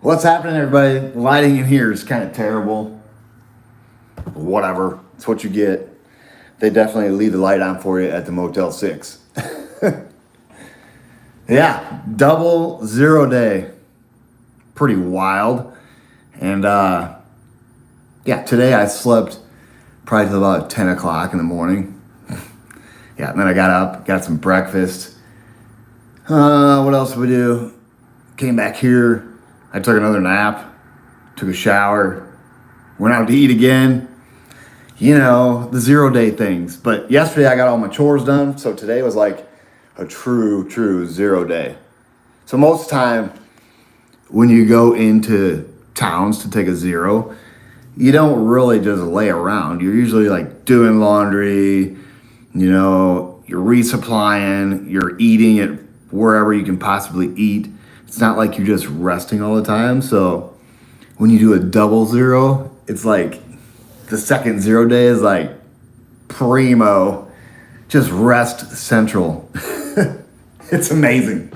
What's happening, everybody? Lighting in here is kind of terrible. Whatever. It's what you get. They definitely leave the light on for you at the Motel 6. Yeah, 00 day. Pretty wild. And yeah, today I slept probably till about 10 o'clock in the morning. Yeah, and then I got up, got some breakfast. What else did we do? Came back here. I took another nap, took a shower, went out to eat again. You know, the 0 day things. But yesterday I got all my chores done, so today was like a true 0 day. So most of the time when you go into towns to take a 0, you don't really just lay around. You're usually like doing laundry, you know, you're resupplying, you're eating it wherever you can possibly eat. It's not like you're just resting all the time. So when you do a 00, it's like the second 0 day is like primo, just rest central. It's amazing.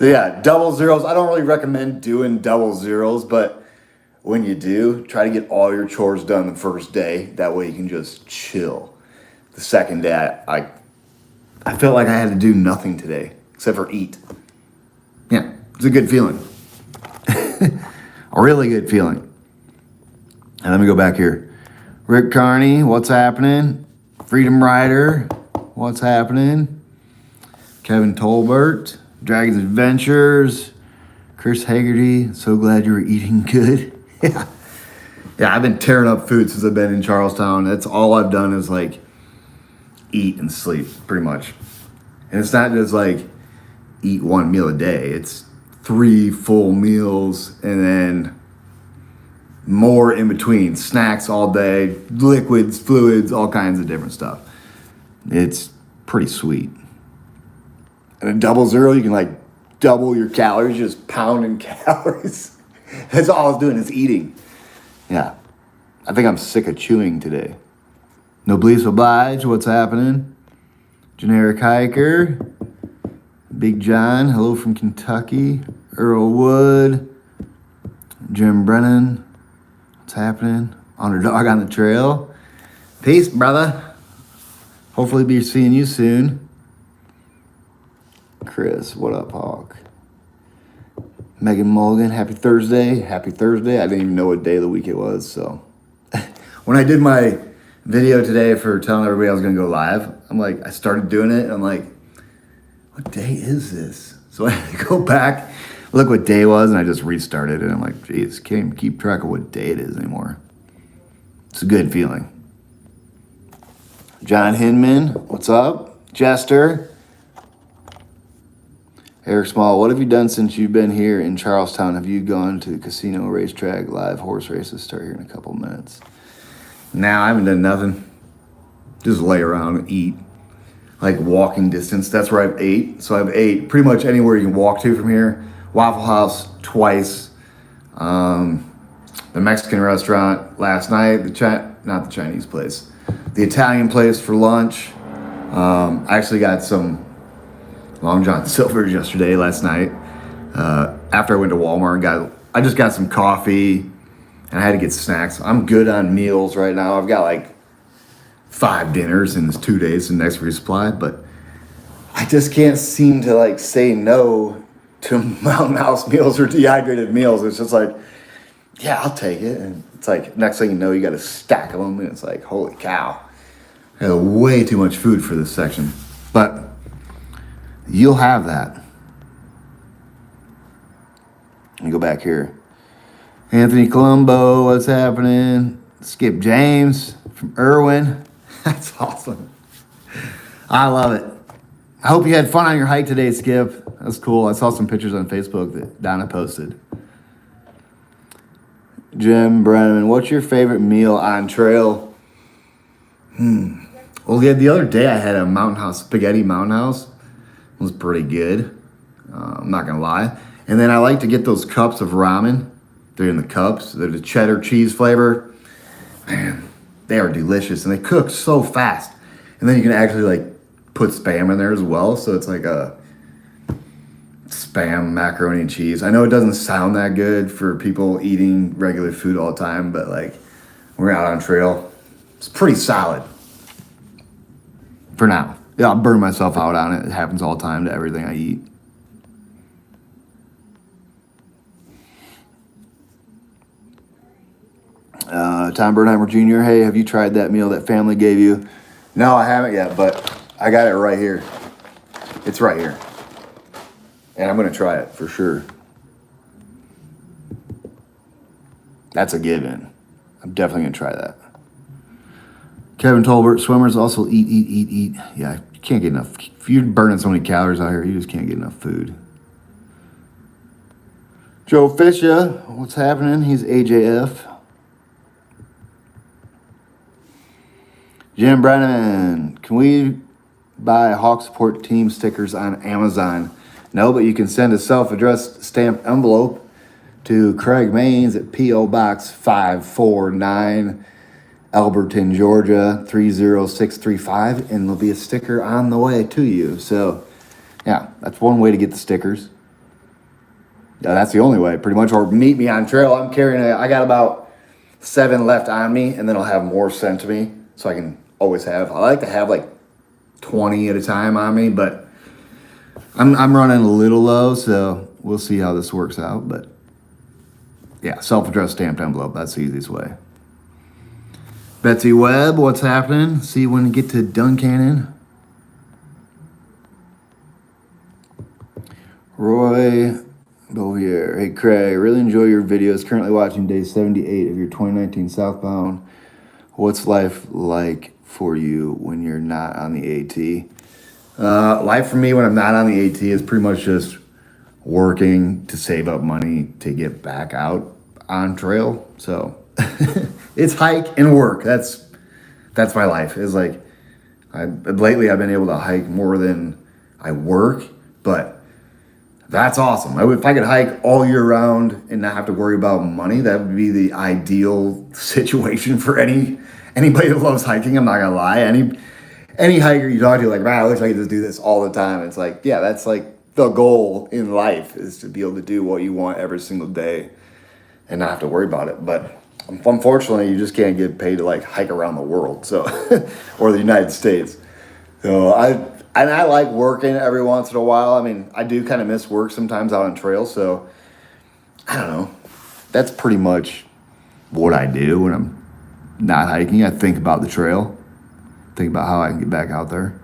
So yeah, 00s. I don't really recommend doing 00s, but when you do, try to get all your chores done the first day. That way you can just chill. The second day, I felt like I had to do nothing today except for eat. Yeah, it's a good feeling. A really good feeling. And let me go back here. Rick Carney, what's happening? Freedom Rider, what's happening? Kevin Tolbert, Dragon's Adventures, Chris Haggerty, so glad you were eating good. Yeah. Yeah, I've been tearing up food since I've been in Charlestown. That's all I've done is like eat and sleep, pretty much. And it's not just like eat one meal a day. It's 3 full meals and then more in between. Snacks all day, liquids, fluids, all kinds of different stuff. It's pretty sweet. And a 00, you can like double your calories, just pounding calories. That's all I was doing is eating. Yeah. I think I'm sick of chewing today. Noblesse oblige, what's happening? Generic Hiker. Big John, hello from Kentucky. Earl Wood. Jim Brennan, what's happening? Underdog on the trail. Peace, brother. Hopefully be seeing you soon. Chris, what up, Hawk? Megan Mulligan, happy Thursday. Happy Thursday. I didn't even know what day of the week it was, so. When I did my video today for telling everybody I was going to go live, I started doing it, and I'm like, what day is this? So I had to go back, look what day it was, and I just restarted it. And I'm like, geez, can't even keep track of what day it is anymore. It's a good feeling. John Hinman, what's up? Jester. Eric Small, what have you done since you've been here in Charlestown? Have you gone to the casino, racetrack, live horse races? Start here in a couple minutes. Now I haven't done nothing. Just lay around and eat. Like walking distance. That's where I've ate. So I've ate pretty much anywhere you can walk to from here. Waffle House twice. The Mexican restaurant last night. Not the Chinese place. The Italian place for lunch. I actually got some Long John Silver's last night. After I went to Walmart, I just got some coffee, and I had to get snacks. I'm good on meals right now. I've got like 5 dinners in this 2 days and next resupply, but I just can't seem to like say no to Mountain House meals or dehydrated meals. It's just like, yeah, I'll take it. And it's like, next thing you know, you got a stack of them, and it's like, holy cow. I have way too much food for this section. But you'll have that. Let me go back here. Anthony Colombo, what's happening? Skip James from Irwin. That's awesome. I love it. I hope you had fun on your hike today, Skip. That's cool. I saw some pictures on Facebook that Donna posted. Jim Brennan, what's your favorite meal on trail? Well, yeah, the other day I had a Mountain House, spaghetti Mountain House. It was pretty good. I'm not going to lie. And then I like to get those cups of ramen. They're in the cups. They're the cheddar cheese flavor. Man, they are delicious. And they cook so fast. And then you can actually like put Spam in there as well. So it's like Spam macaroni and cheese. I know it doesn't sound that good for people eating regular food all the time, but like when we're out on trail, it's pretty solid for now. Yeah, I'll burn myself out on it. It happens all the time to everything I eat. Tom Bernheimer Jr., hey, have you tried that meal that family gave you? No, I haven't yet, but I got it right here. It's right here. And I'm going to try it for sure. That's a given. I'm definitely going to try that. Kevin Tolbert, swimmers also eat. Yeah, you can't get enough. If you're burning so many calories out here, you just can't get enough food. Joe Fisher, what's happening? He's AJF. Jim Brennan, can we buy Hawk Support Team stickers on Amazon? No, but you can send a self-addressed stamped envelope to Craig Maines at P.O. Box 549, Alberton, Georgia 30635, and there'll be a sticker on the way to you. So, yeah, that's one way to get the stickers. Yeah, that's the only way, pretty much. Or meet me on trail. I got about 7 left on me, and then I'll have more sent to me. So I can always have. I like to have like 20 at a time on me, but I'm running a little low, so we'll see how this works out. But yeah, self-addressed stamped envelope. That's the easiest way. Betsy Webb, what's happening? See you when you get to Duncannon. Roy Bovier, hey Craig, really enjoy your videos. Currently watching day 78 of your 2019 southbound. What's life like for you when you're not on the AT? Life for me when I'm not on the AT is pretty much just working to save up money to get back out on trail. So it's hike and work. That's my life. It's like lately I've been able to hike more than I work, but that's awesome. If I could hike all year round and not have to worry about money, that would be the ideal situation for anybody that loves hiking. I'm not gonna lie. Any hiker you talk to, like, man, I wish I could just do this all the time. It's like, yeah, that's like the goal in life, is to be able to do what you want every single day and not have to worry about it. But unfortunately, you just can't get paid to like hike around the world, so or the United States. So I like working every once in a while. I mean, I do kind of miss work sometimes out on trail. So I don't know. That's pretty much what I do when I'm not hiking. I think about the trail, think about how I can get back out there.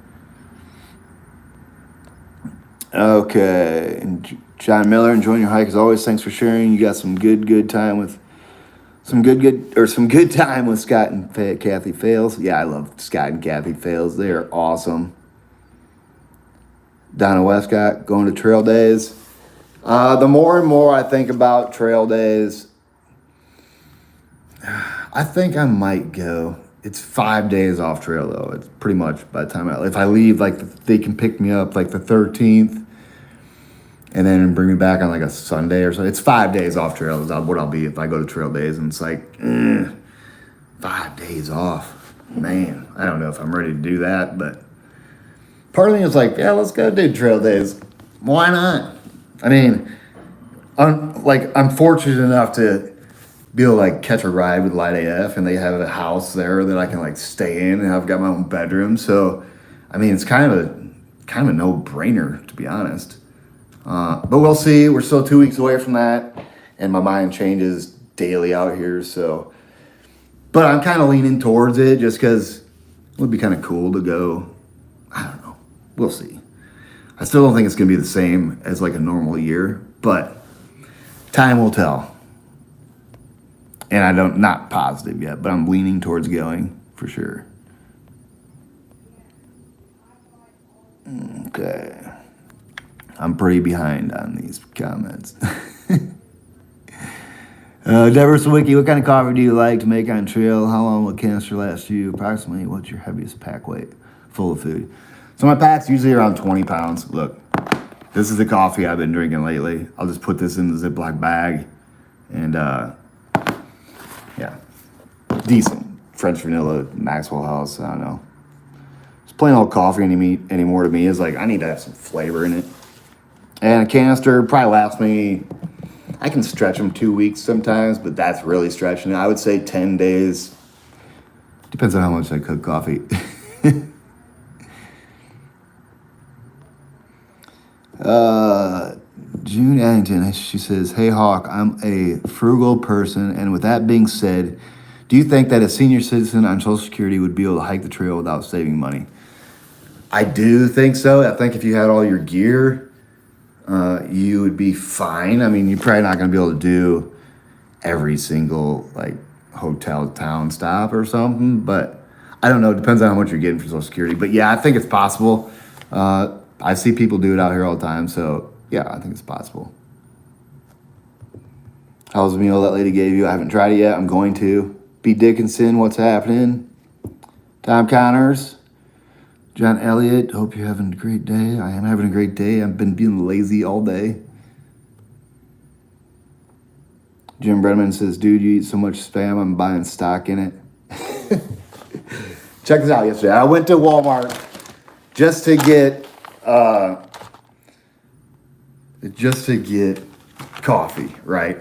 Okay. And John Miller, enjoying your hike as always. Thanks for sharing. You got some good time with some good time with Scott and Kathy Fales. Yeah, I love Scott and Kathy Fales. They are awesome. Donna Westcott, going to trail days. The more and more I think about trail days, I think I might go. It's 5 days off trail though. It's pretty much by the time if I leave, like they can pick me up like the 13th, and then bring me back on like a Sunday or so. It's 5 days off trail is what I'll be if I go to trail days, and it's like 5 days off. Man, I don't know if I'm ready to do that, but part of me is like, yeah, let's go do trail days. Why not? I mean, I'm fortunate enough to be able to like catch a ride with Light AF, and they have a house there that I can like stay in, and I've got my own bedroom. So, I mean, it's kind of a no-brainer, to be honest. But we'll see. We're still 2 weeks away from that, and my mind changes daily out here. So, but I'm kind of leaning towards it just because it would be kind of cool to go. I don't know. We'll see. I still don't think it's going to be the same as like a normal year, but time will tell. And not positive yet, but I'm leaning towards going for sure. Okay. I'm pretty behind on these comments. Deborah Sawicki, what kind of coffee do you like to make on trail? How long will a canister last you? Approximately, what's your heaviest pack weight full of food? So my pack's usually around 20 pounds. Look, this is the coffee I've been drinking lately. I'll just put this in the Ziploc bag, and yeah, decent French vanilla Maxwell House. I don't know. Just plain old coffee anymore to me is like, I need to have some flavor in it. And a canister probably lasts me, I can stretch them 2 weeks sometimes, but that's really stretching it. I would say 10 days. Depends on how much I cook coffee. June Addington, she says, "Hey Hawk, I'm a frugal person, and with that being said, do you think that a senior citizen on Social Security would be able to hike the trail without saving money?" I do think so. I think if you had all your gear, you would be fine. I mean, you're probably not going to be able to do every single like hotel town stop or something, but I don't know. It depends on how much you're getting for Social Security. But yeah, I think it's possible. I see people do it out here all the time, so yeah, I think it's possible. How's the meal that lady gave you? I haven't tried it yet. I'm going to. B. Dickinson, what's happening? Tom Connors. John Elliott, hope you're having a great day. I am having a great day. I've been being lazy all day. Jim Brennan says, "Dude, you eat so much Spam, I'm buying stock in it." Check this out yesterday. I went to Walmart just to get coffee, right?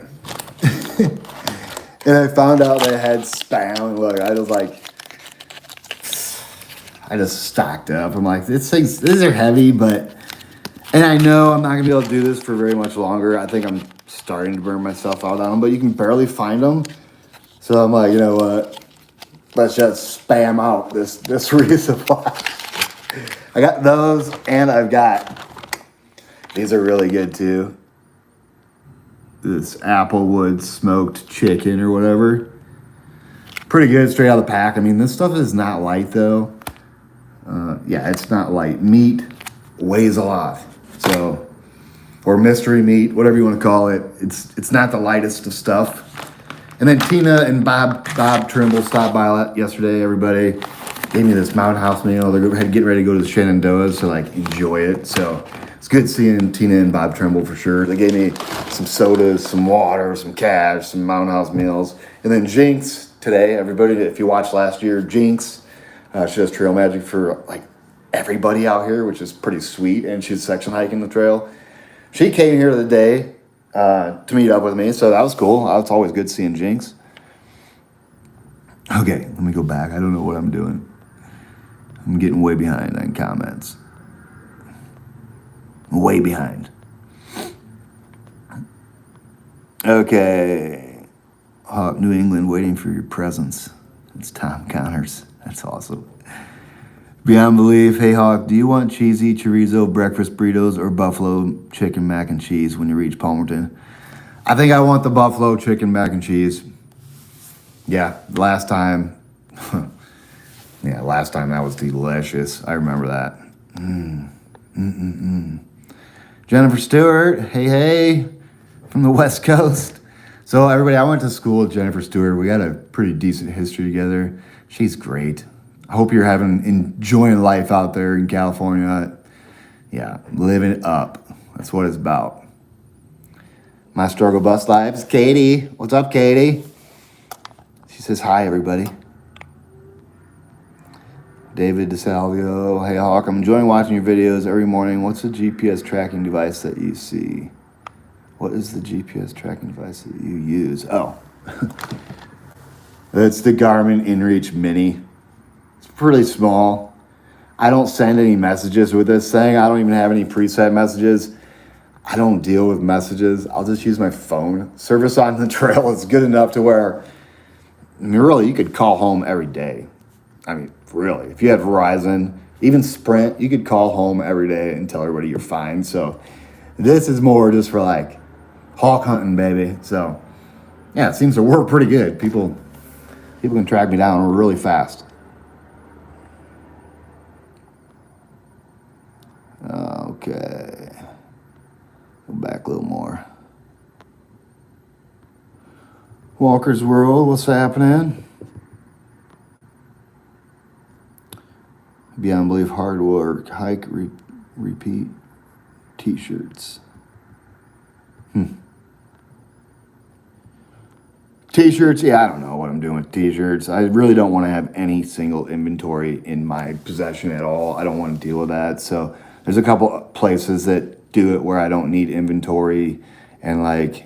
And I found out they had Spam, and look, I just stocked up. I'm like, these are heavy, and I know I'm not gonna be able to do this for very much longer. I think I'm starting to burn myself out on them, but you can barely find them. So I'm like, you know what? Let's just spam out this resupply. I got those, and these are really good too. This Applewood smoked chicken or whatever. Pretty good straight out of the pack. I mean, this stuff is not light though. Yeah, it's not light. Meat weighs a lot. So, or mystery meat, whatever you want to call it. It's not the lightest of stuff. And then Tina and Bob Trimble stopped by yesterday. Everybody gave me this Mountain House meal. They're getting ready to go to the Shenandoahs to like enjoy it. So it's good seeing Tina and Bob Trimble for sure. They gave me some sodas, some water, some cash, some Mountain House meals. And then Jinx today, everybody, if you watched last year, Jinx, she does trail magic for like everybody out here, which is pretty sweet. And she's section hiking the trail. She came here today to meet up with me, so that was cool. It's always good seeing Jinx. Okay, let me go back. I don't know what I'm doing. I'm getting way behind on comments. Way behind. Okay. New England waiting for your presence. It's Tom Connors. That's awesome. Beyond belief. Hey Hawk, do you want cheesy chorizo breakfast burritos or buffalo chicken mac and cheese when you reach Palmerton? I think I want the buffalo chicken mac and cheese. Yeah, last time that was delicious. I remember that. Jennifer Stewart, hey, from the West Coast. So everybody, I went to school with Jennifer Stewart. We got a pretty decent history together. She's great. I hope you're enjoying life out there in California. Yeah, living it up. That's what it's about. My struggle bus lives. Katie, what's up, Katie? She says hi, everybody. David DeSalvio, hey Hawk, I'm enjoying watching your videos every morning. What's the GPS tracking device that you see? What is the GPS tracking device that you use? Oh, that's the Garmin InReach Mini. It's pretty small. I don't send any messages with this thing. I don't even have any preset messages. I don't deal with messages. I'll just use my phone. Service on the trail is good enough to where, really, you could call home every day. I mean, really, if you had Verizon, even Sprint, you could call home every day and tell everybody you're fine. So this is more just for like hawk hunting, baby. So yeah, it seems to work pretty good. People can track me down really fast. Okay, go back a little more. Walker's World, what's happening? Beyond belief, hard work, hike, repeat, t-shirts. T-shirts, yeah, I don't know what I'm doing with t-shirts. I really don't want to have any single inventory in my possession at all. I don't want to deal with that. So there's a couple places that do it where I don't need inventory and like,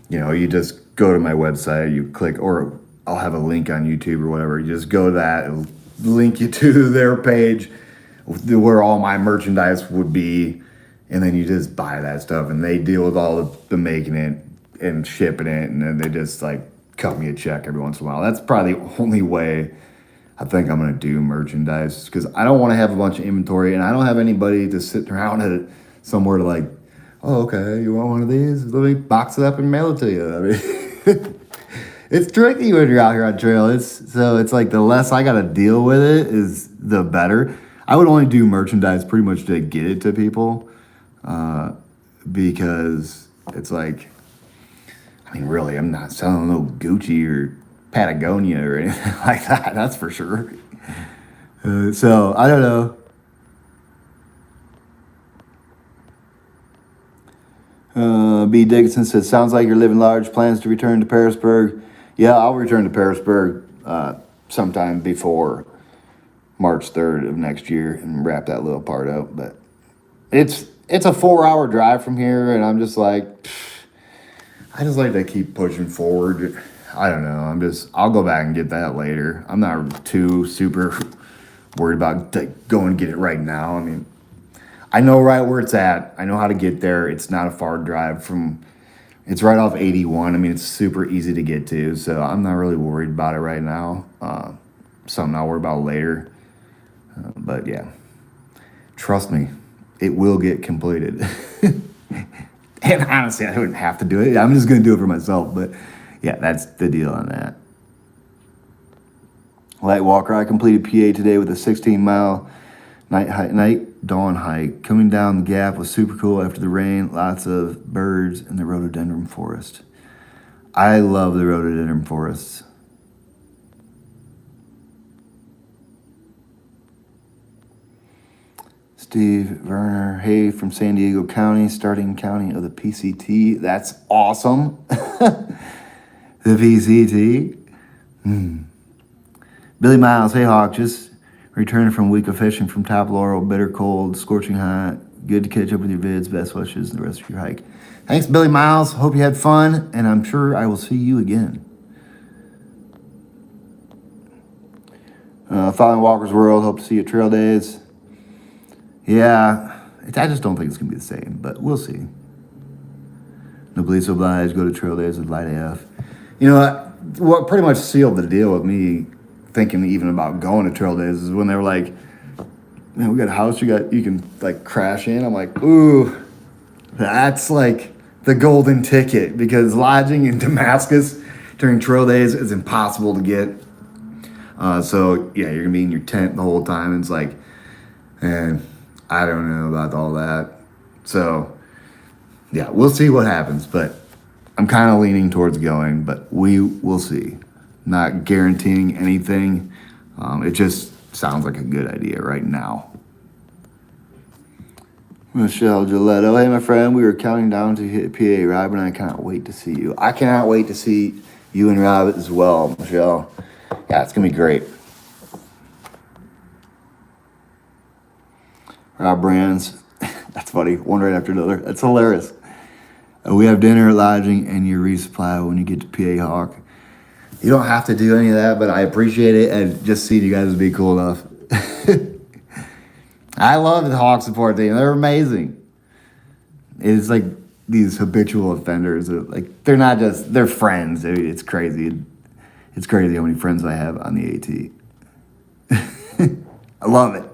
you just go to my website, you click, or I'll have a link on YouTube or whatever. You just go to that, it'll link you to their page where all my merchandise would be, and then you just buy that stuff, and they deal with all the making it and shipping it, and then they just like cut me a check every once in a while. That's probably the only way I think I'm gonna do merchandise, because I don't want to have a bunch of inventory, and I don't have anybody to sit around at somewhere to like, oh, okay, you want one of these? Let me box it up and mail it to you. I mean, it's tricky when you're out here on trail. It's like the less I gotta deal with it is the better. I would only do merchandise pretty much to get it to people, because it's like, I mean, really, I'm not selling no Gucci or Patagonia or anything like that. That's for sure. So I don't know. B. Dickinson says, sounds like you're living large. Plans to return to Parisburg. Yeah, I'll return to Parisburg sometime before March 3rd of next year and wrap that little part out. But it's a 4-hour drive from here, and I'm just like, I just like to keep pushing forward. I don't know. I'll go back and get that later. I'm not too super worried about going and get it right now. I mean, I know right where it's at. I know how to get there. It's not a far drive it's right off 81. I mean, it's super easy to get to, so I'm not really worried about it right now. Something I'll worry about later. But yeah, trust me, it will get completed. And honestly, I wouldn't have to do it. I'm just going to do it for myself. But yeah, that's the deal on that. Light Walker, I completed PA today with a 16-mile night dawn hike. Coming down the gap was super cool after the rain. Lots of birds in the rhododendron forest. I love the rhododendron forests. Steve Werner, hey, from San Diego County, starting county of the PCT. That's awesome. The PCT. Billy Miles, hey, Hawk, just returning from a week of fishing from Top Laurel, bitter cold, scorching hot. Good to catch up with your vids. Best wishes the rest of your hike. Thanks, Billy Miles. Hope you had fun, and I'm sure I will see you again. Following Walker's World, hope to see you at Trail Days. Yeah, I just don't think it's going to be the same, but we'll see. Noblesse obliged, go to Trail Days with Light AF. You know what pretty much sealed the deal with me thinking even about going to Trail Days is when they were like, man, we got a house you can like crash in. I'm like, ooh, that's like the golden ticket, because lodging in Damascus during Trail Days is impossible to get. So yeah, you're going to be in your tent the whole time. And it's like, man, I don't know about all that. So, yeah, we'll see what happens. But I'm kind of leaning towards going, but we will see. Not guaranteeing anything. It just sounds like a good idea right now. Michelle Gilletto, hey, my friend, we were counting down to hit PA. Rob and I cannot wait to see you. I cannot wait to see you and Rob as well, Michelle. Yeah, it's going to be great. Rob Brands, that's funny, one right after another. That's hilarious. We have dinner, lodging, and your resupply when you get to PA Hawk. You don't have to do any of that, but I appreciate it, and just seeing you guys would be cool enough. I love the Hawk support team. They're amazing. It's like these habitual offenders. They're not just, they're friends. It's crazy. It's crazy how many friends I have on the AT. I love it.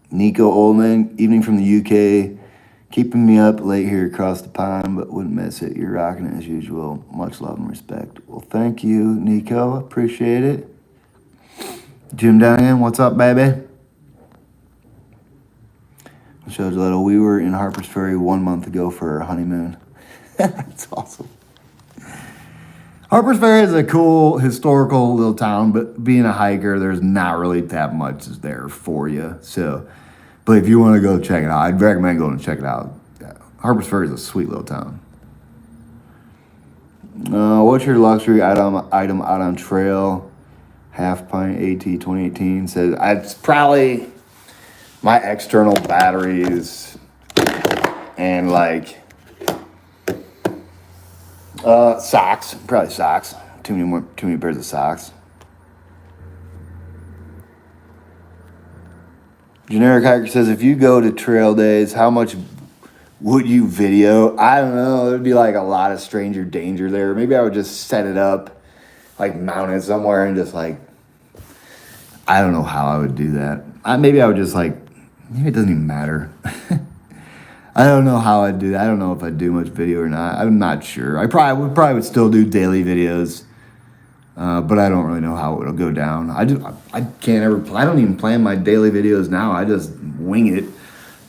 Nico Oldman, evening from the UK. Keeping me up late here across the pond, but wouldn't miss it. You're rocking it as usual. Much love and respect. Well, thank you, Nico. Appreciate it. Jim Dunn, what's up, baby? Michelle Gilletto, we were in Harper's Ferry 1 month ago for our honeymoon. That's awesome. Harper's Ferry is a cool historical little town, but being a hiker, there's not really that much there for you. So, but if you want to go check it out, I'd recommend going and check it out. Yeah. Harper's Ferry is a sweet little town. What's your luxury item out on trail? Half pint AT 2018 says it's probably my external batteries and like socks, probably socks. Too many pairs of socks. Generic Hiker says, if you go to trail days, how much would you video? I don't know. There'd be like a lot of stranger danger there. Maybe I would just set it up, like mount it somewhere and just like, I don't know how I would do that. Maybe I would just like, maybe it doesn't even matter. I don't know how I'd do that. I don't know if I'd do much video or not. I'm not sure. I probably would still do daily videos. But I don't really know how it'll go down. I don't even plan my daily videos now. I just wing it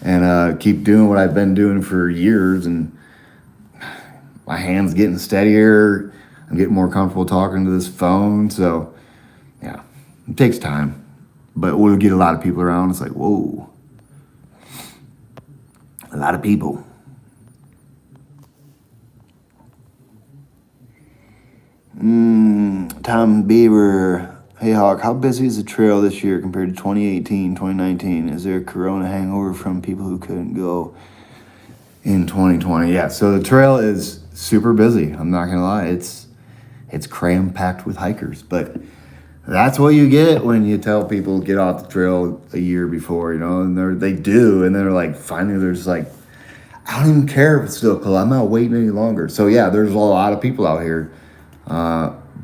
and keep doing what I've been doing for years. And my hand's getting steadier. I'm getting more comfortable talking to this phone. So, yeah, it takes time. But we'll get a lot of people around. It's like, whoa, a lot of people. Tom Bieber. Hey, Hawk, how busy is the trail this year compared to 2018, 2019? Is there a corona hangover from people who couldn't go in 2020? Yeah, so the trail is super busy. I'm not going to lie. It's cram-packed with hikers. But that's what you get when you tell people get off the trail a year before, and they do. And then they're like, finally, they're just like, I don't even care if it's still cold. I'm not waiting any longer. So, yeah, there's a lot of people out here.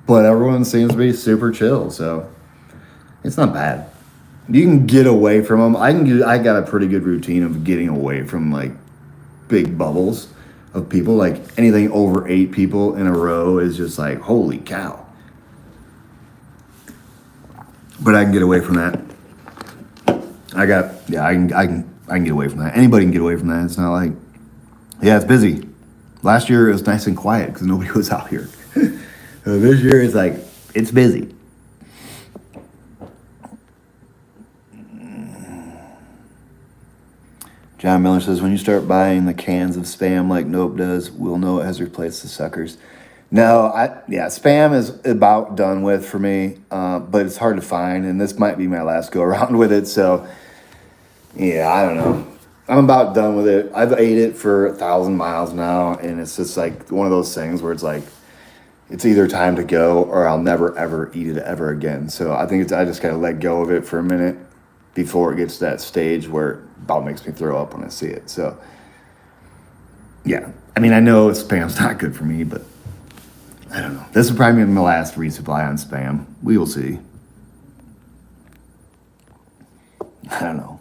But everyone seems to be super chill, so it's not bad. You can get away from them. I got a pretty good routine of getting away from like big bubbles of people. Like anything over 8 people in a row is just like, holy cow. But I can get away from that. I can get away from that. Anybody can get away from that. It's not like, yeah, it's busy. Last year it was nice and quiet because nobody was out here. So this year it's like, it's busy. John Miller says, when you start buying the cans of Spam like Nope does, we'll know it has replaced the suckers. No, Spam is about done with for me, but it's hard to find, and this might be my last go around with it, so yeah, I don't know. I'm about done with it. I've ate it for 1,000 miles now, and it's just like one of those things where it's like, it's either time to go or I'll never, ever eat it ever again. So I think I just got to let go of it for a minute before it gets to that stage where it about makes me throw up when I see it. So, yeah. I mean, I know Spam's not good for me, but I don't know. This will probably be my last resupply on Spam. We will see. I don't know.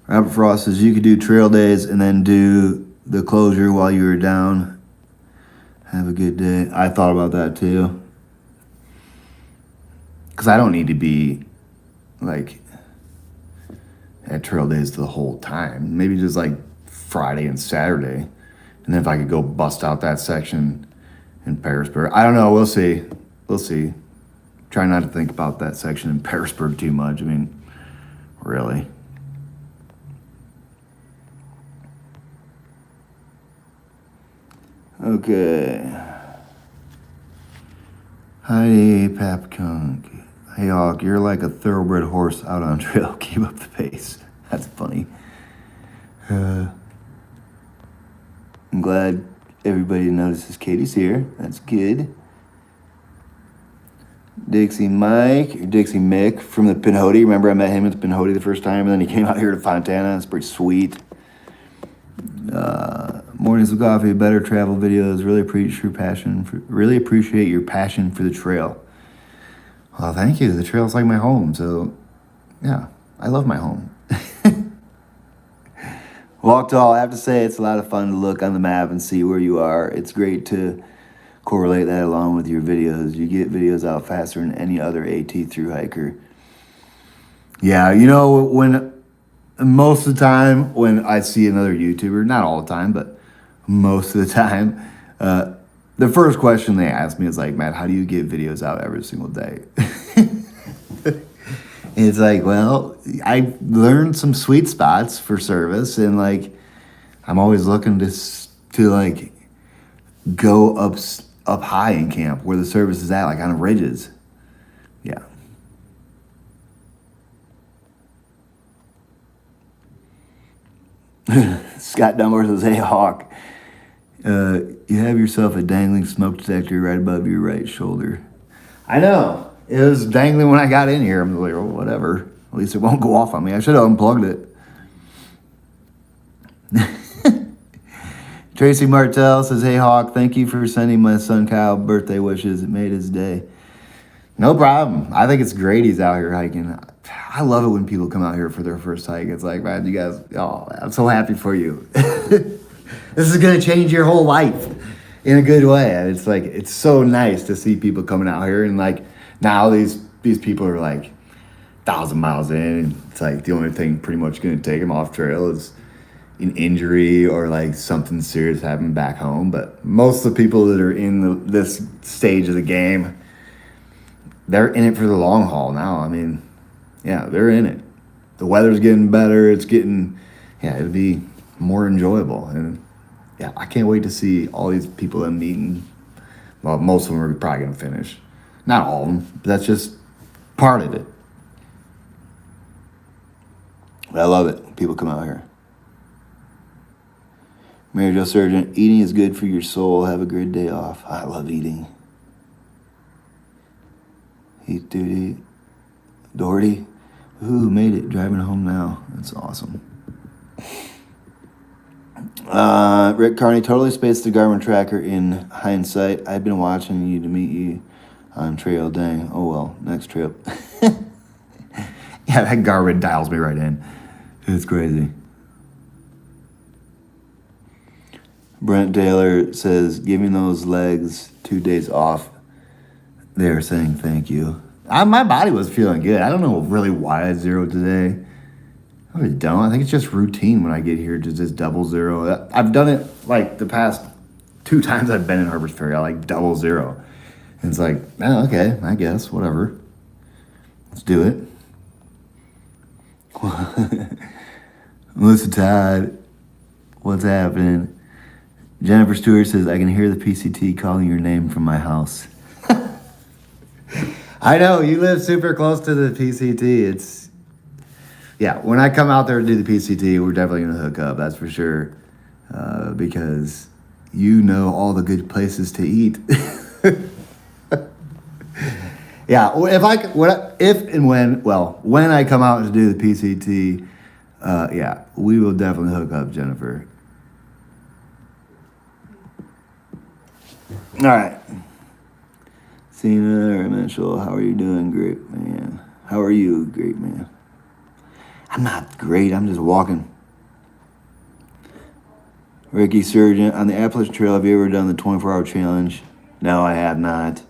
Robert Frost says you could do trail days and then do the closure while you were down. Have a good day. I thought about that too. Because I don't need to be like at trail days the whole time. Maybe just like Friday and Saturday. And then if I could go bust out that section in Parisburg. I don't know. We'll see. We'll see. Try not to think about that section in Parisburg too much. I mean, really. Okay. Heidi Papkunk. Hey, Hawk, you're like a thoroughbred horse out on trail. Keep up the pace. That's funny. I'm glad everybody notices Katie's here. That's good. Dixie Mick from the Pinhoti. Remember I met him at the Pinhoti the first time, and then he came out here to Fontana. It's pretty sweet. Mornings with Coffee, better travel videos. Really appreciate your passion for the trail. Well, thank you. The trail's like my home, so yeah, I love my home. Walk Tall, I have to say it's a lot of fun to look on the map and see where you are. It's great to correlate that along with your videos. You get videos out faster than any other AT through hiker. Yeah, when most of the time when I see another YouTuber, not all the time, but most of the time, the first question they ask me is like, Matt, how do you get videos out every single day? It's like, well, I learned some sweet spots for service, and like, I'm always looking to like go up up high in camp where the service is at, like on ridges. Yeah. Scott Dunbar says, "Hey Hawk, you have yourself a dangling smoke detector right above your right shoulder." I know. It was dangling when I got in here. I'm like, oh, whatever. At least it won't go off on me. I should have unplugged it. Tracy Martell says, "Hey Hawk, thank you for sending my son Kyle birthday wishes. It made his day." No problem. I think it's great he's out here hiking. I love it when people come out here for their first hike. It's like, man, you guys, oh, I'm so happy for you. This is going to change your whole life in a good way. And it's like, it's so nice to see people coming out here. And like now these people are like 1,000 miles in. And it's like the only thing pretty much going to take them off trail is an injury or like something serious happening back home. But most of the people that are in this stage of the game, they're in it for the long haul now. I mean, yeah, they're in it. The weather's getting better. It's getting, yeah, it'll be more enjoyable. And yeah, I can't wait to see all these people I'm meeting. Well, most of them are probably going to finish. Not all of them, but that's just part of it. But I love it when people come out here. Mary Jo Surgeon, eating is good for your soul. Have a great day off. I love eating. Heat duty. Doherty. Ooh, made it. Driving home now. That's awesome. Rick Carney, totally spaced the Garmin tracker in hindsight. I've been watching you to meet you on trail. Dang. Oh well, next trip. Yeah, that Garmin dials me right in. It's crazy. Brent Taylor says, giving those legs 2 days off. They're saying thank you. My body was feeling good. I don't know really why I zeroed today. I really don't. I think it's just routine when I get here to just double zero. I've done it like the past 2 times I've been in Harpers Ferry. I like double zero. And it's like, oh, okay, I guess, whatever. Let's do it. Melissa Todd, what's happening? Jennifer Stewart says, I can hear the PCT calling your name from my house. I know, you live super close to the PCT. Yeah, when I come out there to do the PCT, we're definitely going to hook up, that's for sure. Because you know all the good places to eat. Yeah, when I come out to do the PCT, yeah, we will definitely hook up, Jennifer. All right. Cena Mitchell, how are you doing? Great, man. How are you? Great, man. I'm not great. I'm just walking. Ricky Surgeon, on the Appalachian Trail, have you ever done the 24-hour challenge? No, I have not.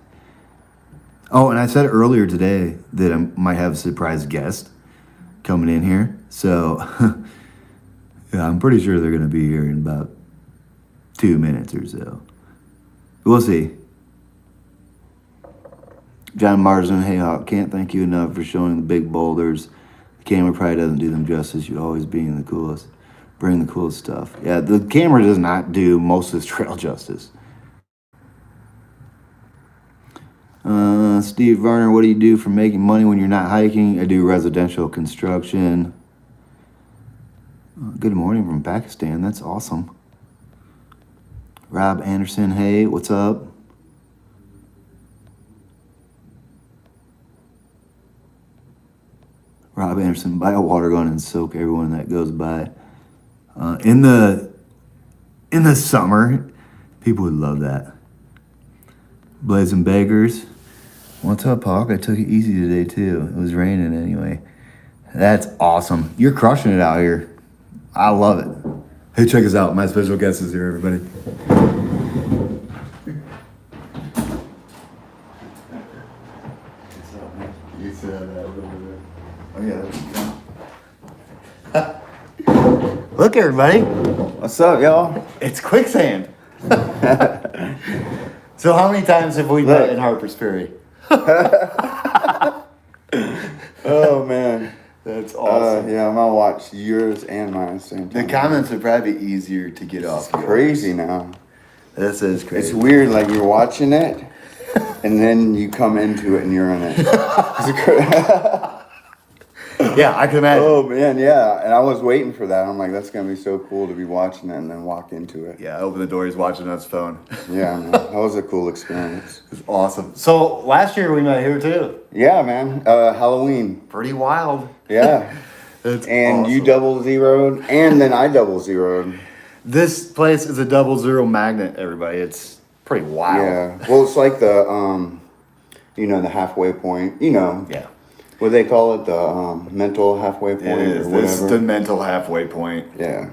Oh, and I said earlier today that I might have a surprise guest coming in here. So, yeah, I'm pretty sure they're going to be here in about 2 minutes or so. We'll see. John Marsden, hey Hawk, can't thank you enough for showing the big boulders. The camera probably doesn't do them justice. You always being the coolest. Bring the coolest stuff. Yeah, the camera does not do most of this trail justice. Steve Varner, what do you do for making money when you're not hiking? I do residential construction. Good morning from Pakistan. That's awesome. Rob Anderson, hey, what's up? Rob Anderson, buy a water gun and soak everyone that goes by. In the summer, people would love that. Blazing Beggars, what's up, Hawk? I took it easy today too. It was raining anyway. That's awesome. You're crushing it out here. I love it. Hey, check us out. My special guest is here, everybody. You said that over there. Oh, yeah. Look, everybody. What's up, y'all? It's quicksand. So how many times have we met in Harpers Ferry? Oh, man. That's awesome. Yeah, I'm gonna watch yours and mine at the same time. The comments would probably be easier to get off. It's crazy now. This is It's crazy. weird, like you're watching it, and then you come into it and you're in it. Yeah, I can imagine. Oh man, yeah. And I was waiting for that. I'm like, that's gonna be so cool to be watching it and then walk into it. Yeah, open the door, he's watching on his phone. Yeah, man. That was a cool experience. It's awesome. So last year we met here too. Yeah, man. Halloween. Pretty wild. Yeah. It's And you awesome. double zeroed, and then I double zeroed. This place is a 00 magnet, everybody. It's pretty wild. Yeah. Well, it's like the the halfway point. Yeah. What do they call it? The mental halfway point It is. or This is whatever. the mental halfway point. Yeah.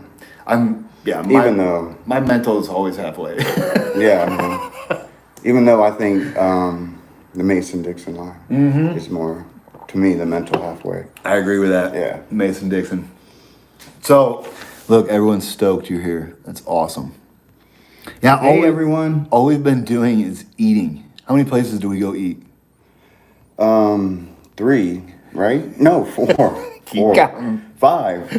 My, Even though. my mental is always halfway. Yeah. Man. Even though I think the Mason-Dixon line is more, to me, the mental halfway. I agree with that. Yeah. Mason Dixon. So, look, everyone's stoked you're here. That's awesome. Yeah, Hey, everyone. all we've been doing is eating. How many places do we go eat? 3, right? No, 4. Four. counting. 5.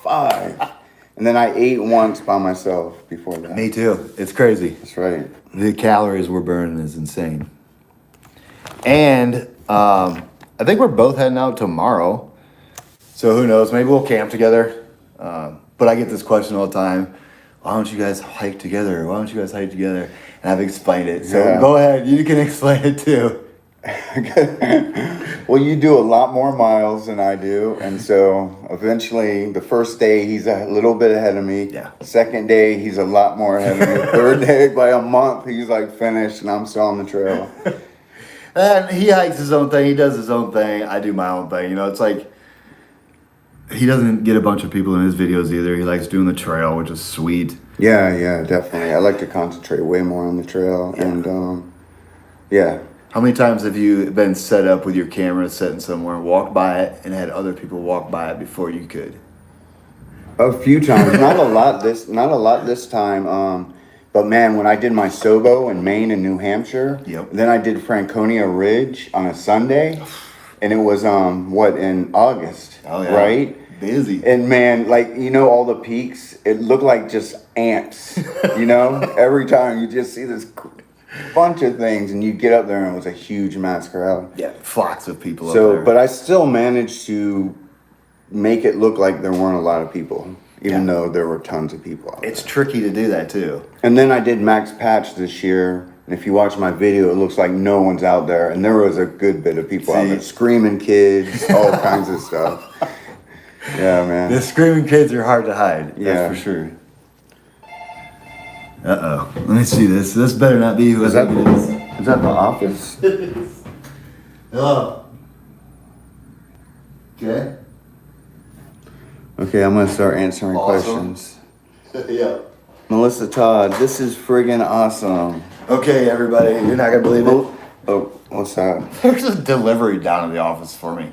5. And then I ate once by myself before that. Me too. It's crazy. That's right. The calories we're burning is insane. And I think we're both heading out tomorrow. So who knows? Maybe we'll camp together. But I get this question all the time. Why don't you guys hike together? Why don't you guys hike together? And I've explained it. So Yeah. go ahead. You can explain it too. Well, you do a lot more miles than I do, and so eventually, the first day he's a little bit ahead of me. Yeah. Second day he's a lot more ahead of me. Third day, by a month, he's like finished, and I'm still on the trail. And he hikes his own thing. He does his own thing. I do my own thing. You know, it's like he doesn't get a bunch of people in his videos either. He likes doing the trail, which is sweet. Yeah, definitely. I like to concentrate way more on the trail, and yeah. How many times have you been set up with your camera sitting somewhere, walked by it, and had other people walk by it before you could? A few times, not a lot this time. But man, when I did my Sobo in Maine and New Hampshire, Yep. then I did Franconia Ridge on a Sunday, and it was in August, Oh, yeah. right? Busy. And man, like all the peaks, it looked like just ants. Every time you just see this bunch of things, and you get up there, and it was a huge mass crowd. Yeah, flocks of people up So, there. but I still managed to make it look like there weren't a lot of people, even though there were tons of people out there. It's tricky to do that too. And then I did Max Patch this year, and if you watch my video, it looks like no one's out there, and there was a good bit of people out See? there, screaming kids, all kinds of stuff. Yeah, man. The screaming kids are hard to hide. Yeah. That's for sure. Uh-oh. Let me see this. This better not be who I Is that, think it is. is that the office? Hello. Okay. Okay, I'm gonna start answering Awesome. questions. Yeah. Melissa Todd, this is friggin' awesome. Okay, everybody. You're not going to believe it. Oh, what's that? There's a delivery down at the office for me.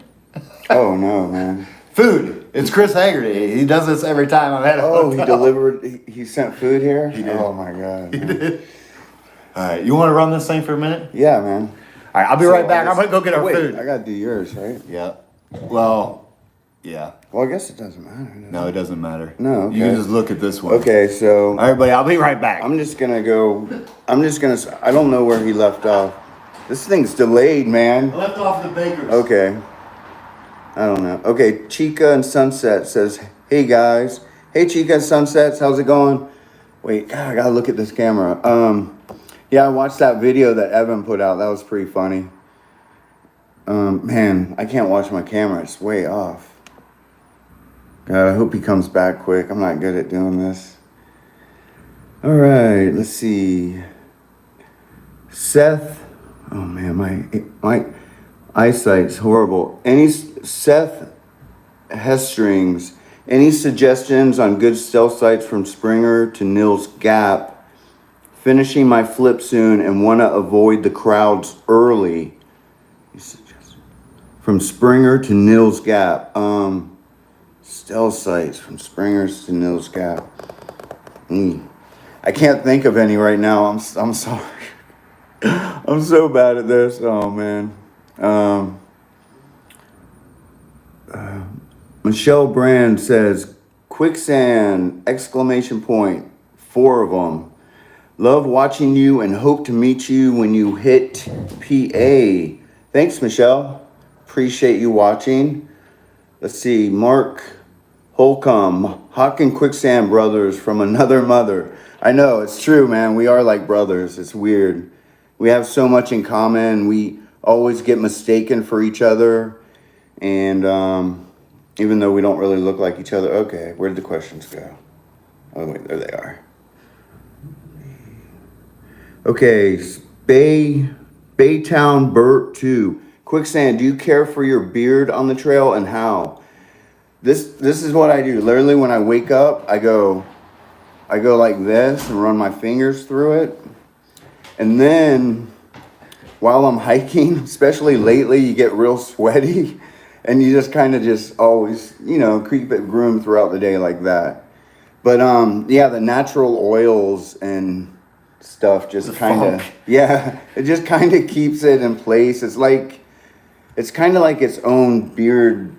Oh no, man. Food. It's Chris Haggerty. He does this every time I'm at a Oh, he hotel. delivered. He sent food here. He did. Oh my god. He man. did. All right. You want to run this thing for a minute? Yeah, man. All right. I'll be So right back. I I'm going to go get our wait, food. I gotta do yours, right? Yeah. Well, yeah. Well, I guess it doesn't matter. No, it doesn't matter. No, okay. You can just look at this one. Okay, so All right, buddy. I'll be right back. I'm just gonna go. I don't know where he left off. This thing's delayed, man. I left off the bakers. Okay. I don't know. Okay, Chica and Sunset says, "Hey guys, hey Chica and Sunsets, how's it going?" Wait, God, I gotta look at this camera. Yeah, I watched that video that Evan put out. That was pretty funny. Man, I can't watch my camera. It's way off. God, I hope he comes back quick. I'm not good at doing this. All right, let's see. Seth. Oh man, my eyesight's horrible. Seth Hestrings, any suggestions on good stealth sites from Springer to Nils Gap? Finishing my flip soon and want to avoid the crowds early. From Springer to Nils Gap. Stealth sites from Springers to Nils Gap. I can't think of any right now. I'm sorry. I'm so bad at this. Oh man. Michelle Brand says, quicksand, exclamation point, 4 of them. Love watching you and hope to meet you when you hit PA. Thanks, Michelle. Appreciate you watching. Let's see, Mark Holcomb, Hawk and Quicksand brothers from another mother. I know, it's true, man. We are like brothers. It's weird. We have so much in common. We always get mistaken for each other. And even though we don't really look like each other. Okay, where did the questions go? Oh, wait, there they are. Okay, Baytown Burt 2. Quicksand, do you care for your beard on the trail and how? This is what I do. Literally when I wake up, I go like this and run my fingers through it. And then while I'm hiking, especially lately, you get real sweaty and you just kind of just always, keep it groomed throughout the day like that. But yeah, the natural oils and stuff just kind of, it just kind of keeps it in place. It's kind of like its own beard.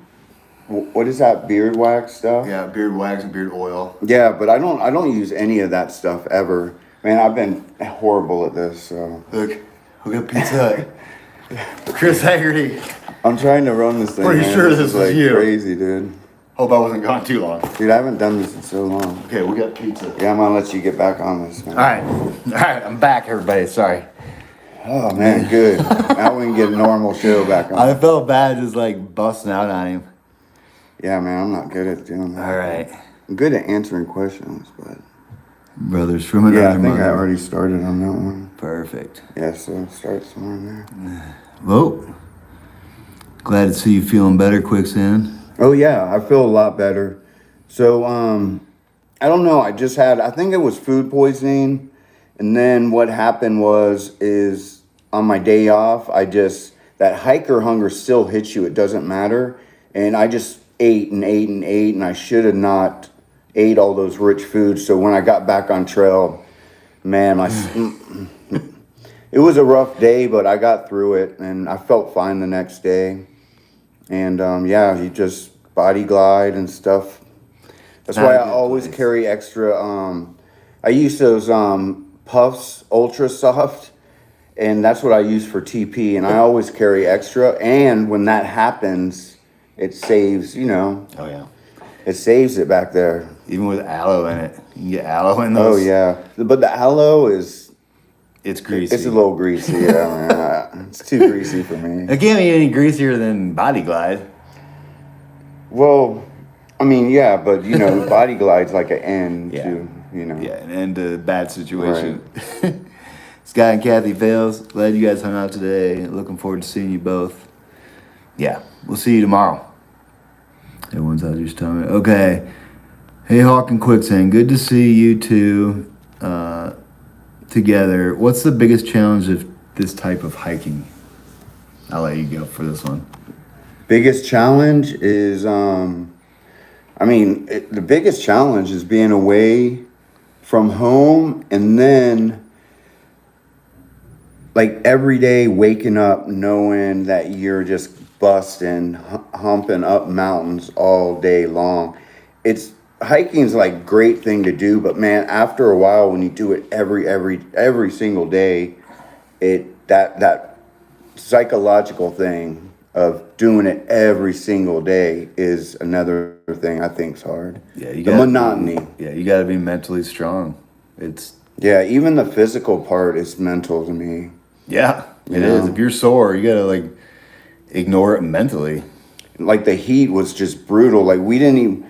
What is that, beard wax stuff? Yeah, beard wax and beard oil. Yeah, but I don't use any of that stuff ever. Man, I've been horrible at this. So Look, we got Pizza Hut. Chris Haggerty. I'm trying to run this thing. Pretty man. sure this is like you. Crazy, dude. Hope I wasn't gone too long. Dude, I haven't done this in so long. Okay, we got pizza. Yeah, I'm gonna let you get back on this, man. All right, I'm back, everybody. Sorry. Oh man, good. Now we can get a normal show back on. I felt bad just like busting out on him. Yeah, man, I'm not good at doing that. All right. I'm good at answering questions, but Brothers from another yeah, I think mother. I already started on that one. Perfect. Yeah, so start somewhere in there. Well, glad to see you feeling better, Quicksand. Oh yeah, I feel a lot better. So I don't know. I think it was food poisoning, and then what happened is on my day off, that hiker hunger still hits you. It doesn't matter, and I just ate and ate and ate, and I should have not ate all those rich foods. So when I got back on trail, man, it was a rough day, but I got through it, and I felt fine the next day. And yeah, you just body glide and stuff. That's why I always carry extra. I use those Puffs Ultra Soft, and that's what I use for TP. And I always carry extra. And when that happens, it saves. Oh yeah. It saves it back there. Even with aloe in it, you can get aloe in those. Oh yeah, but the aloe is. It's greasy. It's a little greasy. Yeah, man. It's too greasy for me. It can't be any greasier than Body Glide. Well, I mean, yeah, but Body Glide's like an end to, Yeah, an end to a bad situation. Right. Scott and Kathy Fails, glad you guys hung out today. Looking forward to seeing you both. Yeah, we'll see you tomorrow. Everyone's out just telling me. Okay. Hey, Hawk and Quicksand, good to see you two together. What's the biggest challenge of this type of hiking? I'll let you go for this one. Biggest challenge is, the biggest challenge is being away from home, and then like every day waking up knowing that you're just busting, humping up mountains all day long. Hiking's like great thing to do, but man, after a while when you do it every single day, that psychological thing of doing it every single day is another thing I think is hard. Yeah, the monotony. You got to be mentally strong. Even the physical part is mental to me. Yeah, it is. If you're sore, you got to ignore it mentally. Like the heat was just brutal. Like we didn't even.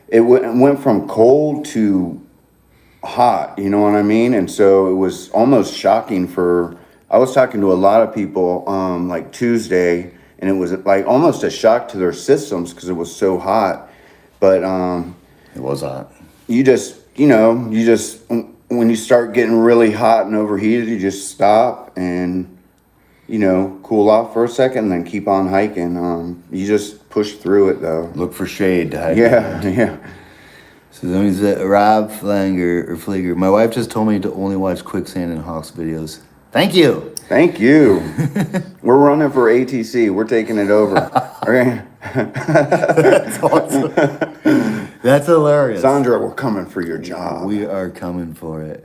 It went from cold to hot. You know what I mean? And so it was almost shocking I was talking to a lot of people like Tuesday, and it was like almost a shock to their systems because it was so hot. But it was hot. You just when you start getting really hot and overheated, you just stop and cool off for a second and then keep on hiking. You just push through it though. Look for shade to hike. Yeah. So that means that Rob Flieger. My wife just told me to only watch Quicksand and Hawks videos. Thank you. Thank you. We're running for ATC. We're taking it over. Okay. That's awesome. That's hilarious. Sandra, we're coming for your job. We are coming for it.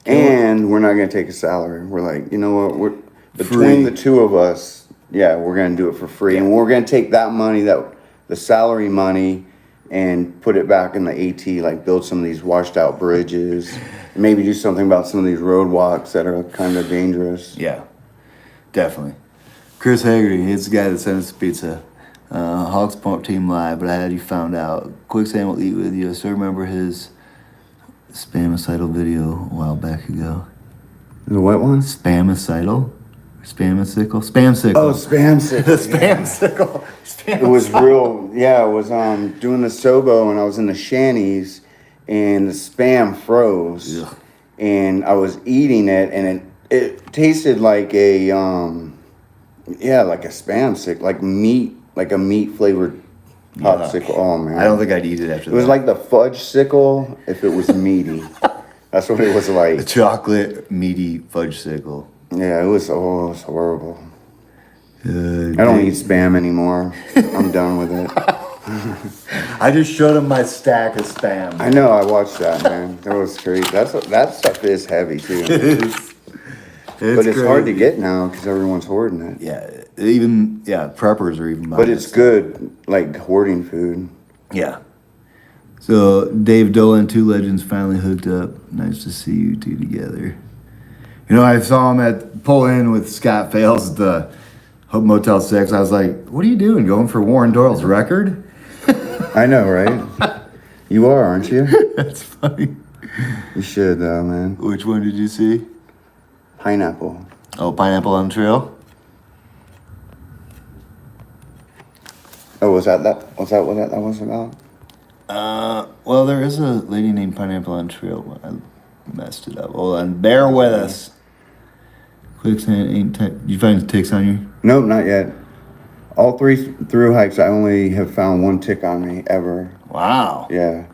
And we're not going to take a salary. We're like, you know what? We're Free. between the two of us. Yeah, we're going to do it for free, and we're going to take that money, the salary money, and put it back in the AT. Like build some of these washed out bridges, maybe do something about some of these roadwalks that are kind of dangerous. Yeah, definitely. Chris Haggerty, he's the guy that sent us the pizza. Hawks Pump Team Live, but I had you found out. Quicksand will eat with you. I still remember his spamicidal video a while back ago. The what one? Spamicidal? Spamsicle? Spamsicle. Oh, spamsicle. The spamsicle. It was real. Yeah, I was doing the Sobo, and I was in the shanties, and the spam froze. Ugh. And I was eating it, and it tasted like a like a spam sick, like meat, like a meat flavored popsicle. Oh man, I don't think I'd eat it after that. it was like the fudge sickle if it was meaty. That's what it was the like. chocolate meaty fudge sickle. Yeah, it was horrible. I I don't eat spam anymore. I'm done with it. I just showed him my stack of spam. I know. I watched that, man. That was crazy. That stuff is heavy too. But it's hard to get now because everyone's hoarding it. Yeah, even preppers are even buying But it's good, like hoarding food. Yeah. So Dave Dolan, Two Legends finally hooked up. Nice to see you two together. You know, I saw him pull in with Scott Fales at the Motel 6. I was like, what are you doing? Going for Warren Doyle's record? I know, right? You are, aren't you? That's funny. You should, though, man. Which one did you see? Pineapple. Oh, Pineapple on the Trail? Oh, was that what that was about? Well, there is a lady named Pineapple on the Trail. I messed it up. Hold on. Bear with us. Quicksand ain't did you find the ticks on you? Nope, not yet. All 3 through hikes, I only have found 1 tick on me ever. Wow. Yeah.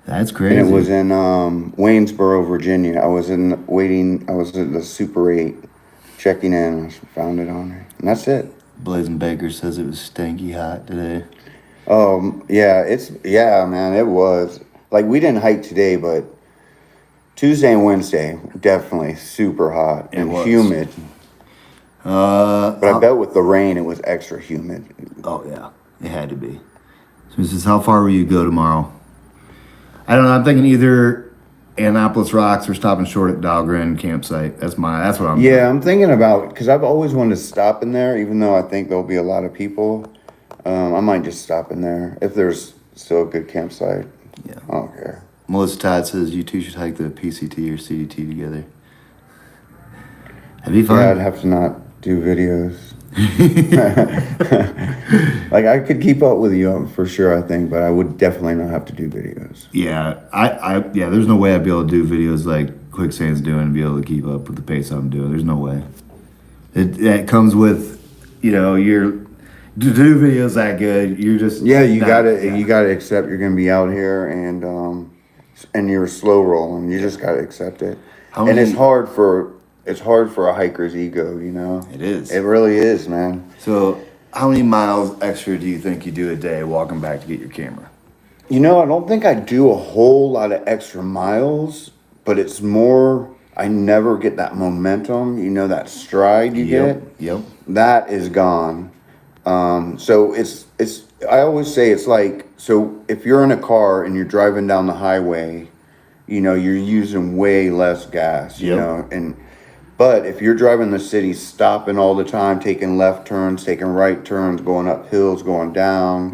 That's crazy. And it was in Waynesboro, Virginia. I was at the Super 8 checking in. I found it on me. And that's it. Blazing Baker says it was stanky hot today. Yeah, man, it was. Like, we didn't hike today, but Tuesday and Wednesday, definitely super hot and humid. But I bet with the rain, it was extra humid. Oh, yeah. It had to be. So he says, how far will you go tomorrow? I don't know. I'm thinking either Annapolis Rocks or stopping short at Dahlgren campsite. That's what I'm thinking. Yeah, I'm thinking about, because I've always wanted to stop in there, even though I think there'll be a lot of people. I might just stop in there if there's still a good campsite. Yeah. I don't care. Melissa Todd says you two should hike the PCT or CDT together. That'd be fun. Yeah, I'd have to not do videos. Like, I could keep up with you for sure, I think, but I would definitely not have to do videos. Yeah, there's no way I'd be able to do videos like Quicksand's doing and be able to keep up with the pace I'm doing. There's no way. It comes with, to do videos that good, you're just you gotta accept you're gonna be out here and you're slow rolling. You just gotta accept it. And it's hard for a hiker's ego, It is. It really is, man. So how many miles extra do you think you do a day walking back to get your camera? I don't think I do a whole lot of extra miles, but it's more, I never get that momentum, that stride you get. Yep. That is gone. So I always say it's like, so if you're in a car and you're driving down the highway, you're using way less gas, but if you're driving the city, stopping all the time, taking left turns, taking right turns, going up hills, going down,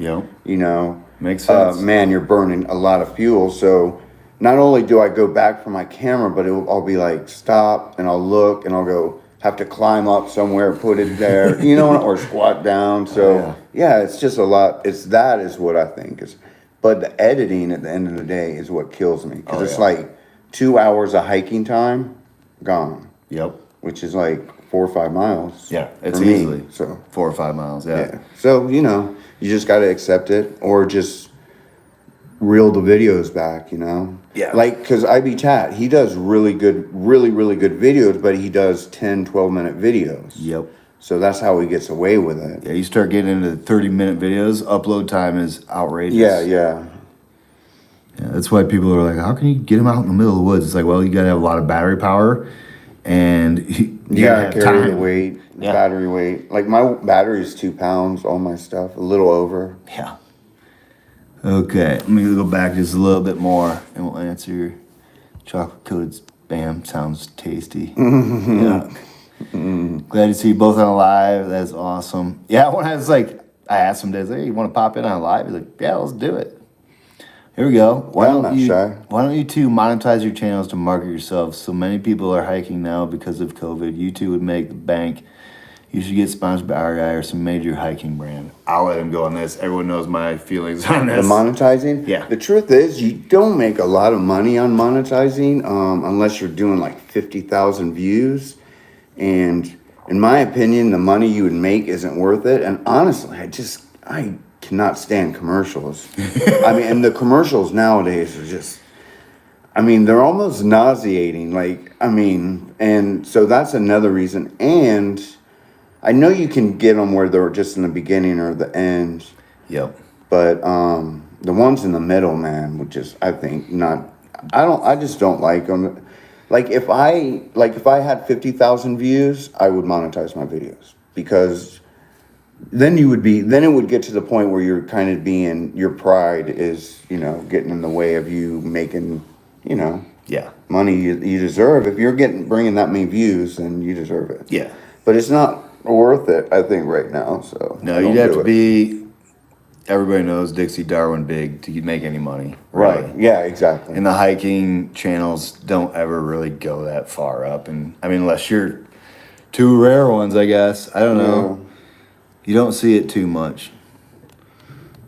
Makes sense. man, you're burning a lot of fuel. So not only do I go back for my camera, but I'll be like, stop, and I'll look, and I'll go, have to climb up somewhere, put it there, or squat down. So yeah, it's just a lot. That is what I think is, but the editing at the end of the day is what kills me. Cause it's like 2 hours of hiking time gone. Yep. Which is like 4 or 5 miles. Yeah, it's for me, easily so 4 or 5 miles. Yeah. So, you just got to accept it or just reel the videos back, Yeah. Like, because IB Chat, he does really good videos, but he does 10, 12-minute videos. Yep. So that's how he gets away with it. Yeah, you start getting into 30-minute videos, upload time is outrageous. Yeah. Yeah, that's why people are like, how can you get them out in the middle of the woods? It's like, well, you got to have a lot of battery power, and You gotta gotta have carry the time. weight, the Yeah. battery weight. Like my battery is 2 pounds, all my stuff, a little over. Yeah. Okay, let me go back just a little bit more, and we'll answer your chocolate coated spam. Sounds tasty. Yeah. Glad to see you both on live. That's awesome. Yeah, when I was like, I asked some days, hey, you want to pop in on live? He's like, yeah, let's do it. Here we go. Yeah, I'm not shy. Why don't you two monetize your channels to market yourselves? So many people are hiking now because of COVID. You two would make the bank. You should get sponsored by our guy or some major hiking brand. I'll let him go on this. Everyone knows my feelings on The this. monetizing? Yeah. The truth is, you don't make a lot of money on monetizing unless you're doing like 50,000 views. And in my opinion, the money you would make isn't worth it. And honestly, I cannot stand commercials. I mean, and the commercials nowadays are just, I mean, they're almost nauseating. Like, I mean, and so that's another reason. And I know you can get them where they're just in the beginning or the end. Yep. But the ones in the middle, man, would just, I think, not. I just don't like them. Like if I had 50,000 views, I would monetize my videos because then it would get to the point where you're kind of your pride is, getting in the way of you making, Yeah. money you deserve. If you're bringing that many views, then you deserve it. Yeah. But it's not worth it, I think, right now. So No, I don't you'd have do to it. be. Everybody knows Dixie Darwin big to make any money. Really. Right. Yeah, exactly. And the hiking channels don't ever really go that far up. And I mean, unless you're two rare ones, I guess. I don't know. You don't see it too much.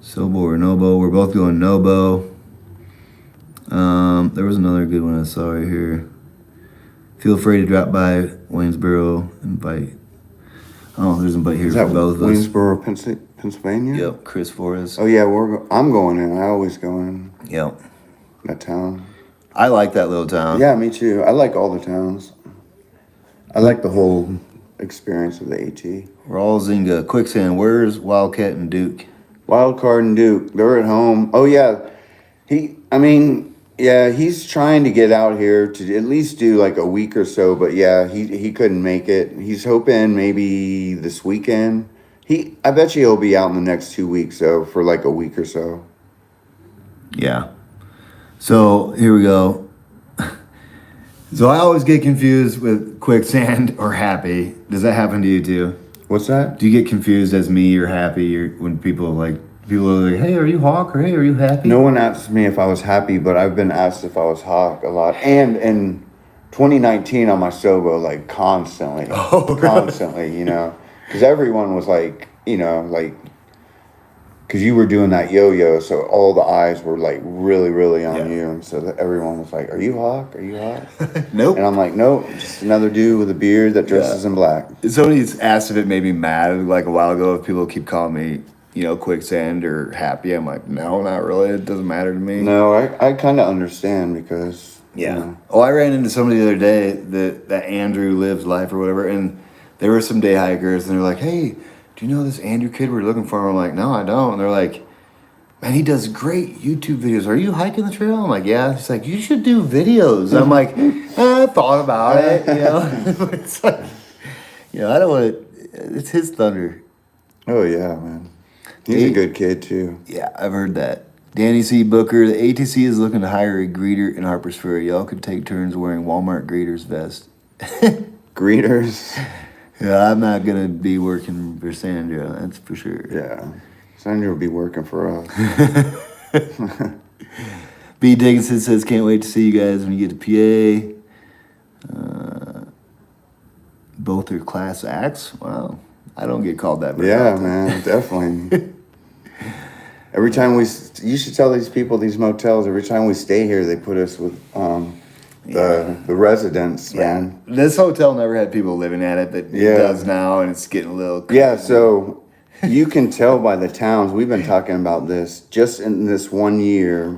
Sobo or Nobo. We're both going Nobo. There was another good one I saw right here. Feel free to drop by Waynesboro. Invite. Oh, there's an invite here Is for that both of us. Waynesboro, Pennsylvania? Yep, Chris Forrest. Oh yeah, I'm going in. I always go in Yep. that town. I like that little town. Yeah, me too. I like all the towns. I like the whole experience of the AT. We're all Zynga. Quicksand. Where's Wildcat and Duke? Wildcard and Duke, they're at home. Oh yeah, he's trying to get out here to at least do like a week or so. But yeah, he couldn't make it. He's hoping maybe this weekend. I bet you he'll be out in the next 2 weeks, though, for like a week or so. Yeah. So here we go. So I always get confused with Quicksand or Happy. Does that happen to you too? What's that? Do you get confused as me or Happy or when people are like, hey, are you Hawk or hey, are you Happy? No one asked me if I was happy, but I've been asked if I was Hawk a lot. And in 2019 on my Sobo, like constantly, because everyone was like, because you were doing that yo-yo, so all the eyes were like really, really on you, and so everyone was like, "Are you Hawk? Are you Hawk?" Nope. And I'm like, "Nope, just another dude with a beard that dresses in black." Somebody's asked if it made me mad like a while ago if people keep calling me, Quicksand or Happy. I'm like, no, not really. It doesn't matter to me. No, I kind of understand because Oh, I ran into somebody the other day that Andrew lives life or whatever, and there were some day hikers, and they're like, hey, do you know this Andrew kid we're looking for? I'm like, no, I don't. And they're like, man, he does great YouTube videos. Are you hiking the trail? I'm like, yeah. He's like, you should do videos. I'm like, I thought about it, It's like, I don't want it. It's his thunder. Oh yeah, man. He's a good kid too. Yeah, I've heard that. Danny C. Booker, the ATC is looking to hire a greeter in Harpers Ferry. Y'all could take turns wearing Walmart greeters vest. Greeters? Yeah, I'm not going to be working for Sandra, that's for sure. Yeah. Sandra will be working for us. B. Dickinson says, can't wait to see you guys when you get to PA. Both are class acts? Wow. I don't get called that very often. Man, definitely. Every time you should tell these people, these motels, every time we stay here, they put us with the residents, man. This hotel never had people living at it, but it does now, and it's getting a little crazy. Yeah, so you can tell by the towns. We've been talking about this. Just in this 1 year,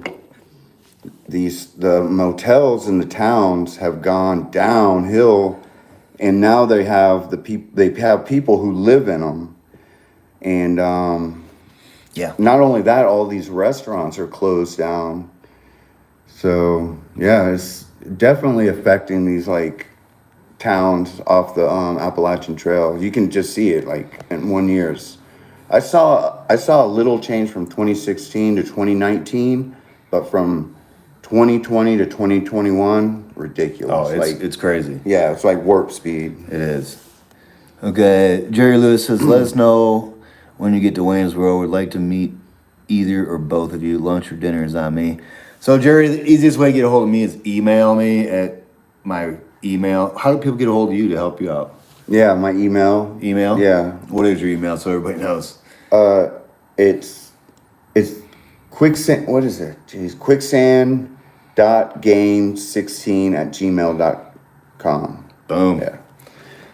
the motels in the towns have gone downhill, and now they have people who live in them, and not only that, all these restaurants are closed down, So yeah, it's definitely affecting these like towns off the Appalachian Trail. You can just see it like in 1 year. I saw a little change from 2016 to 2019, but from 2020 to 2021, ridiculous. Oh, it's crazy. Yeah, it's like warp speed. It is. Okay, Jerry Lewis says, let us know when you get to Waynesboro. We'd like to meet either or both of you. Lunch or dinner is on me. So, Jerry, the easiest way to get a hold of me is email me at my email. How do people get a hold of you to help you out? Yeah, my email. Email? Yeah. What is your email so everybody knows? It's quicksand. What is it? Jeez, quicksand.game16@gmail.com. Boom. Yeah.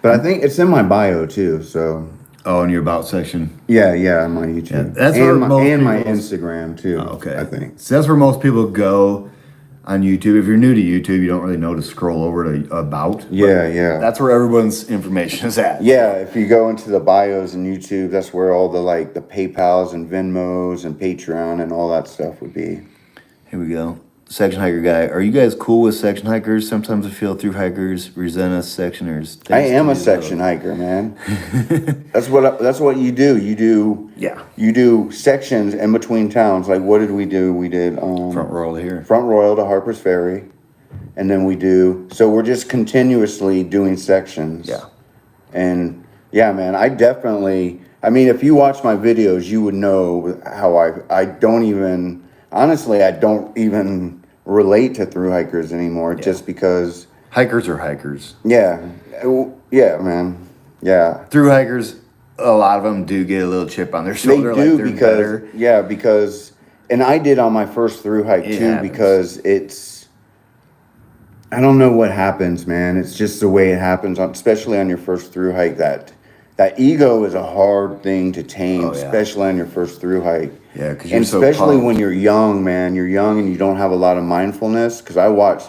But I think it's in my bio too. So Oh, in your about section. yeah, on my YouTube. Yeah, that's where and most my people's- Instagram too. Oh, okay. I think. So that's where most people go on YouTube. If you're new to YouTube, you don't really know to scroll over to about. but Yeah. That's where everyone's information is at. Yeah, if you go into the bios in YouTube, that's where all the like the PayPals and Venmos and Patreon and all that stuff would be. Here we go. Section hiker guy. Are you guys cool with section hikers? Sometimes I feel through hikers resent us sectioners. I Thanks am to a you, section though. hiker, man. That's what you do. Yeah. You do sections in between towns. Like what did we do? We did Front row to here. Front Royal to Harper's Ferry, and then we're just continuously doing sections. Yeah. And yeah, man, I mean, if you watch my videos, you would know how I don't even relate to through hikers anymore, just because. Hikers are hikers. Yeah, man, yeah. Through hikers, a lot of them do get a little chip on their They shoulder. do like they're better. because, and I did on my first through hike It too, happens. because I don't know what happens, man. It's just the way it happens, especially on your first through hike. That ego is a hard thing to tame, Oh, yeah. especially on your first through hike. Yeah, 'cause you're and so especially pumped. when you're young, man. You're young and you don't have a lot of mindfulness. Because I watch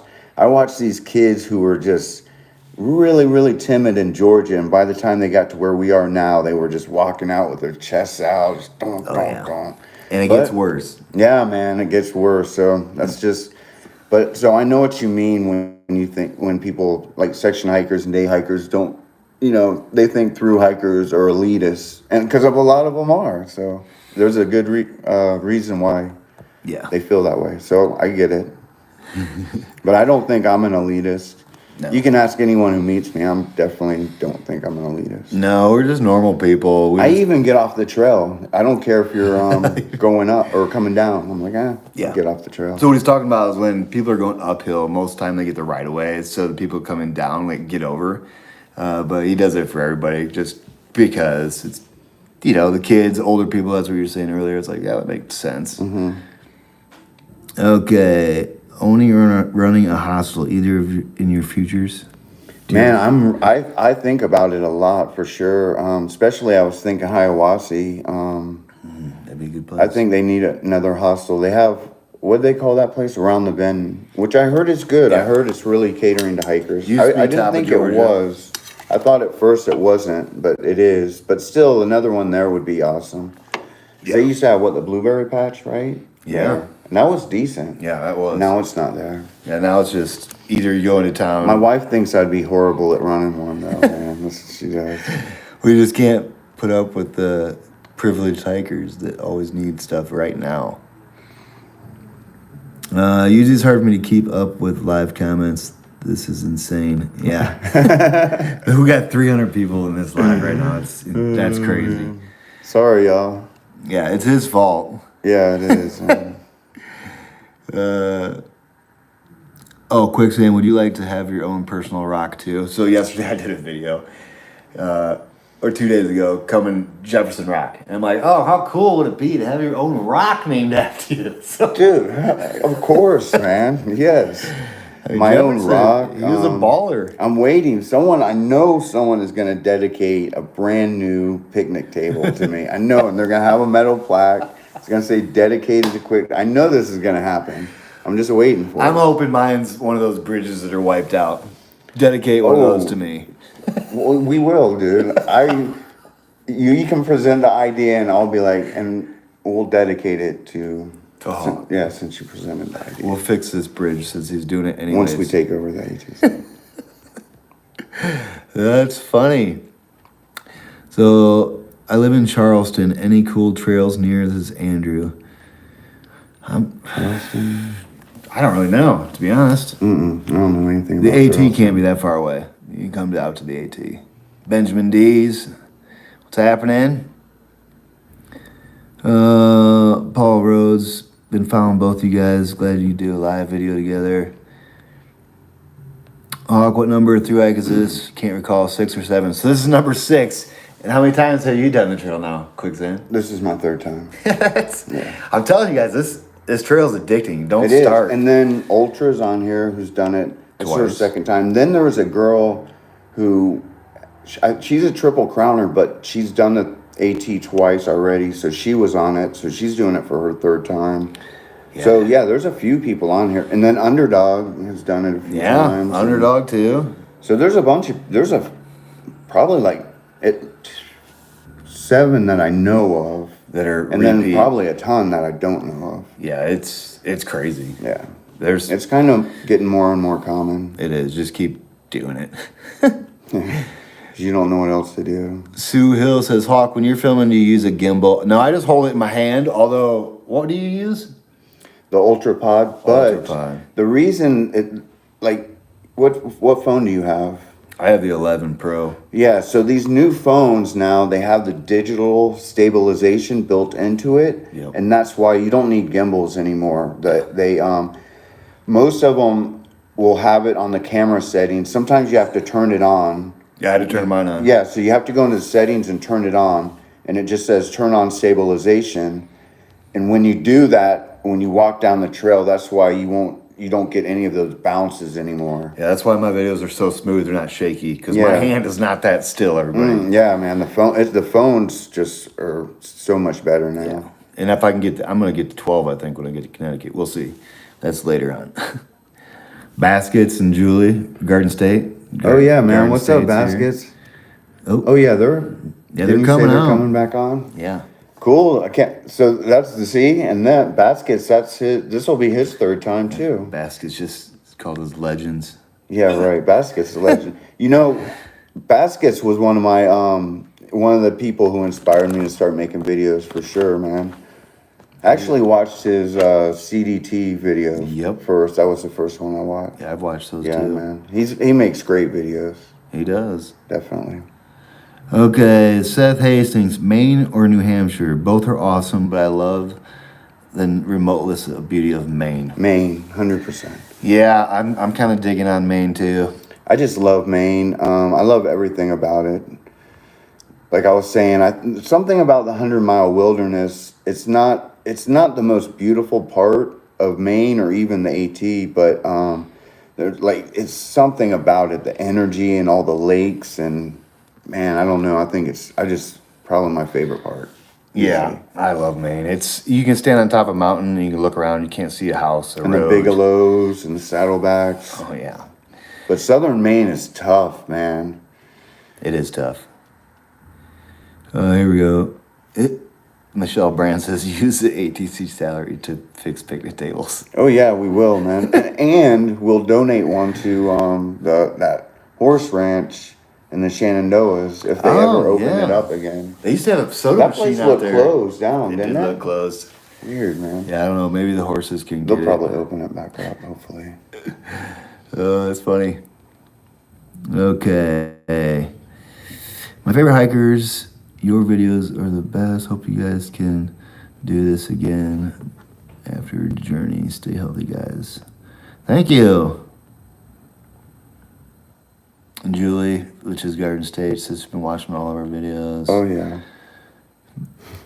these kids who are just really, really timid in Georgia, and by the time they got to where we are now, they were just walking out with their chests out, just donk, donk, yeah. donk. And it But- gets worse. Yeah, man, it gets worse. So that's just, but so I know what you mean when people like section hikers and day hikers don't, they think through hikers are elitists, and because of a lot of them are. So there's a good reason why Yeah. they feel that way. So I get it, but I don't think I'm an elitist. No. You can ask anyone who meets me. I'm definitely don't think I'm an elitist. No, we're just normal people. I even get off the trail. I don't care if you're going up or coming down. I'm like, Yeah. get off the trail. So what he's talking about is when people are going uphill, most of the time they get the right of way, so the people coming down like get over. But he does it for everybody just because it's, the kids, older people. That's what you were saying earlier. It's like, yeah, that makes sense. Mm-hmm. Okay, owning or running a hostel, either of you in your futures? Man, I think about it a lot for sure. Especially I was thinking Hiawassee. That'd be a good place. I think they need another hostel. They have, what they call that place, Around the Bend, which I heard is good. I Yeah. heard it's really catering to hikers. Used to be I didn't top of think it Georgia. was. I thought at first it wasn't, but it is. But still, another one there would be awesome. Yeah. They used to have, the Blueberry Patch, right? Yeah. And that was decent. Yeah, that was. Now it's not there. Yeah, now it's just either you go into town. My wife thinks I'd be horrible at running one, though, man. That's what she does. We just can't put up with the privileged hikers that always need stuff right now. Usually it's hard for me to keep up with live comments. This is insane. Yeah. We got 300 people in this live right now. That's crazy. Sorry, y'all. Yeah, it's his fault. Yeah, it is. Quicksand, would you like to have your own personal rock too? So yesterday I did a video, or 2 days ago, coming Jefferson Rock. And I'm like, oh, how cool would it be to have your own rock named after you? So, Dude, of course, man. Yes. My own Jefferson, rock. He was a baller. I'm waiting. I know someone is going to dedicate a brand new picnic table to me. I know, and they're going to have a metal plaque. It's going to say dedicated to Quick. I know this is going to happen. I'm just waiting for I'm it. hoping mine's one of those bridges that are wiped out. Dedicate one of those to me. Well, we will, dude. You can present the idea, and I'll be like, and we'll dedicate it to Oh. Since you presented the idea. We'll fix this bridge since he's doing it anyways. Once we take over the ATC. That's funny. So, I live in Charleston. Any cool trails near? This is Andrew. Charleston? I don't really know, to be honest. I don't know anything The about AT Charleston. can't be that far away. You can come out to the AT. Benjamin D's. What's happening? Paul Rhodes. Been following both you guys. Glad you do a live video together. Hawk, what number of through hike is this? Can't recall, 6 or 7. So this is number 6. And how many times have you done the trail now, Quicksand? This is my 3rd time. I'm telling you guys, this trail is addicting. Don't It start. is. And then Ultra's on here who's done it. It's her Twice. 2nd time. Then there was a girl who, she's a triple crowner, but she's done the AT twice already. So she was on it. So she's doing it for her 3rd time. Yeah. So yeah, there's a few people on here. And then Underdog has done it a few times. Underdog too. So there's probably like 7 that I know of. That are And then probably a ton that I don't know of. Yeah, it's crazy. Yeah. It's kind of getting more and more common. It is. Just keep doing it. You don't know what else to do. Sue Hill says, Hawk, when you're filming, do you use a gimbal? No, I just hold it in my hand. Although, what do you use? The Ultra Pod. But Ultrapod. the reason it, like, what phone do you have? I have the 11 Pro. Yeah, so these new phones now, they have the digital stabilization built into it. Yep. And that's why you don't need gimbals anymore. Most of them will have it on the camera settings. Sometimes you have to turn it on. Yeah, I had to turn mine on. Yeah, so you have to go into the settings and turn it on. And it just says turn on stabilization. And when you do that, when you walk down the trail, that's why you don't get any of those bounces anymore. Yeah, that's why my videos are so smooth. They're not shaky. Because my hand is not that still, everybody. Yeah, man, the phones just are so much better now. Yeah. And if I can I'm going to get to 12, I think, when I get to Connecticut. We'll see. That's later on. Baskets and Julie, Garden State. Oh yeah, man. Garden What's up, State's Baskets? here. Oh yeah, they're they're coming out. coming back on. Yeah. Cool. So that's the C, and then Baskets. This will be his 3rd time too. Baskets it's called as Legends. Yeah, right. Baskets, a legend. Baskets was one of the people who inspired me to start making videos for sure, man. I actually watched his CDT video first. That was the first one I watched. Yeah, I've watched those Yeah, too. man. He makes great videos. He does. Definitely. Okay, Seth Hastings, Maine or New Hampshire? Both are awesome, but I love the remoteness of beauty of Maine. Maine, 100%. Yeah, I'm kind of digging on Maine too. I just love Maine. I love everything about it. Like I was saying, something about the 100-mile wilderness. It's not the most beautiful part of Maine or even the AT, but there's it's something about it, the energy and all the lakes, and man, I don't know. I think it's probably my favorite part. Yeah, I love Maine. You can stand on top of a mountain and you can look around. You can't see a house, And the Bigelows and the Saddlebacks. Oh yeah, but Southern Maine is tough, man. It is tough. Here we go. Michelle Brand says, use the ATC salary to fix picnic tables. Oh yeah, we will, man. And we'll donate one to that horse ranch in the Shenandoahs if they ever open it up again. They used to have a soda That machine place out looked there. closed down, It didn't did it? look closed. Weird, man. Yeah, I don't know. Maybe the horses can They'll get probably it. open it back up, hopefully. Oh, that's funny. Okay. My favorite hikers, your videos are the best. Hope you guys can do this again after your journey. Stay healthy, guys. Thank you. And Julie, which is Garden State, says she's been watching all of our videos. Oh yeah.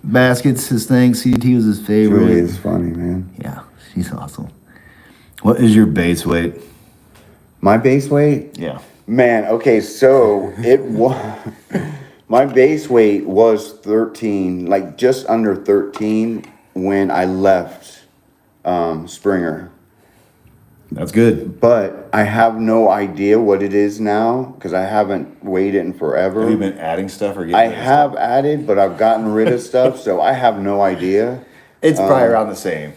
Baskets says thanks. CT was his favorite. Julie is funny, man. Yeah, she's awesome. What is your base weight? My base weight? Yeah. Man, okay, so it was my base weight was 13, like just under 13 when I left Springer. That's good. But I have no idea what it is now because I haven't weighed it in forever. Have you been adding stuff or getting I rid of have stuff? added, but I've gotten rid of stuff, so I have no idea. It's probably around the same.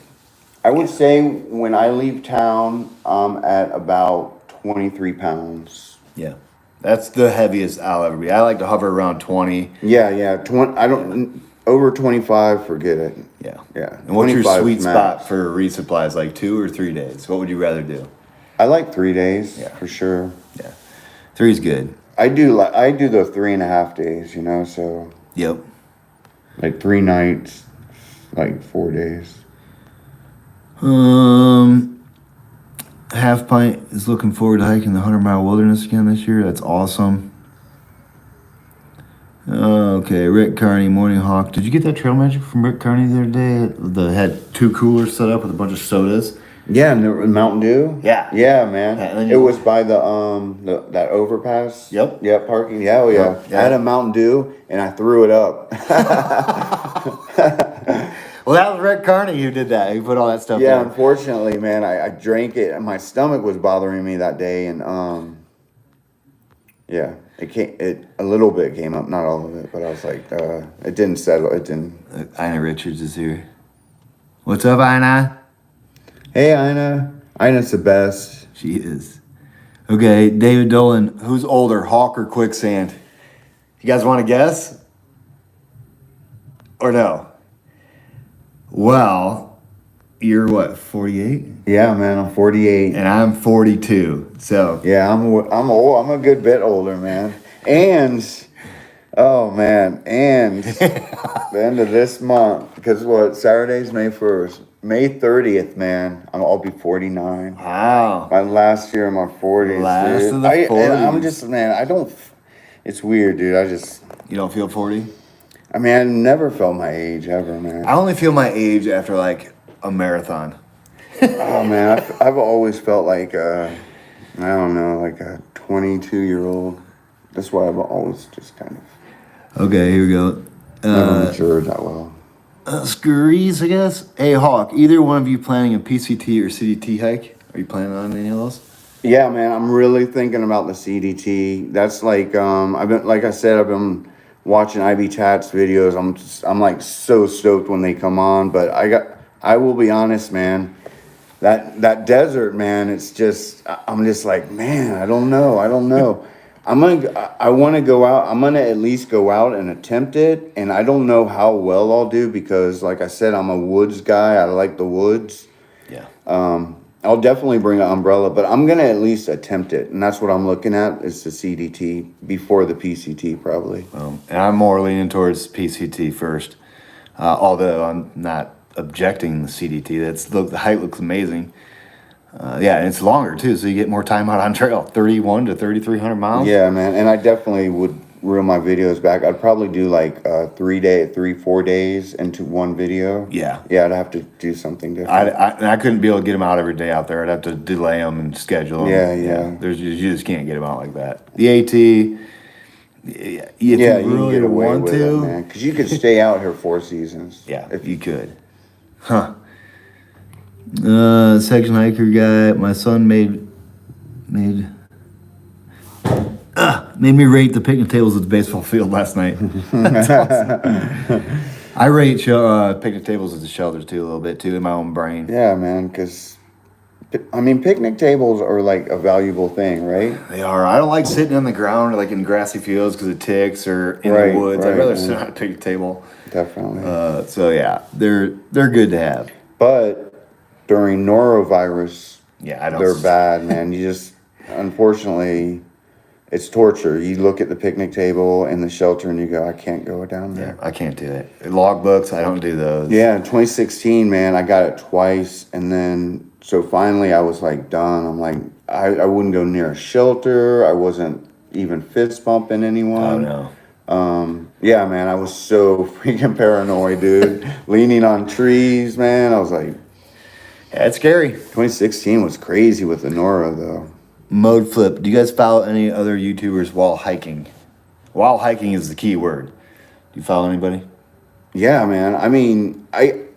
I would say when I leave town, I'm at about 23 pounds. Yeah. That's the heaviest I'll ever be. I like to hover around 20. Yeah. 20, I don't, over 25, forget it. Yeah. Yeah. And what's your 25 sweet is max. spot for resupplies? Like 2 or 3 days? What would you rather do? I like 3 days, Yeah. for sure. Yeah. 3's good. I do the 3.5 days, so Yep. like 3 nights, like 4 days. Half Pint is looking forward to hiking the 100-mile wilderness again this year. That's awesome. Okay, Rick Carney, Morning Hawk. Did you get that trail magic from Rick Carney the other day? They had 2 coolers set up with a bunch of sodas. Yeah, and the Mountain Dew. Yeah. Yeah, man. Yeah, and then it was by the that overpass. Yep. Yeah, parking. Yeah, oh yeah. Yeah. I had a Mountain Dew and I threw it up. Well, that was Rick Carney who did that. He put all that stuff Yeah, there. unfortunately, man, I drank it and my stomach was bothering me that day, and yeah, it a little bit came up, not all of it, but I was like, it didn't settle. It didn't. Ina Richards is here. What's up, Ina? Hey, Ina. Ina's the best. She is. Okay, David Dolan. Who's older, Hawk or Quicksand? You guys want to guess? Or no? Well, you're what, 48? Yeah, man, I'm 48. And I'm 42. So Yeah, I'm old. I'm a good bit older, man. And oh man, and the end of this month, because Saturday's May 1st, May 30th, man, I'll be 49. wow. My last year in my 40s. Last dude. of the 40s. And I'm just, man, I don't. It's weird, dude. You don't feel 40? I mean, I never felt my age ever, man. I only feel my age after like a marathon. Oh man, I've always felt like I don't know, like a 22-year-old. That's why I've always just kind of Okay, here we go. never matured that well. Scurries, I guess. Hey, Hawk, either one of you planning a PCT or CDT hike? Are you planning on any of those? Yeah, man, I'm really thinking about the CDT. That's like I've been watching IB Tats videos. I'm like so stoked when they come on, but I will be honest, man. That desert, man, I'm just like, man, I don't know. I want to go out. I'm gonna at least go out and attempt it, and I don't know how well I'll do because, like I said, I'm a woods guy. I like the woods. Yeah. I'll definitely bring an umbrella, but I'm gonna at least attempt it, and that's what I'm looking at is the CDT before the PCT, probably. And I'm more leaning towards PCT first, although I'm not objecting the CDT. The height looks amazing. Yeah, and it's longer too, so you get more time out on trail. 31 to 3,300 miles. Yeah, man, and I definitely would reel my videos back. I'd probably do like 4 days into one video. Yeah. Yeah, I'd have to do something different. I couldn't be able to get them out every day out there. I'd have to delay them and schedule them. Yeah. You just can't get them out like that. The AT, you You can really get away want with to. it, man, because you could stay out here 4 seasons. Yeah, if you could. Huh. Section hiker guy. My son made me rate the picnic tables at the baseball field last night. That's awesome. I rate picnic tables at the shelters too a little bit too in my own brain. Yeah, man, because I mean, picnic tables are like a valuable thing, right? They are. I don't like sitting on the ground like in grassy fields because of ticks or in the woods. I'd rather sit on a picnic table. Definitely. So yeah, they're good to have. But during norovirus, they're bad, man. You just, unfortunately, it's torture. You look at the picnic table and the shelter and you go, I can't go down there. Yeah, I can't do it. Logbooks, I don't do those. Yeah, in 2016, man, I got it twice. And then, so finally I was like done. I'm like, I wouldn't go near a shelter. I wasn't even fist bumping anyone. Oh, no. Yeah, man, I was so freaking paranoid, dude. Leaning on trees, man. I was like, yeah, it's scary. 2016 was crazy with the Nora, though. Mode flip. Do you guys follow any other YouTubers while hiking? While hiking is the key word. Do you follow anybody? Yeah, man. I mean, I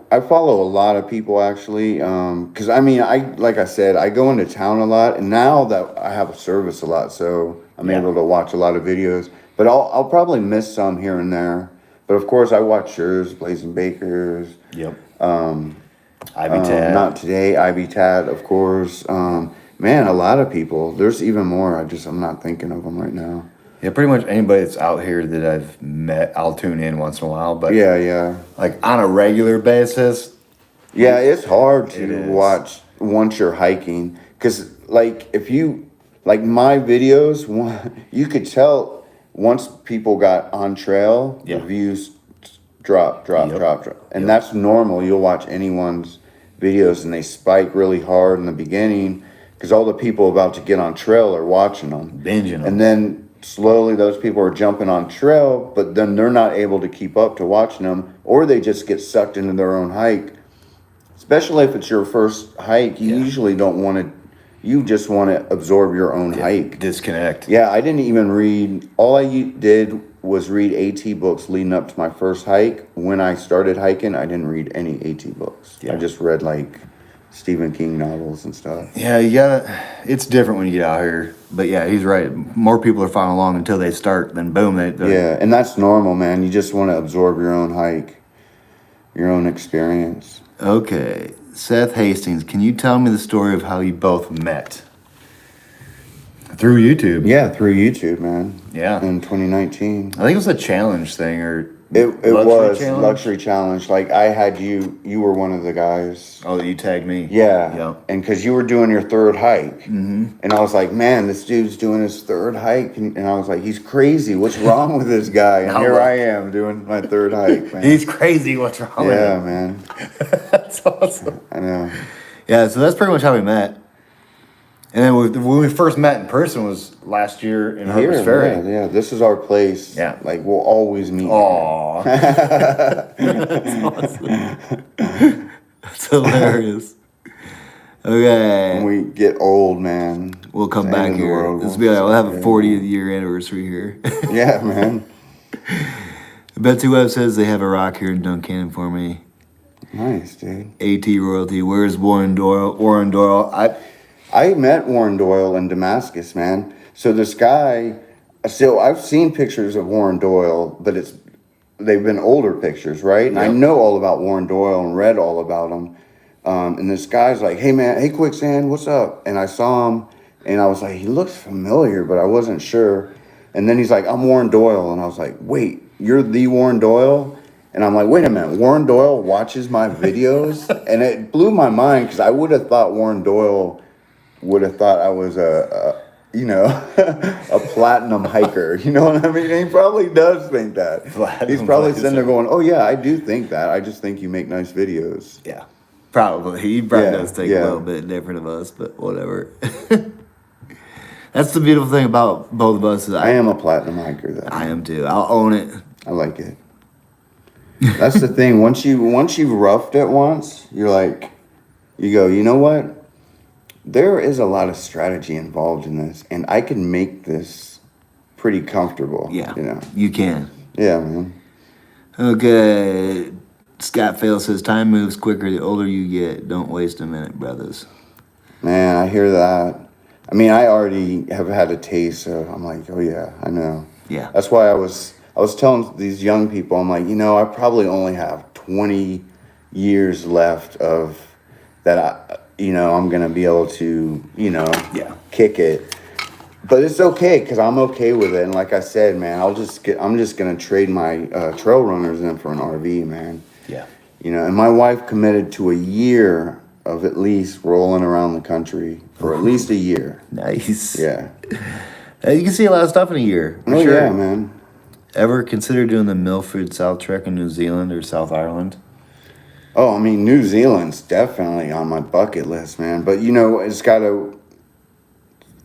follow a lot of people actually. Cause I mean, like I said, I go into town a lot, and now that I have a service a lot, so I'm able to watch a lot of videos. But I'll probably miss some here and there. But of course, I watch yours, Blazing Bakers. Yep. Ivy Tat. Not today, Ivy Tat, of course. Man, a lot of people. There's even more. I'm not thinking of them right now. Yeah, pretty much anybody that's out here that I've met, I'll tune in once in a while. But Yeah. like on a regular basis, Yeah, it's hard It to is. watch once you're hiking. Because, like, if you, like my videos, you could tell once people got on trail, Yeah. the views drop. And Yep. that's normal. You'll watch anyone's videos and they spike really hard in the beginning because all the people about to get on trail are watching them. binging them. And then slowly those people are jumping on trail, but then they're not able to keep up to watching them, or they just get sucked into their own hike. Especially if it's your first hike, you Yeah. usually don't want to, you just want to absorb your own hike. Disconnect. Yeah, I didn't even read, all I did was read AT books leading up to my first hike. When I started hiking, I didn't read any AT books. Yeah. I just read like Stephen King novels and stuff. Yeah, you gotta. It's different when you get out here. But yeah, he's right. More people are following along until they start. Then boom, they Yeah, and that's normal, man. You just want to absorb your own hike, your own experience. Okay, Seth Hastings, can you tell me the story of how you both met? Through YouTube. Yeah, through YouTube, man. Yeah. In 2019. I think it was a challenge thing or It was challenge? luxury challenge. Like I had you were one of the guys. Oh, you tagged me. Yeah. Yeah. And because you were doing your third hike. Mm-hmm. And I was like, man, this dude's doing his third hike. And I was like, he's crazy. What's wrong with this guy? And here I am doing my third hike, man. He's crazy. What's wrong with Yeah, him? man. That's awesome. I know. Yeah, so that's pretty much how we met. And then when we first met in person was last year in Harper's Ferry. Yeah. This is our place. Yeah. Like we'll always meet. Aw. That's awesome. That's hilarious. Okay. When we get old, man. We'll come the back end of the here. world This will will be like, we'll have a start, 40th year anniversary here. Yeah, man. Betsy Webb says they have a rock here in Duncannon for me. Nice, dude. AT royalty. Where's Warren Doyle? Warren Doyle. I met Warren Doyle in Damascus, man. So this guy, so I've seen pictures of Warren Doyle, but they've been older pictures, right? And I Yep. know all about Warren Doyle and read all about him. And this guy's like, hey man, hey Quicksand, what's up? And I saw him and I was like, he looks familiar, but I wasn't sure. And then he's like, I'm Warren Doyle. And I was like, wait, you're the Warren Doyle? And I'm like, wait a minute, Warren Doyle watches my videos? And it blew my mind because I would have thought Warren Doyle would have thought I was a platinum hiker. You know what I mean? And he probably does think that. Platinum He's probably hiker. sitting there going, oh yeah, I do think that. I just think you make nice videos. Yeah. Probably. He probably Yeah, does think yeah. a little bit different of us, but whatever. That's the beautiful thing about both of us. Is I am a platinum hiker though. I am too. I'll own it. I like it. That's the thing. Once you've roughed it once, you're like, you go, you know what? There is a lot of strategy involved in this, and I can make this pretty comfortable. Yeah. You know. You can. Yeah, man. Okay. Scott Fail says time moves quicker the older you get. Don't waste a minute, brothers. Man, I hear that. I mean, I already have had a taste, so I'm like, oh yeah, I know. Yeah. That's why I was telling these young people, I'm like, I probably only have 20 years left of that. I'm gonna be able to, Yeah. kick it. But it's okay because I'm okay with it. And like I said, man, I'm just gonna trade my trail runners in for an RV, man. Yeah. And my wife committed to a year of at least rolling around the country for at least a year. Nice. Yeah. You can see a lot of stuff in a year. For Oh sure. yeah, man. Ever consider doing the Milford South Trek in New Zealand or South Ireland? Oh, I mean, New Zealand's definitely on my bucket list, man. But it's got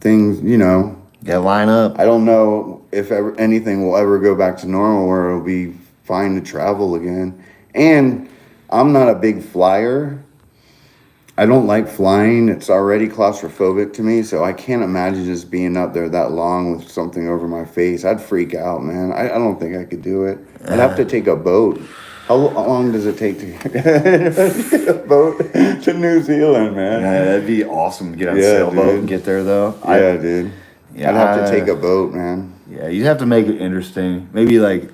things. Yeah, line up. I don't know if anything will ever go back to normal where it'll be fine to travel again. And I'm not a big flyer. I don't like flying. It's already claustrophobic to me, so I can't imagine just being up there that long with something over my face. I'd freak out, man. I don't think I could do it. I'd have to take a boat. How long does it take to get a boat to New Zealand, man? Yeah, that'd be awesome to get on a Yeah, sailboat dude. and get there, though. Yeah, dude. Yeah, I'd have to take a boat, man. Yeah, you'd have to make it interesting. Maybe like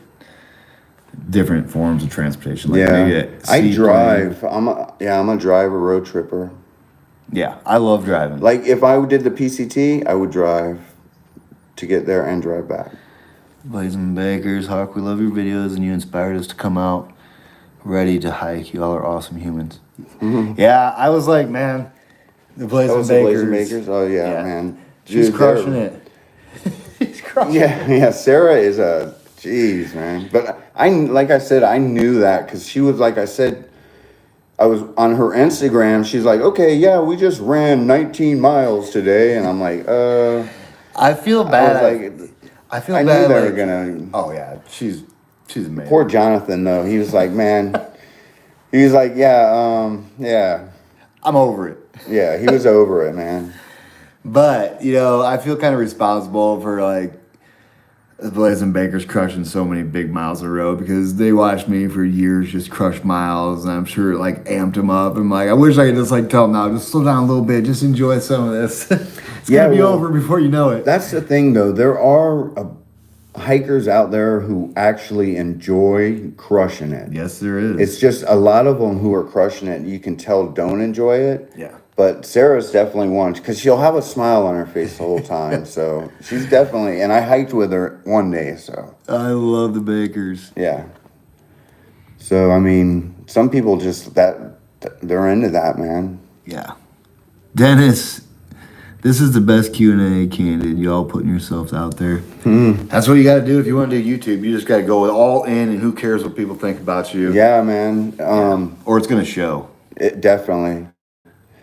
different forms of transportation. Like Yeah, maybe a I seaplane. drive. I'm a driver, road tripper. Yeah, I love driving. Like if I did the PCT, I would drive to get there and drive back. Blazing Bakers, Hawk, we love your videos and you inspired us to come out ready to hike. You all are awesome humans. Yeah, I was like, man, the Blazing That was the Bakers. Blazing Bakers. Oh yeah, man. She's Dude, crushing they're- it. She's crushing Yeah, yeah. Sarah is a jeez, man. But like I said, I knew that because she was like I said. I was on her Instagram. She's like, okay, yeah, we just ran 19 miles today, and I'm like, I feel bad. I was like, I feel I bad. knew they like, were gonna. Oh yeah, she's amazing. Poor Jonathan though. He was like, man. He was like, yeah. I'm over it. Yeah, he was over it, man. But I feel kind of responsible for like the Blazing Bakers crushing so many big miles of road because they watched me for years just crush miles, and I'm sure it like amped them up. I'm like, I wish I could just like tell them now, just slow down a little bit, just enjoy some of this. It's gonna be over before you know it. That's the thing, though. There are hikers out there who actually enjoy crushing it. Yes, there is. It's just a lot of them who are crushing it, you can tell don't enjoy it. Yeah. But Sarah's definitely one because she'll have a smile on her face the whole time. So she's definitely, and I hiked with her one day. So I love the Bakers. yeah. So I mean, some people just they're into that, man. Yeah. Dennis, this is the best Q&A, Candid. Y'all putting yourselves out there. That's what you got to do if you want to do YouTube. You just got to go all in, and who cares what people think about you. Yeah, man. Or it's going to show. It definitely.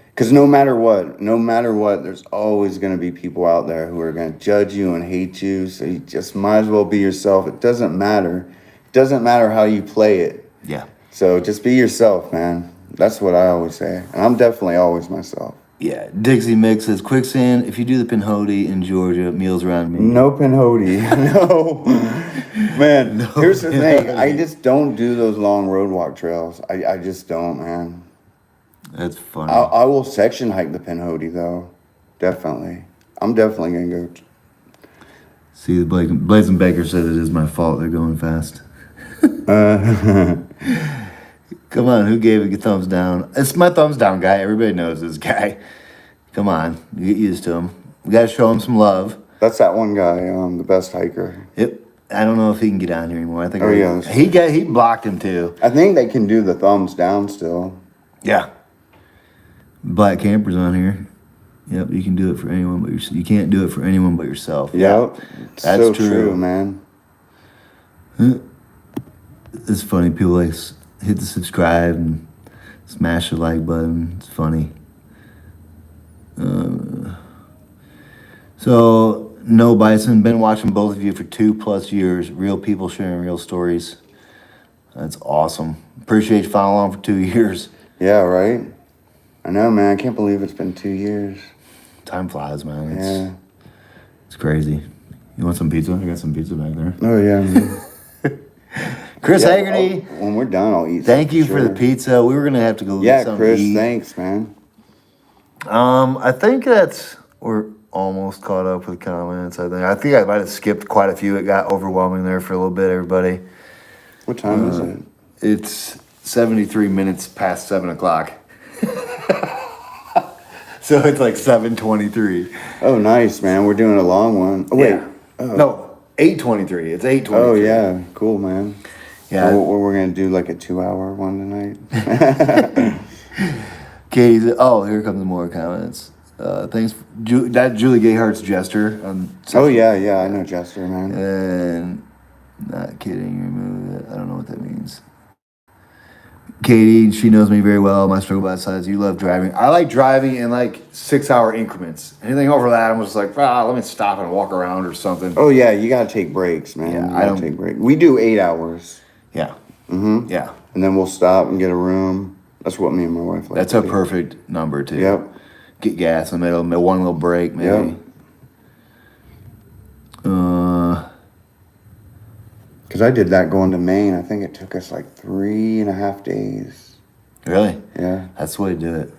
Because no matter what, there's always going to be people out there who are going to judge you and hate you. So you just might as well be yourself. It doesn't matter. It doesn't matter how you play it. Yeah. So just be yourself, man. That's what I always say. And I'm definitely always myself. Yeah. Dixie Mix says, Quicksand, if you do the Pinhoti in Georgia, meals around me. No Pinhoti. No. Man, here's the thing. Pinhoti. I just don't do those long road walk trails. I just don't, man. That's funny. I will section hike the Pinhoti, though. Definitely. I'm definitely going to go. See, the Blazing Baker said it is my fault they're going fast. Come on, who gave it a thumbs down? It's my thumbs down guy. Everybody knows this guy. Come on, get used to him. We got to show him some love. That's that one guy, the best hiker. Yep. I don't know if he can get on here anymore. I think yeah. he blocked him too. I think they can do the thumbs down still. Yeah. Black Camper's on here. Yep, you can do it for anyone but yourself. You can't do it for anyone but yourself. Yep. That's so true, man. It's funny. People like hit the subscribe and smash the like button. It's funny. So, No Bison, been watching both of you for 2+ years. Real people sharing real stories. That's awesome. Appreciate you following along for 2 years. Yeah, right? I know, man. I can't believe it's been 2 years. Time flies, man. Yeah. It's crazy. You want some pizza? I got some pizza back there. Oh, yeah. Chris Yeah, Haggerty, when we're done, I'll eat. thank you sure. for the pizza. We were gonna have to go get Yeah, something Chris, to eat. thanks, man. I think we're almost caught up with comments. I think I might have skipped quite a few. It got overwhelming there for a little bit, everybody. What time is it? It's 73 minutes past 7 o'clock. So it's like 7:23. Oh, nice, man. We're doing a long one. Oh, wait. Yeah. No, 8:23. It's 8:23. Oh, yeah. Cool, man. Yeah. We're going to do like a 2-hour one tonight. Katie, here comes more comments. Thanks, that Julie Gayhart's Jester. Oh, yeah. I know Jester, man. And not kidding, remove it. I don't know what that means. Katie, she knows me very well. My struggle by sides. You love driving. I like driving in like 6-hour increments. Anything over that, I'm just like, let me stop and walk around or something. Oh, yeah. You got to take breaks, man. Yeah, You I gotta don't- take breaks. We do 8 hours. Yeah. Mm-hmm. Yeah. And then we'll stop and get a room. That's what me and my wife like. That's to a do. perfect number too. Yep. Get gas in the middle, one little break maybe. Yep. Because I did that going to Maine. I think it took us like 3.5 days. Really? Yeah. That's the way to do it.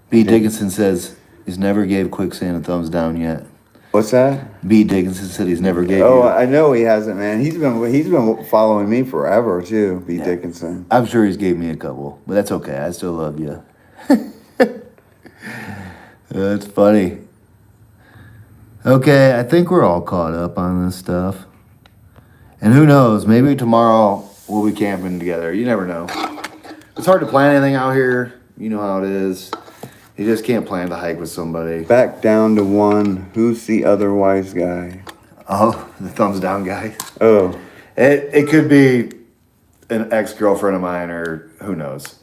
B. Dickinson says he's never gave Quicksand a thumbs down yet. What's that? B. Dickinson said he's never gave Oh, you. I know he hasn't, man. He's been following me forever too. B. Dickinson. I'm sure he's gave me a couple, but that's okay. I still love you. That's funny. Okay, I think we're all caught up on this stuff. And who knows, maybe tomorrow we'll be camping together. You never know. It's hard to plan anything out here. You know how it is. You just can't plan to hike with somebody. Back down to one. Who's the other wise guy? Oh, the thumbs down guy. Oh, It could be an ex-girlfriend of mine or who knows.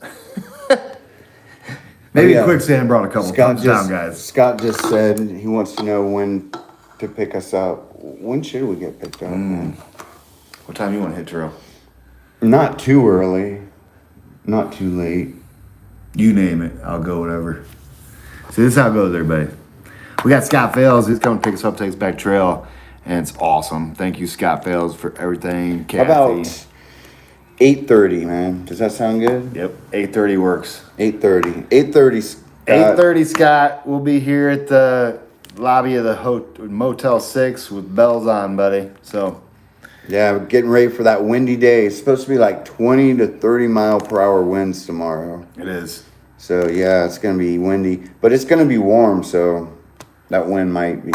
Maybe yeah. Quicksand brought a couple thumbs down guys. Scott just said he wants to know when to pick us up. When should we get picked up, man? What time you want to hit trail? Not too early. Not too late. You name it. I'll go whatever. See, this is how it goes, everybody. We got Scott Fales. He's coming to pick us up, take us back trail. And it's awesome. Thank you, Scott Fales, for everything. Kathy. About 8:30, man. Does that sound good? Yep, 8:30 works. 8:30. 8:30. 8:30, Scott. We'll be here at the lobby of the Motel 6 with bells on, buddy. So, Yeah, we're getting ready for that windy day. It's supposed to be like 20 to 30 mile per hour winds tomorrow. it is. So, yeah, it's going to be windy. But it's going to be warm, so that wind might be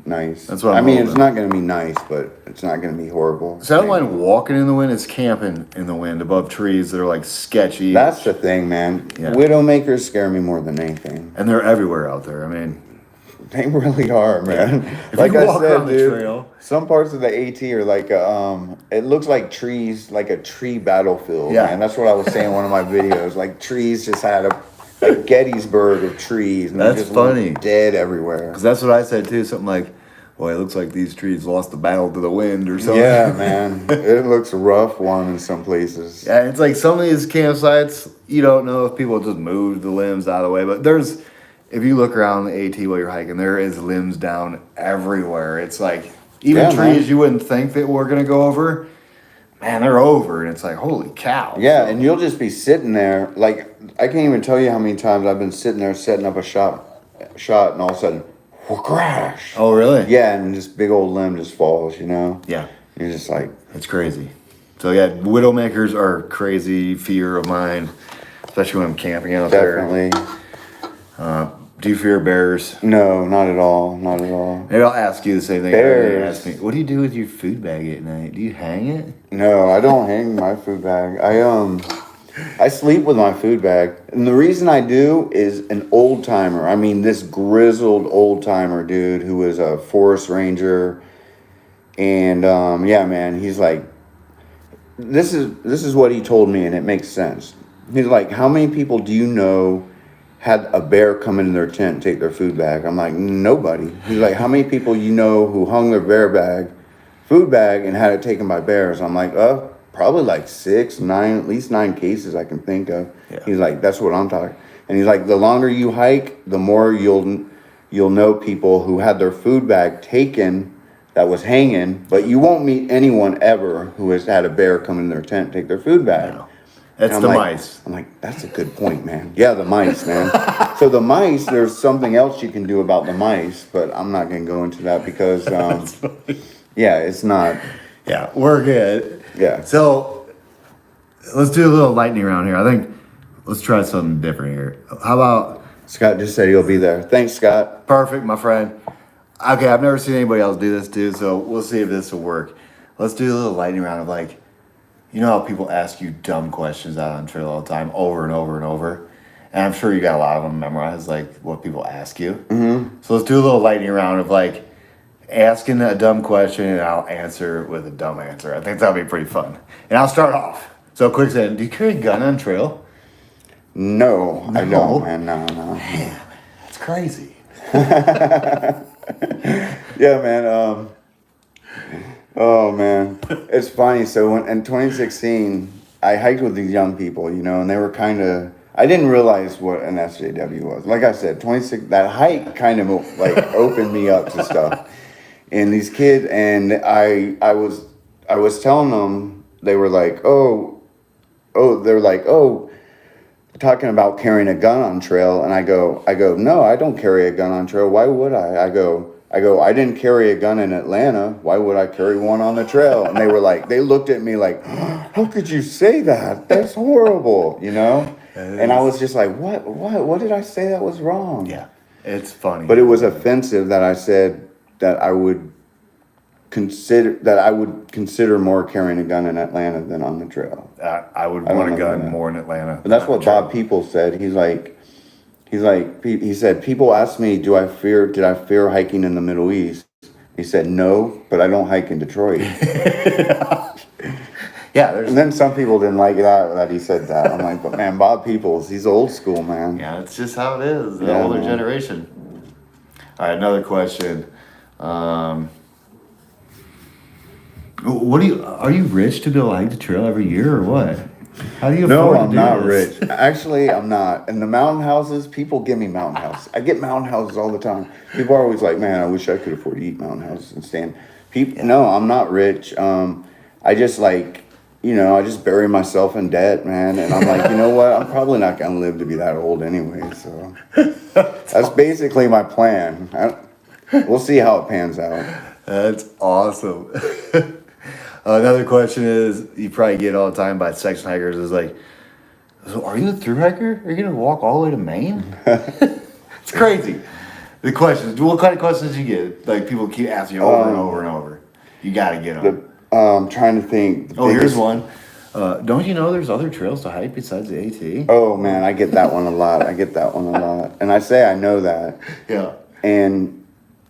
nice. That's what I I'm mean, hoping. it's not going to be nice, but it's not going to be horrible. So I don't mind walking in the wind. It's camping in the wind above trees that are like sketchy. That's the thing, man. Yeah. Widowmakers scare me more than anything. And they're everywhere out there. I mean, They really are, man. If Like you I walk said, around the dude, trail- some parts of the AT are like it looks like trees, like a tree battlefield. Yeah. Man, that's what I was saying in one of my videos. Like trees just had a Gettysburg of trees, and they That's just look funny. dead everywhere. because that's what I said too. Something like, boy, it looks like these trees lost the battle to the wind or something. Yeah, man, it looks a rough one in some places. Yeah, it's like some of these campsites, you don't know if people just moved the limbs out of the way, but if you look around the AT while you're hiking, there is limbs down everywhere. It's like, even Yeah, trees man. you wouldn't think that we're going to go over, man, they're over. And it's like, holy cow. Yeah, So- and you'll just be sitting there. Like I can't even tell you how many times I've been sitting there setting up a shot, and all of a sudden, crash. Oh, really? Yeah, and this big old limb just falls, you know? Yeah. You're just like, It's crazy. So, yeah, widowmakers are a crazy fear of mine, especially when I'm camping out definitely. there. Do you fear bears? No, not at all. Not at all. Maybe I'll ask you the same thing. Bears. Everybody asks me, what do you do with your food bag at night? Do you hang it? No, I don't hang my food bag. I sleep with my food bag. And the reason I do is an old timer. I mean, this grizzled old timer dude who was a forest ranger. And yeah, man, he's like, this is what he told me, and it makes sense. He's like, how many people do you know had a bear come into their tent and take their food bag? I'm like, nobody. He's like, how many people you know who hung their food bag and had it taken by bears? I'm like, probably like 6, 9, at least 9 cases I can think of. Yeah. He's like, that's what I'm talking. And he's like, the longer you hike, the more you'll know people who had their food bag taken that was hanging, but you won't meet anyone ever who has had a bear come in their tent and take their food bag. No. That's And the I'm mice. I'm like, that's a good point, man. Yeah, the mice, man. So the mice, there's something else you can do about the mice, but I'm not going to go into that because, yeah, it's not. Yeah, we're good. Yeah. So let's do a little lightning round here. I think let's try something different here. How about Scott just said he'll be there. Thanks, Scott. perfect, my friend? Okay, I've never seen anybody else do this too, so we'll see if this will work. Let's do a little lightning round of like, you know how people ask you dumb questions out on trail all the time, over and over and over? And I'm sure you got a lot of them memorized, like what people ask you. Mm-hmm. So let's do a little lightning round of like asking a dumb question and I'll answer with a dumb answer. I think that'll be pretty fun. And I'll start off. So quicksand, do you carry a gun on trail? No, I No. don't, man. No. Man, that's crazy. Yeah, man. Oh, man. It's funny. So in 2016, I hiked with these young people, you know, and they were kind of, I didn't realize what an SJW was. Like I said, that hike kind of like opened me up to stuff. And these kids, and I was telling them, they were like, talking about carrying a gun on trail. And I go, no, I don't carry a gun on trail. Why would I? I go, I go, I didn't carry a gun in Atlanta. Why would I carry one on the trail? And they were like, they looked at me like, how could you say that? That's horrible, you know? And I was just like, what did I say that was wrong? Yeah, it's funny. But it was offensive that I said that I would consider more carrying a gun in Atlanta than on the trail. I would want a gun more in Atlanta. But that's what Bob Peoples said. He said, people ask me, did I fear hiking in the Middle East? He said, no, but I don't hike in Detroit. Yeah. And then some people didn't like that he said that. I'm like, but man, Bob Peoples, he's old school, man. Yeah, it's just how it is. The older generation. All right, another question. Are you rich to go hike the trail every year or what? How do you afford to do not this? rich. Actually, I'm not. And the mountain houses, people give me mountain houses. I get mountain houses all the time. People are always like, man, I wish I could afford to eat mountain houses and stand. No, I'm not rich. I just I just bury myself in debt, man. And I'm like, you know what? I'm probably not going to live to be that old anyway. So that's basically my plan. We'll see how it pans out. That's awesome. Another question is, you probably get all the time by section hikers, is like, so are you a thru hiker? Are you going to walk all the way to Maine? It's crazy. The questions, what kind of questions you get? Like, people keep asking you over and over and over. You got to get them. I'm trying to think. Here's one. Don't you know there's other trails to hike besides the AT? Oh, man, I get that one a lot. And I say I know that. Yeah.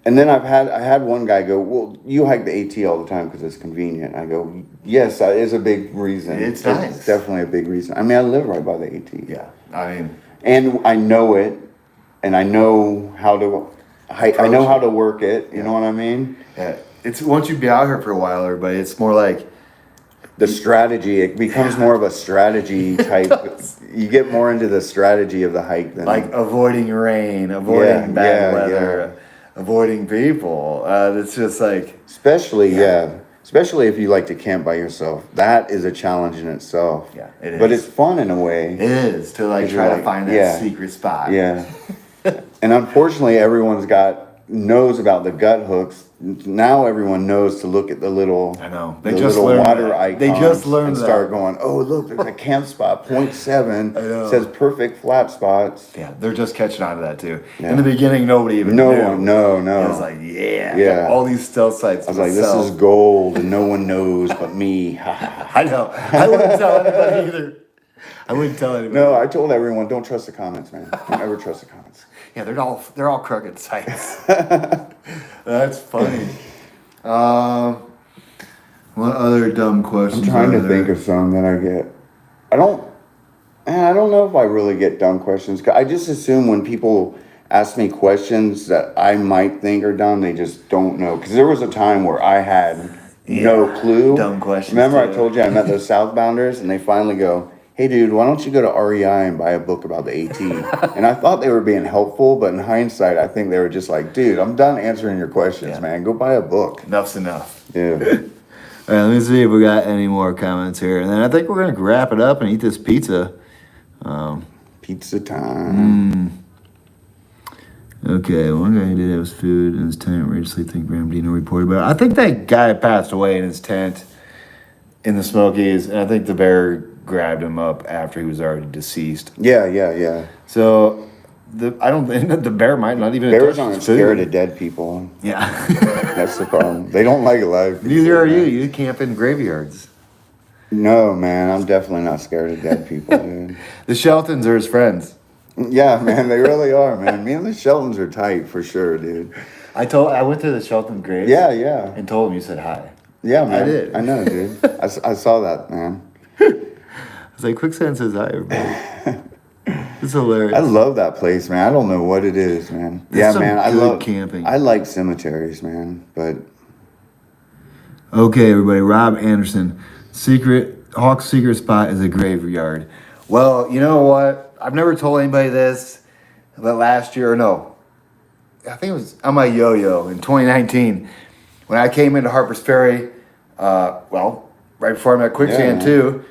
And then I had one guy go, well, you hike the AT all the time because it's convenient. I go, yes, that is a big reason. It's nice. It's definitely a big reason. I mean, I live right by the AT. Yeah, I mean. And I know it, and I know how to hike. I know how to work it. You know what I mean? Yeah. It's once you be out here for a while, everybody, it's more like the strategy. It becomes more of a strategy type. You get more into the strategy of the hike than like avoiding rain, avoiding bad weather. Avoiding people. It's just like... Especially if you like to camp by yourself. That is a challenge in itself. Yeah, it is. But it's fun in a way. It is, to try to find that secret spot. Yeah. And unfortunately, everyone's knows about the gut hooks. Now everyone knows to look at the little... I know. They just learned water icon. They just learned and start going, oh, look, there's a camp spot, 0.7. I know. It says perfect flat spots. Yeah, they're just catching on to that too. Yeah. In the beginning, nobody even knew. No. It was like, yeah. All these stealth sites. I was like, this is gold and no one knows but me. I know. I wouldn't tell anybody either. I wouldn't tell anybody. No, I told everyone, don't trust the comments, man. Don't ever trust the comments. Yeah, they're all crooked sites. That's funny. What other dumb questions? I'm trying to think of some that I get. I don't know if I really get dumb questions. I just assume when people ask me questions that I might think are dumb, they just don't know. Because there was a time where I had no clue. Dumb questions. Remember I told you I met those Southbounders and they finally go, hey dude, why don't you go to REI and buy a book about the AT? And I thought they were being helpful, but in hindsight, I think they were just like, dude, I'm done answering your questions, man. Go buy a book. Enough's enough. Yeah. All right, let me see if we got any more comments here. And then I think we're going to wrap it up and eat this pizza. Pizza time. Okay, one guy did have his food in his tent. Outrageously think Graham Dino reported about it. I think that guy passed away in his tent in the Smokies, and I think the bear grabbed him up after he was already deceased. Yeah. So I don't think the bear might not even. Bears aren't scared of dead people. Yeah, that's the problem. They don't like alive people. Neither are you. You camp in graveyards. No, man, I'm definitely not scared of dead people, dude. The Sheltons are his friends. Yeah, man, they really are, man. Me and the Sheltons are tight for sure, dude. I went to the Shelton grave. Yeah. And told him you said hi. Yeah, man. I did. I know, dude. I saw that, man. I was like, Quicksand says hi, everybody. It's hilarious. I love that place, man. I don't know what it is, man. There's man. I love camping. I like cemeteries, man. But okay, everybody. Rob Anderson, Hawk's secret spot is a graveyard. Well, you know what? I've never told anybody this, but last year, I think it was on my yo-yo in 2019 when I came into Harper's Ferry. Right before I met Quicksand too.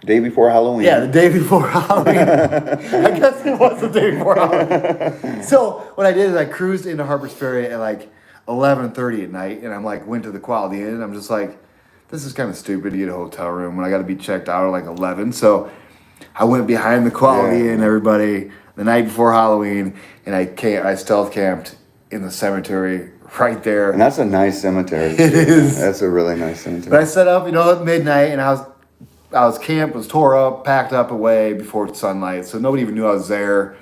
Day before Halloween. Yeah, the day before Halloween. I guess it was the day before Halloween. So what I did is I cruised into Harper's Ferry at like 11:30 at night, and I'm like went to the Quality Inn, and I'm just like, this is kind of stupid to get a hotel room when I got to be checked out at like 11. So I went behind the Quality Inn, everybody, the night before Halloween, and I stealth camped in the cemetery right there. And that's a nice cemetery. It is. That's a really nice cemetery. But I set up, at midnight, and I was camped, was tore up, packed up away before sunlight, so nobody even knew I was there.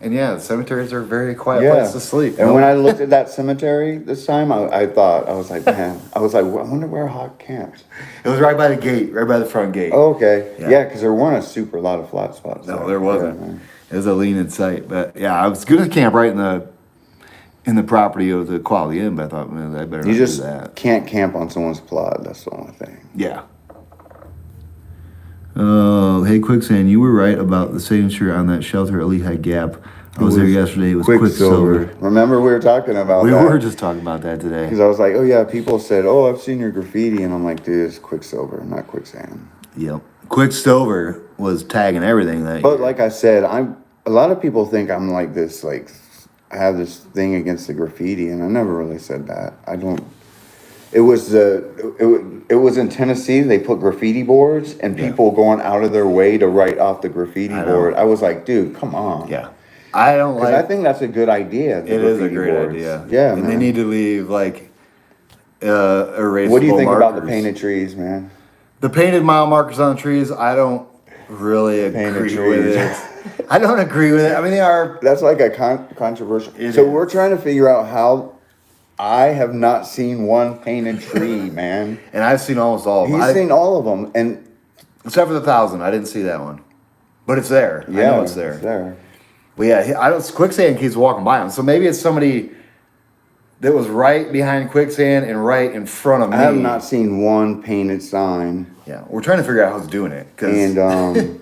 And yeah, the cemeteries are a very quiet place to sleep. And when I looked at that cemetery this time, I was like, man, I wonder where Hawk camped. It was right by the gate, right by the front gate. Oh, okay. Yeah, because there weren't a lot of flat spots. No, there wasn't. It was a lean-in site. But yeah, I was going to camp right in the property of the Quality Inn, but I thought, man, I better not do that. You just can't camp on someone's plot. That's the only thing. Yeah. Oh, hey, Quicksand, you were right about the signature on that shelter at Lehigh Gap. I was there yesterday. It was Quicksilver. Remember we were talking about that? We were just talking about that today. Because I was like, oh, yeah, people said, oh, I've seen your graffiti. And I'm like, dude, it's Quicksilver, not Quicksand. Yep. Quicksilver was tagging everything that But like I said, a lot of people think I'm like this, like, I have this thing against the graffiti, and I never really said that. I don't. It was in Tennessee. They put graffiti boards, and people going out of their way to write off the graffiti board. I was like, dude, come on. Yeah, I don't like. I think that's a good idea. It is a great idea. Yeah, and man. they need to leave like erasable. What do you think markers. about the painted trees, man? The painted mile markers on the trees, I don't really agree with it. I don't agree with it. I mean, they are. That's like a controversial. So we're trying to figure out how. I have not seen one painted tree, man. And I've seen almost all of them. You've seen all of them, and except for the 1,000, I didn't see that one, but it's there. Yeah, I know it's there. It's there. But yeah, I don't. Quicksand keeps walking by him, so maybe it's somebody that was right behind Quicksand and right in front of me. I have not seen one painted sign. Yeah, we're trying to figure out who's doing it. And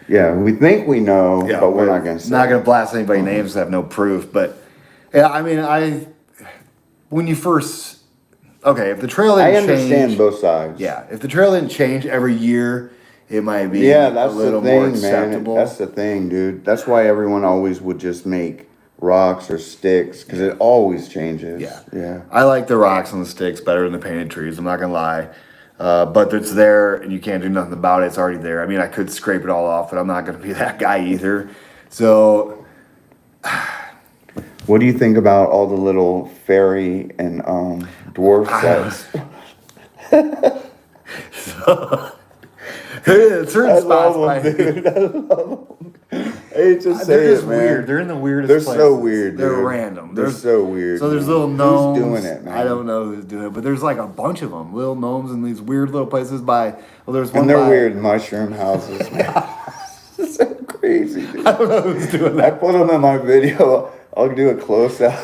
yeah, we think we know, but we're not going to say. Not going to blast anybody's names, have no proof. But yeah, I mean, when you first, if the trail didn't change. I understand both sides. Yeah, if the trail didn't change every year, it might be that's a little the thing, more acceptable. Man. That's the thing, dude. That's why everyone always would just make rocks or sticks, because it always changes. Yeah. I like the rocks and the sticks better than the painted trees. I'm not gonna lie, but it's there and you can't do nothing about it. It's already there. I mean, I could scrape it all off, but I'm not gonna be that guy either. So. What do you think about all the little fairy and dwarf sets? Certain spots, I love them. I hate to say they're just it, man. weird. They're in the weirdest They're places. so weird, dude. They're random. They're so weird. So there's little gnomes. Who's doing it, man? I don't know who's doing it, but there's like a bunch of them. Little gnomes in these weird little places there's one. And they're weird mushroom houses, man. It's so crazy, dude. I don't know who's doing that. I put them in my video. I'll do a close up,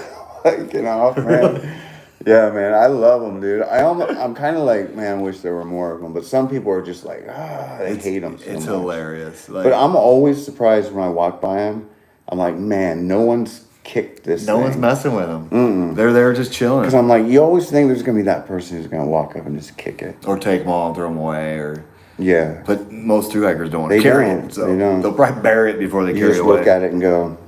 man. Yeah, man, I love them, dude. I'm kind of like, man, wish there were more of them. But some people are just like, they hate them so It's much. hilarious. But I'm always surprised when I walk by them. I'm like, man, no one's kicked this No thing. one's messing with them. They're there just chilling. Because I'm like, you always think there's going to be that person who's going to walk up and just kick it. Or take them all and throw them away. Yeah. But most through hikers don't want to carry don't. it. So They don't. they'll probably bury it before they You carry it just away. look at it and go.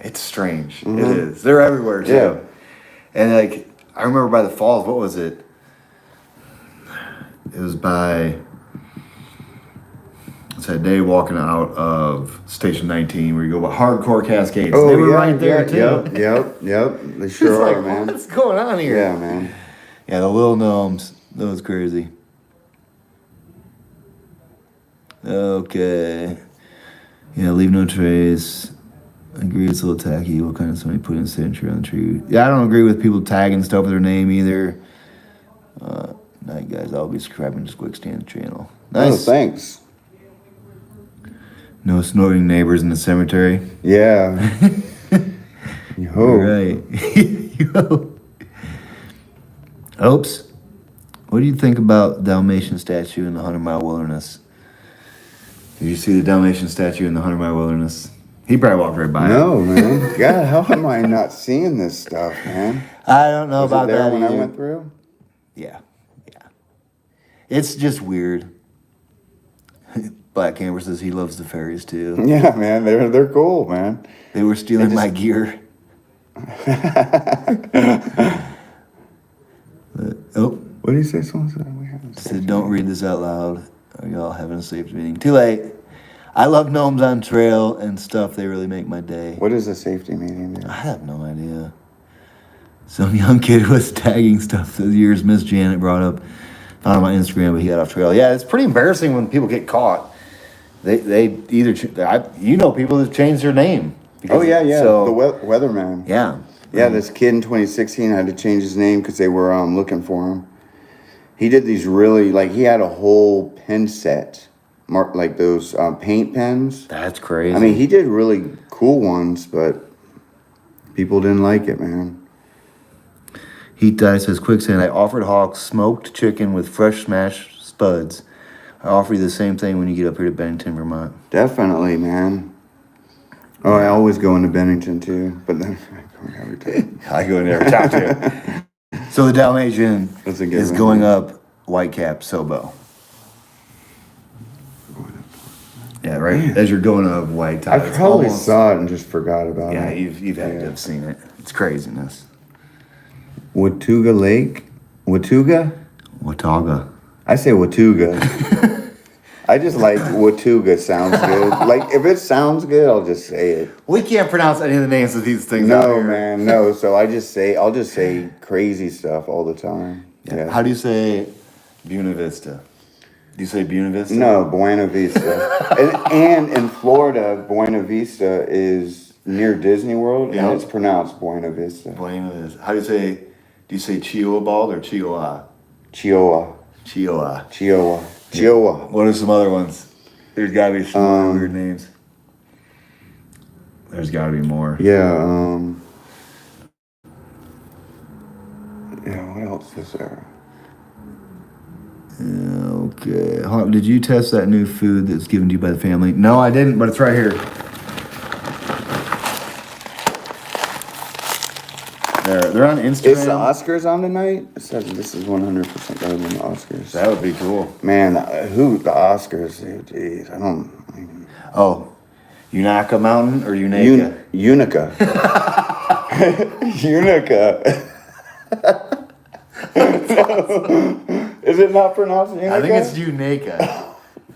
It's strange. It is. They're everywhere too. Yeah. And like, I remember by the falls, what was it? It was by, it's that day walking out of Station 19 where you go by Hardcore Cascades. Oh, they were yeah, right there too. Yep. They sure It's are, like, man. what's going on here? Yeah, man. Yeah, the little gnomes. That was crazy. Okay. Yeah, leave no trace. I agree it's a little tacky. What kind of somebody put in signature on the tree? Yeah, I don't agree with people tagging stuff with their name either. Night guys, I'll be subscribing to Quicksand channel. Nice. Oh, thanks. No snoring neighbors in the cemetery. Yeah. Yo. Right. Yo. Oops. What do you think about the Dalmatian statue in the 100-mile wilderness? Did you see the Dalmatian statue in the 100-mile wilderness? He probably walked right by it. No, man. God, how am I not seeing this stuff, man? I don't know Was about it there that when either. I went through? Yeah. It's just weird. Black Camper says he loves the fairies too. Yeah, man, they're cool, man. They were stealing my gear. Oh, What did he say? Someone said we have. said don't read this out loud. Are y'all having a safety meeting? Too late. I love gnomes on trail and stuff. They really make my day. What is a safety meeting? Man? I have no idea. Some young kid was tagging stuff through the years. Miss Janet brought up, found on my Instagram, but he got off trail. Yeah, it's pretty embarrassing when people get caught. They either people that change their name. Oh yeah. So, The weatherman. yeah. Yeah, this kid in 2016 had to change his name because they were looking for him. He did these really he had a whole pen set, like those paint pens. That's crazy. I mean, he did really cool ones, but people didn't like it, man. Heat Dye says, Quicksand, I offered Hawk smoked chicken with fresh smashed spuds. I offer you the same thing when you get up here to Bennington, Vermont. Definitely, man. Oh, I always go into Bennington too, but then I go every time. I go in there every time too. So the Dalmatian is going up Whitecap, Sobo. Yeah, right. As you're going up White Top. I probably saw it and just forgot about it. Yeah, you've had to have seen it. It's craziness. Watauga Lake? Watauga. I say Watauga. I just like Watauga sounds good. Like, if it sounds good, I'll just say it. We can't pronounce any of the names of these things out No, here. man, no. So I'll just say crazy stuff all the time. Yeah. How do you say Buena Vista? Do you say Buena Vista? No, Buena Vista. and in Florida, Buena Vista is near Disney World, and it's pronounced Buena Vista. Buena Vista. How do you say Chiobald or Chioa? Chioa. Chioa. Chioa. Chioa. What are some other ones? There's got to be some other weird names. There's got to be more. Yeah, what else is there? Okay. Hawk, did you test that new food that's given to you by the family? No, I didn't, but it's right here. They're on Instagram. Is the Oscars on tonight? It says this is 100% better than the Oscars. That would be cool. Man, the Oscars? Jeez, I don't. Oh, Unaka Mountain or Unaka? Unica. Unica. Is it not pronounced Unica? I think it's Unaka.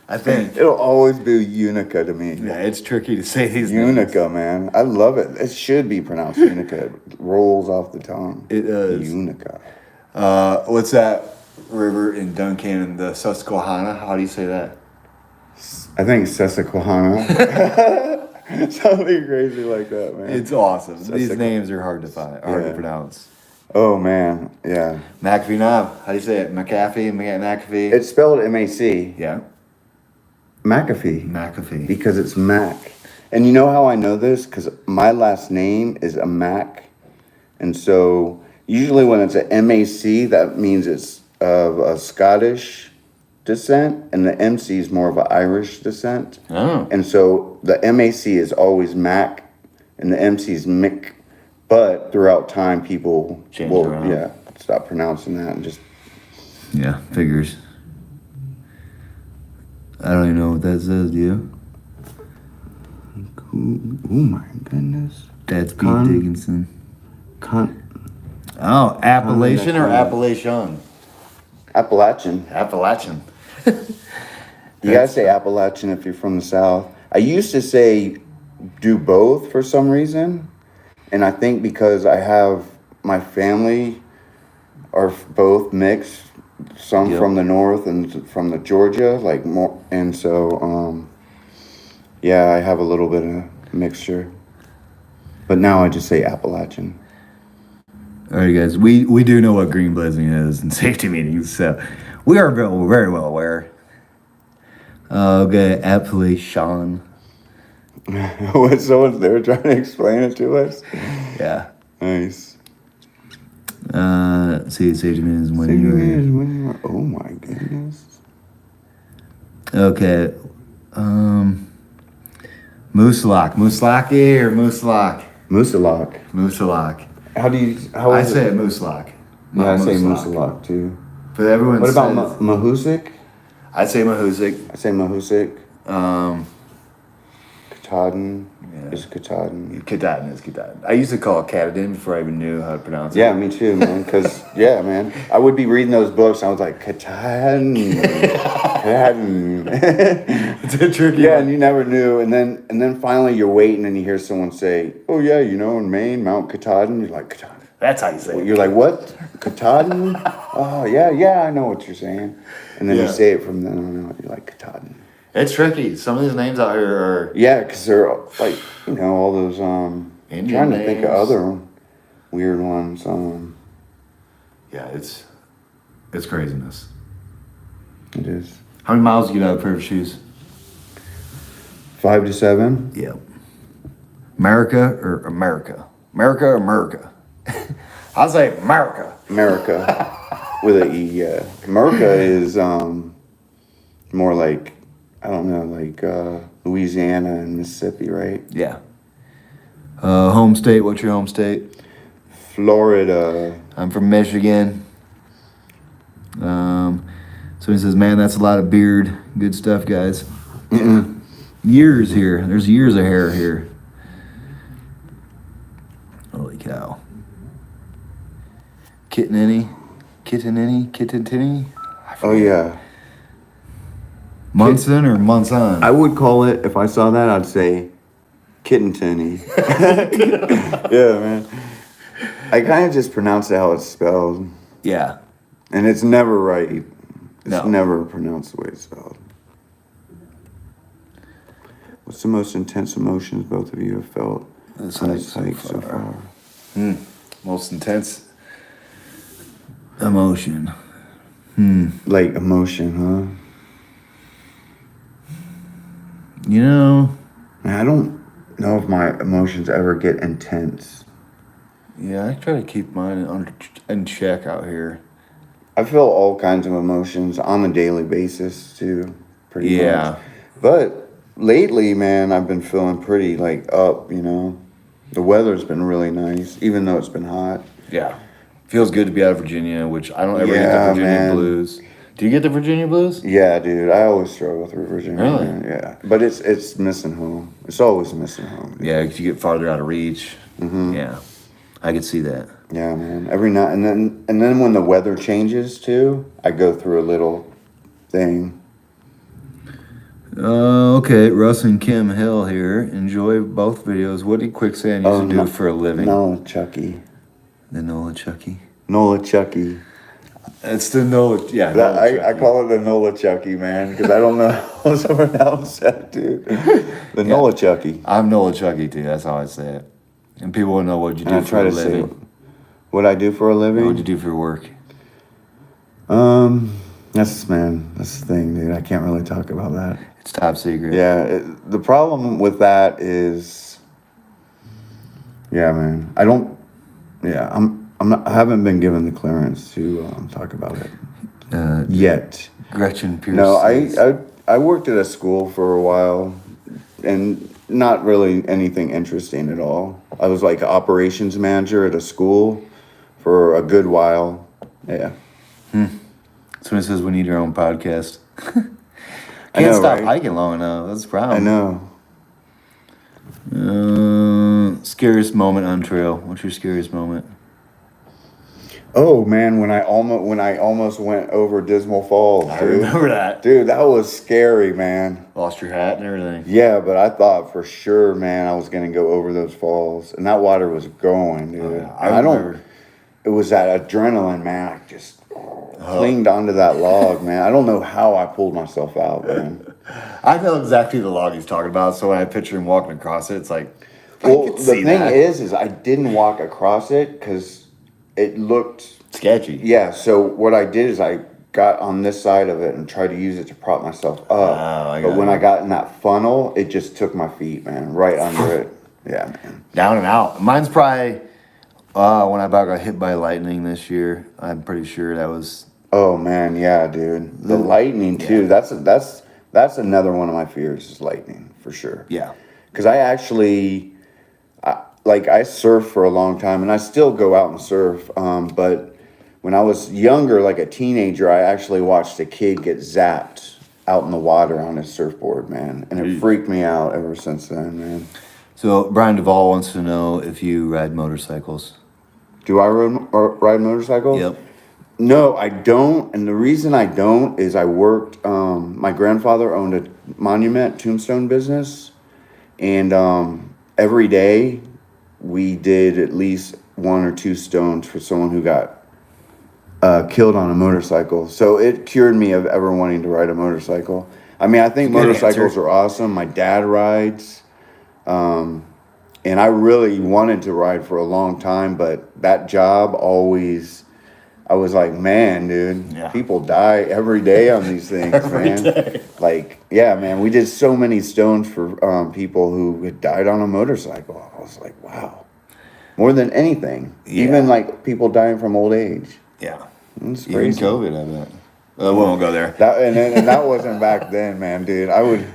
I think. It'll always be Unica to me. Yeah, it's tricky to say these Unica, names. man. I love it. It should be pronounced Unica. It rolls off the tongue. It is. Unica. What's that river in Duncan, the Susquehanna? How do you say that? I think Susquehanna. Something crazy like that, man. It's awesome. These names are hard to to pronounce. Oh, man. Yeah. McAfee Knob. How do you say it? McAfee? It's spelled M-A-C. Yeah. McAfee. Because it's Mac. And you know how I know this? Because my last name is a Mac. And so usually when it's an M-A-C, that means it's of a Scottish descent. And the M-C is more of an Irish descent. Oh. And so the M-A-C is always Mac. And the M-C is Mick. But throughout time, people will stop pronouncing that and just... Yeah, figures. I don't even know what that says, do you? Oh my goodness. That's Pete Dickinson. Appalachian. Or Appalachian? Appalachian. You gotta say Appalachian if you're from the South. I used to say do both for some reason. And I think because I have my family are both mixed, some from the north and from the Georgia, like more, and so I have a little bit of mixture. But now I just say Appalachian. All right, guys, we do know what green blazing is in safety meetings, so we are very well aware. Okay, Appalachian. What someone's there trying to explain it to us? Yeah. Nice. See, safety meetings when you were. Oh my goodness. Okay. Moosalak. Mooslaki or Moosalak? Moosalak. Moosalak. I say it Moosalak. Yeah, I say Moosalak too. But everyone What says, about Mahusik? I'd say Mahusik. I say Mahusik. Katahdin. Yeah. Is Katahdin. Katahdin is Katahdin. I used to call it Katahdin before I even knew how to pronounce it. Yeah, me too, man. Because, yeah, man. I would be reading those books, and I was like, Katahdin. Katahdin. It's a tricky Yeah, one. and you never knew. And then finally you're waiting, and you hear someone say, oh, yeah, in Maine, Mount Katahdin. You're like, Katahdin. That's how you say it. You're like, what? Katahdin? Oh, yeah, I know what you're saying. And then you say it from then on out. You're like, Katahdin. It's tricky. Some of these names out here are... Yeah, because they're like, all those, Indian trying to think of names. other weird ones. Yeah, it's craziness. It is. How many miles do you get out of a pair of shoes? 5 to 7. Yep. America or America? America or America? I'll say America. America with an E, yeah. America is more like, I don't know, like Louisiana and Mississippi, right? Yeah. Home state, what's your home state? Florida. I'm from Michigan. Somebody says, man, that's a lot of beard. Good stuff, guys. Years here. There's years of hair here. Holy cow. Kittenini? Oh, yeah. Munson or Munson? I would call it, if I saw that, I'd say kitten tinny. Yeah, man. I kind of just pronounce it how it's spelled. Yeah. And it's never right. It's No. never pronounced the way it's spelled. What's the most intense emotions both of you have felt This on hike this so hike so far. far? Most intense emotion. Like emotion, huh? You know, Man, I don't know if my emotions ever get intense. yeah, I try to keep mine in check out here. I feel all kinds of emotions on a daily basis too, pretty Yeah. much. But lately, man, I've been feeling pretty like up, The weather's been really nice, even though it's been hot. Yeah. Feels good to be out of Virginia, which I don't ever get Yeah, the Virginia man. blues. Do you get the Virginia blues? Yeah, dude, I always struggle through Virginia. Really? Man. Yeah, but it's missing home. It's always missing home. Yeah, because you get farther out of reach. Yeah. I could see that. Yeah, man. Every night, and then when the weather changes too, I go through a little thing. Okay, Russ and Kim Hill here. Enjoy both videos. What did Quicksand used to do for a living? Nola Chucky. The Nola Chucky. Nola Chucky. It's the Nola, yeah. Nola I Chucky. call it the Nola Chucky, man, because I don't know how to pronounce that, dude. The Nola Chucky. I'm Nola Chucky too. That's how I say it. And people want to know what you do And I for try a to say living. what I do for a living. What you do for work? That's the thing, dude. I can't really talk about that. It's top secret. Yeah, the problem with that is, yeah, man. I haven't been given the clearance to talk about it yet. Gretchen Pierce. No, says- I worked at a school for a while, and not really anything interesting at all. I was like operations manager at a school for a good while. Yeah. Someone says we need our own podcast. I Can't know, stop right? hiking long enough. That's the I problem. know. Scariest moment on trail. What's your scariest moment? Oh man, when I almost went over Dismal Falls, I dude. remember that. Dude, that was scary, man. Lost your hat and everything. Yeah, but I thought for sure, man, I was gonna go over those falls, and that water was going, dude. yeah, I And remember. It was that adrenaline, man. I just clinged onto that log, man. I don't know how I pulled myself out, man. I know exactly the log he's talking about. So when I picture him walking across it, it's like, Well, could the see thing that. is I didn't walk across it because it looked. sketchy. Yeah, so what I did is I got on this side of it and tried to use it to prop myself up. I But got when it. I got in that funnel, it just took my feet, man, right under it. Yeah, man. Down and out. Mine's probably when I about got hit by lightning this year. I'm pretty sure that was. Oh man, yeah, dude. The lightning too. That's another one of my fears is lightning for sure. Yeah. Because I actually, I surfed for a long time, and I still go out and surf. But when I was younger, like a teenager, I actually watched a kid get zapped out in the water on his surfboard, man. And it freaked me out ever since then, man. So Brian Duvall wants to know if you ride motorcycles. Do I ride motorcycles? Yep. No, I don't. And the reason I don't is I worked, my grandfather owned a monument tombstone business. And every day we did at least 1 or 2 stones for someone who got killed on a motorcycle. So it cured me of ever wanting to ride a motorcycle. I mean, I think motorcycles are awesome. My dad rides. And I really wanted to ride for a long time, but that job always, I was like, man, dude, people die every day on these things, man. Day. Like, yeah, man, we did so many stones for people who had died on a motorcycle. I was like, wow, more than anything, even like people dying from old age. Yeah, it's even crazy. COVID, I bet. We won't go there. And that wasn't back then, man, dude. I would.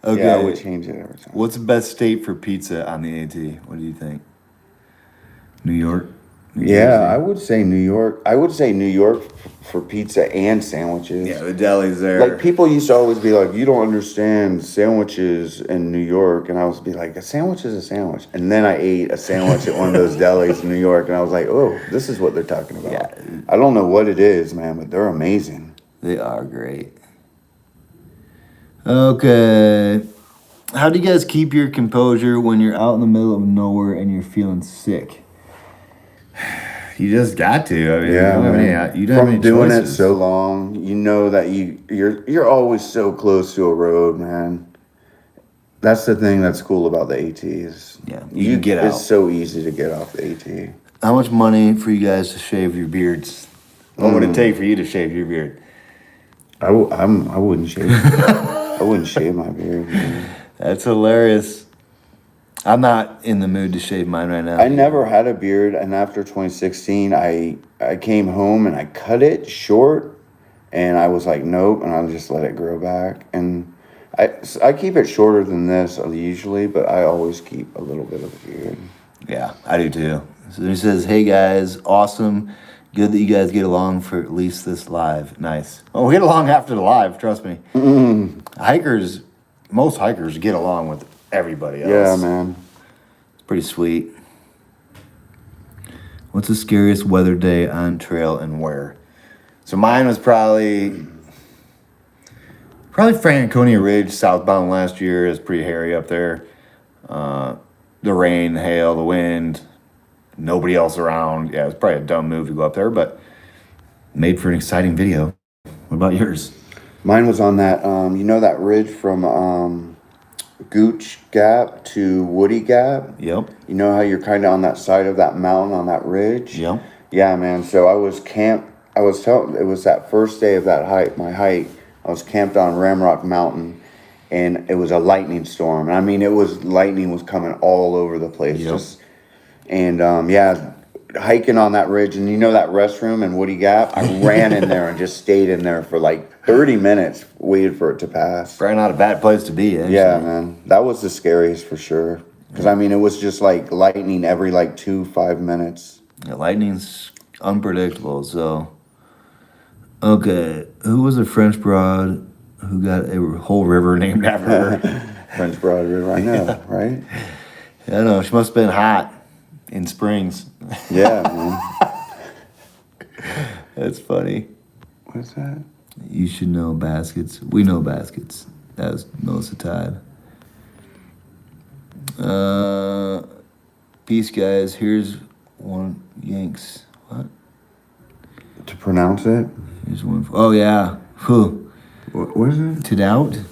Okay. Yeah, I would change it every time. What's the best state for pizza on the AT? What do you think? New York? I would say New York. I would say New York for pizza and sandwiches. Yeah, the deli's there. Like, people used to always be like, you don't understand sandwiches in New York. And I was be like, a sandwich is a sandwich. And then I ate a sandwich at one of those delis in New York. And I was like, oh, this is what they're talking about. Yeah. I don't know what it is, man, but they're amazing. They are great. Okay. How do you guys keep your composure when you're out in the middle of nowhere and you're feeling sick? You just got to. I mean, you don't have any doing choices. it so long, you know that you're always so close to a road, man. That's the thing that's cool about the ATs. Yeah, you can get out. It's so easy to get off the AT. How much money for you guys to shave your beards? What would it take for you to shave your beard? I wouldn't shave. I wouldn't shave my beard, man. That's hilarious. I'm not in the mood to shave mine right now. I never had a beard, and after 2016, I came home and I cut it short, and I was like, nope, and I just let it grow back. And I keep it shorter than this usually, but I always keep a little bit of a beard. Yeah, I do too. So he says, hey guys, awesome. Good that you guys get along for at least this live. Nice. Oh, we get along after the live, trust me. Most hikers get along with everybody else. Yeah, man. It's pretty sweet. What's the scariest weather day on trail and where? So mine was probably Franconia Ridge, southbound last year. It was pretty hairy up there. The rain, the hail, the wind, nobody else around. Yeah, it was probably a dumb move to go up there, but made for an exciting video. What about yours? Mine was on that, that ridge from Gooch Gap to Woody Gap? Yep. You know how you're kind of on that side of that mountain on that ridge? Yep. Yeah, man. So it was that first day of that hike, my hike. I was camped on Ramrock Mountain, and it was a lightning storm. And I mean, lightning was coming all over the place. Yep. Hiking on that ridge, and that restroom in Woody Gap, I ran in there and just stayed in there for like 30 minutes, waited for it to pass. Probably not a bad place to be, actually. Yeah, man. That was the scariest for sure. Because, I mean, it was just like lightning every like 5 minutes. Yeah, lightning's unpredictable, so. Okay, who was a French broad who got a whole river named after her? French Broad River, I know, right? I don't know, she must have been hot in Springs. Yeah, man. That's funny. What's that? You should know baskets. We know baskets. That was Melissa Todd. Peace, guys. Here's one. Yanks. What? To pronounce it? Here's one. Oh, yeah. Whew. What is it? Tiddout,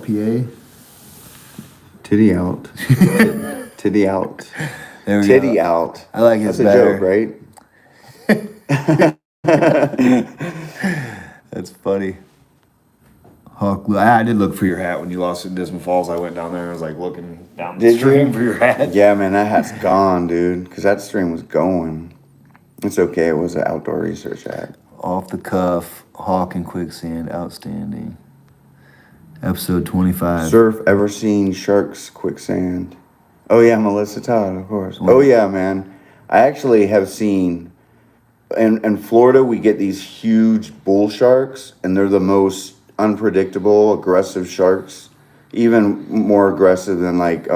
PA. Titty out. Titty out. There we Titty go. out. I like it That's better. That's a joke, right? That's funny. Hawk, I did look for your hat when you lost at Dismal Falls. I went down there and was like looking down the stream for your hat. Yeah, man, that hat's gone, dude. Because that stream was going. It's okay. It was an outdoor research hat. Off the cuff, Hawk and Quicksand, outstanding. Episode 25. Surf ever seen sharks quicksand? Oh yeah, Melissa Todd, of course. Oh yeah, man. I actually have seen. In Florida, we get these huge bull sharks, and they're the most unpredictable, aggressive sharks, even more aggressive than like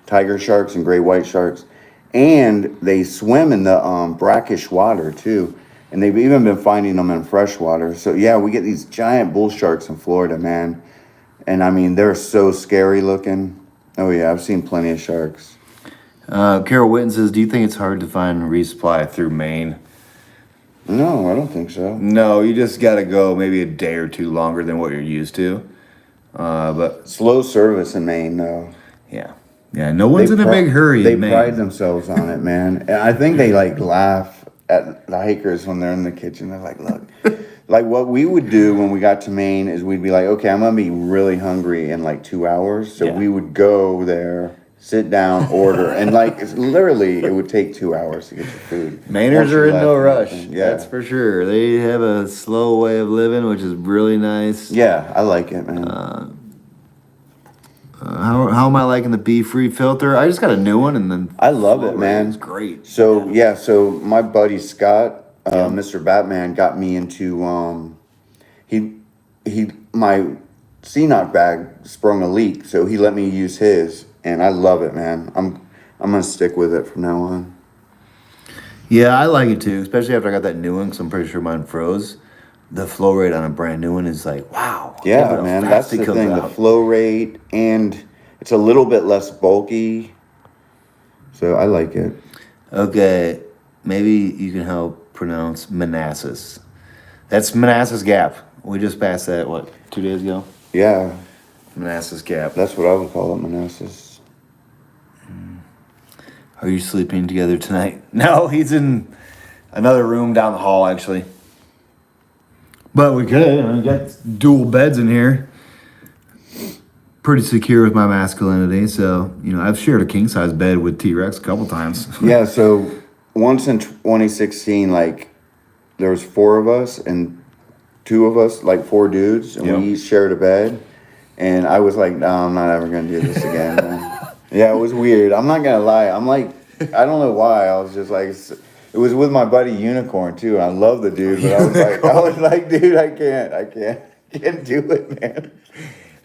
tiger sharks and great white sharks. And they swim in the brackish water too. And they've even been finding them in fresh water. So yeah, we get these giant bull sharks in Florida, man. And I mean, they're so scary looking. Oh yeah, I've seen plenty of sharks. Carol Witten says, do you think it's hard to find resupply through Maine? No, I don't think so. No, you just got to go maybe a day or two longer than what you're used to. But Slow service in Maine, though. yeah. Yeah, no one's in a big hurry They in Maine. pride themselves on it, man. And I think they like laugh at the hikers when they're in the kitchen. They're like, look, like what we would do when we got to Maine is we'd be like, okay, I'm going to be really hungry in like 2 hours. So we would go there, sit down, order. And like, it's literally, it would take 2 hours to get your food. Mainers are in no rush. Yeah. That's for sure. They have a slow way of living, which is really nice. Yeah, I like it, man. How am I liking the Be-Free filter? I just got a new one, and then I love it, man. It's great. So yeah, so my buddy Scott, Mr. Batman, got me into my CNOT bag sprung a leak, so he let me use his, and I love it, man. I'm gonna stick with it from now on. Yeah, I like it too, especially after I got that new one, because I'm pretty sure mine froze. The flow rate on a brand new one is like, wow. Yeah, man, that's the thing. The flow rate, and it's a little bit less bulky, so I like it. Okay, maybe you can help pronounce Manassas. That's Manassas Gap. We just passed that, 2 days ago? Yeah, Manassas Gap. that's what I would call it, Manassas. Are you sleeping together tonight? No, he's in another room down the hall, actually. But we could. We got dual beds in here. Pretty secure with my masculinity. So, I've shared a king-size bed with T-Rex a couple times. Yeah, so once in 2016, like, there was 4 of us, and 2 of us, like 4 dudes, and we each shared a bed. And I was like, no, I'm not ever going to do this again, man. Yeah, it was weird. I'm not going to lie. I'm like, I don't know why. I was just like... It was with my buddy Unicorn too, and I love the dude, but I was like, dude, I can't do it, man.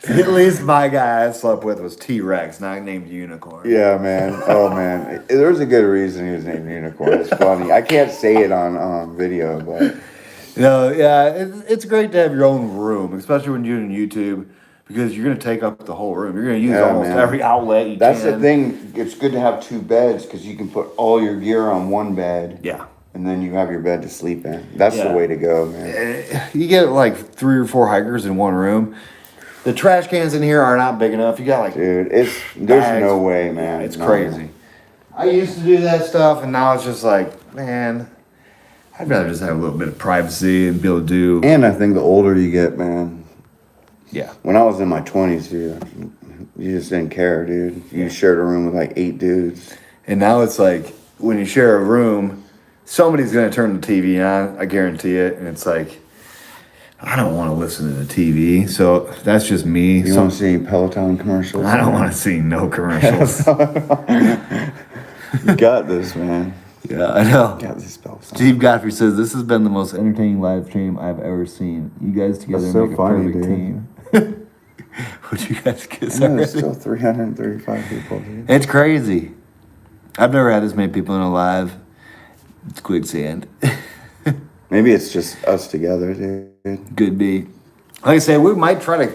At least my guy I slept with was T-Rex, not named Unicorn. Yeah, man. Oh man, there's a good reason he was named Unicorn. It's funny. I can't say it on video, but it's great to have your own room, especially when you're doing YouTube. Because you're going to take up the whole room. You're going to use almost every outlet you can. That's the thing. It's good to have 2 beds because you can put all your gear on one bed. Yeah. And then you have your bed to sleep in. That's the way to go, man. You get like 3 or 4 hikers in one room. The trash cans in here are not big enough. You got like... Dude, there's no way, man. Yeah, it's crazy. I used to do that stuff, and now it's just like, man, I'd rather just have a little bit of privacy and be able to do... And I think the older you get, man... Yeah. When I was in my 20s, dude, you just didn't care, dude. You shared a room with like 8 dudes. And now it's like, when you share a room, somebody's going to turn the TV on, I guarantee it. And it's like, I don't want to listen to the TV. So that's just me. You want to see Peloton commercials? I don't want to see no commercials. You got this, man. Yeah, I know. You got this, Peloton. Steve Godfrey says, this has been the most entertaining live stream I've ever seen. You guys together make a perfect team. Would you guys kiss already? There's still 335 people, dude. It's crazy. I've never had this many people in a live. It's quicksand. Maybe it's just us together, dude. Could be. Like I said, we might try to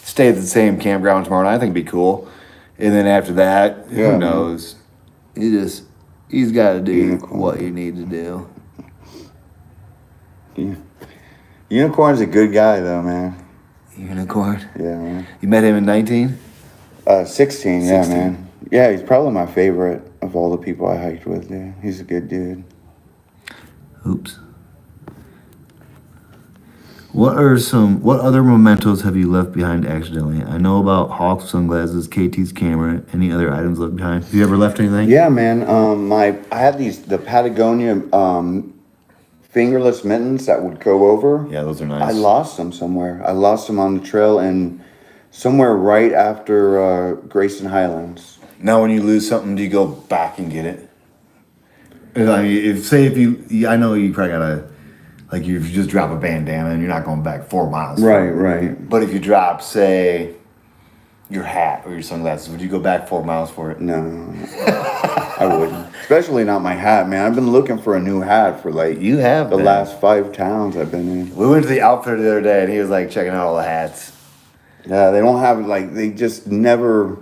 stay at the same campground tomorrow night. I think it'd be cool. And then after that, who knows? He's got to do what you need to do. Yeah. Unicorn's a good guy, though, man. Unicorn? Yeah, man. You met him in 19? 16, yeah, man. Yeah, he's probably my favorite of all the people I hiked with, dude. He's a good dude. Oops. What other mementos have you left behind accidentally? I know about Hawk's sunglasses, KT's camera, any other items left behind. Have you ever left anything? Yeah, man. I had the Patagonia fingerless mittens that would go over. Yeah, those are nice. I lost them somewhere. I lost them on the trail and somewhere right after Grayson Highlands. Now, when you lose something, do you go back and get it? I mean, I know you probably got Like if you just drop a bandana and you're not going back 4 miles. Right. But if you drop, say, your hat or your sunglasses, would you go back 4 miles for it? No, I wouldn't. Especially not my hat, man. I've been looking for a new hat for like You have the been. last 5 towns I've been in. We went to the outfitter the other day and he was like checking out all the hats. Yeah, they don't have like they just never.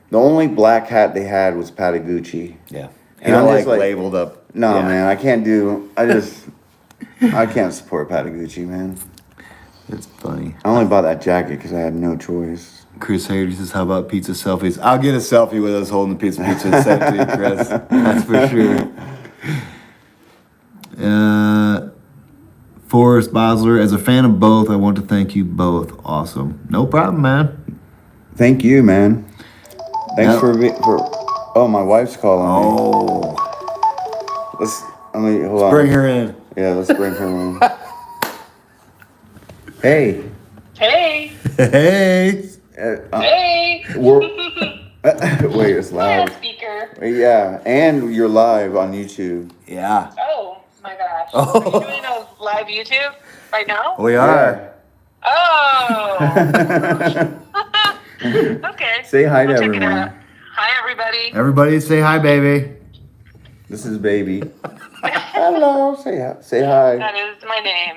The only black hat they had was Patagucci. Yeah. And And I'm like just like, labeled up. No, Yeah. man, I can't do. I can't support Patagucci, man. It's funny. I only bought that jacket because I had no choice. Chris Hagerty says, how about pizza selfies? I'll get a selfie with us holding the pizza and send it to you, Chris. That's for sure. Forrest Bosler, as a fan of both, I want to thank you both. Awesome. No problem, man. Thank you, man. Thanks Yep. for. Oh, my wife's calling me. Oh. Hold on. Bring her in. Yeah, let's bring her in. Hey. Hey. Hey. Hey. Wait, it's loud. Speaker. Yeah, and you're live on YouTube. Yeah. Oh my gosh. Oh. Are you doing a live YouTube right now? We are. Oh. Okay. Say hi to We'll check it everyone. out. Hi, everybody. Everybody say hi, baby. This is Baby. Hello. Say hi. Say hi. That is my name.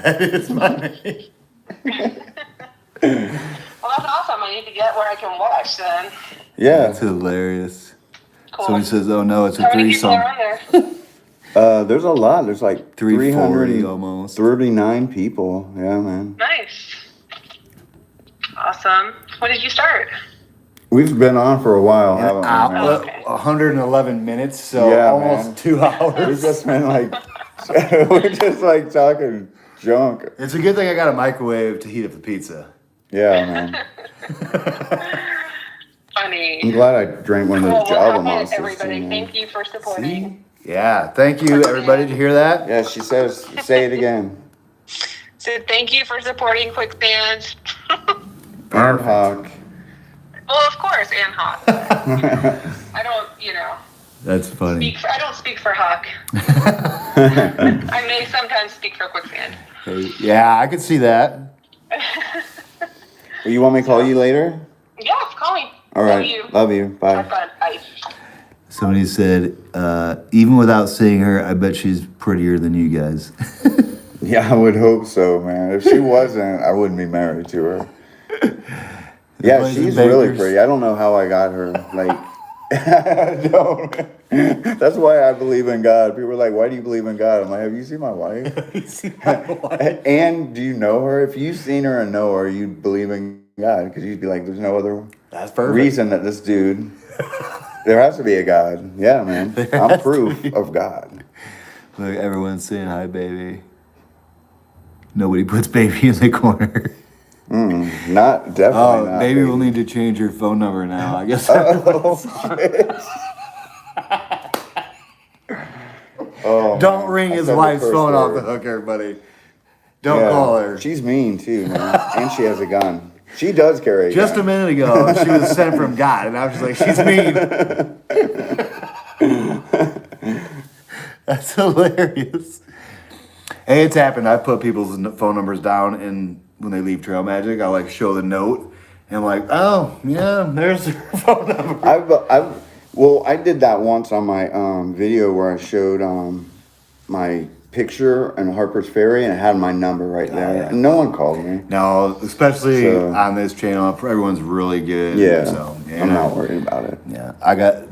That is my name. Well, that's awesome. I need to get where I can watch then. Yeah. That's hilarious. Cool. Somebody says, oh no, it's a How many people threesome. are on there? There's a lot. There's like 340 almost. 339 people. Yeah, man. Nice. Awesome. When did you start? We've been on for a while, An haven't we? hour, man? Okay. 111 minutes, so Yeah, almost man. 2 hours. We've just been like, we're just like talking junk. It's a good thing I got a microwave to heat up the pizza. Yeah, man. Funny. I'm glad I drank one of Cool. those Java Well, monsters. everybody, too, man. thank you for supporting. Yeah, thank you, everybody. Did you hear that? Yeah, she says, say it again. So thank you for supporting Quicksand. And Hawk. Well, of course, and Hawk. I don't, That's funny. I don't speak for Hawk. I may sometimes speak for Quicksand. Yeah, I could see that. You want me to call you later? Yeah, call me. All Love right. you. Love you. Have Bye. fun. Bye. Somebody said, even without seeing her, I bet she's prettier than you guys. Yeah, I would hope so, man. If she wasn't, I wouldn't be married to her. Yeah, Boys and she's really bakers. pretty. I don't know how I got her. Like, I don't. That's why I believe in God. People are like, why do you believe in God? I'm like, have you seen my wife? And do you know her? If you've seen her and know her, you'd believe in God because you'd be like, there's no other That's perfect. reason that this dude, there has to be a God. Yeah, man. I'm proof of God. Look, everyone's saying hi, baby. Nobody puts baby in the corner. Not definitely Oh, not. baby will need to change your phone number now. I guess. Oh, oh, Don't man. ring I his said the wife's first phone off word. the hook, everybody. Don't Yeah, call her. She's mean too, man. And she has a gun. She does carry a Just a gun. minute ago, she was sent from God, and I was just like, she's mean. That's hilarious. Hey, it's happened. I put people's phone numbers down, and when they leave Trail Magic, I like show the note, and I'm like, oh yeah, there's their phone number. I did that once on my video where I showed my picture and Harper's Ferry, and it had my number right there. yeah. And no one called me. No, especially So- on this channel, everyone's really good. Yeah, so I'm not worried about it. Yeah,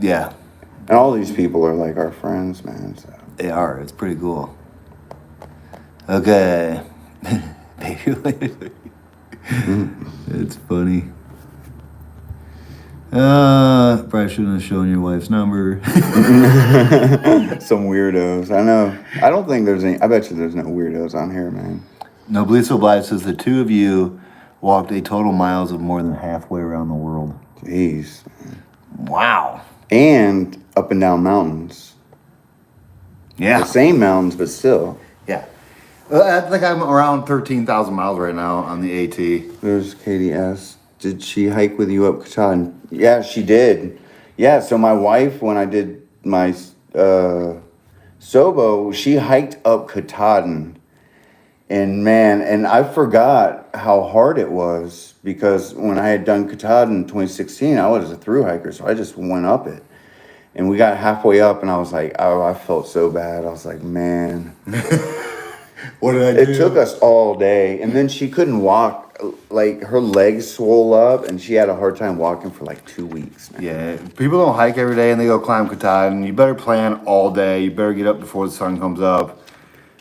yeah, And all these people are like our friends, man. So. they are. It's pretty cool. Okay. It's funny. Probably shouldn't have shown your wife's number. Some weirdos. I know. I don't think there's any. I bet you there's no weirdos on here, man. No, Bleed So Blind says the two of you walked a total miles of more than halfway around the world. Jeez. Wow. And up and down mountains. Yeah. The same mountains, but still. Yeah. I think I'm around 13,000 miles right now on the AT. There's Katie S. Did she hike with you up Katahdin? Yeah, she did. Yeah, so my wife, when I did my Sobo, she hiked up Katahdin. And man, and I forgot how hard it was because when I had done Katahdin in 2016, I was a thru hiker, so I just went up it. And we got halfway up, and I was like, oh, I felt so bad. I was like, man. What did I do? It took us all day. And then she couldn't walk. Like, her legs swole up, and she had a hard time walking for like 2 weeks. Man. Yeah, people don't hike every day and they go climb Katahdin. You better plan all day. You better get up before the sun comes up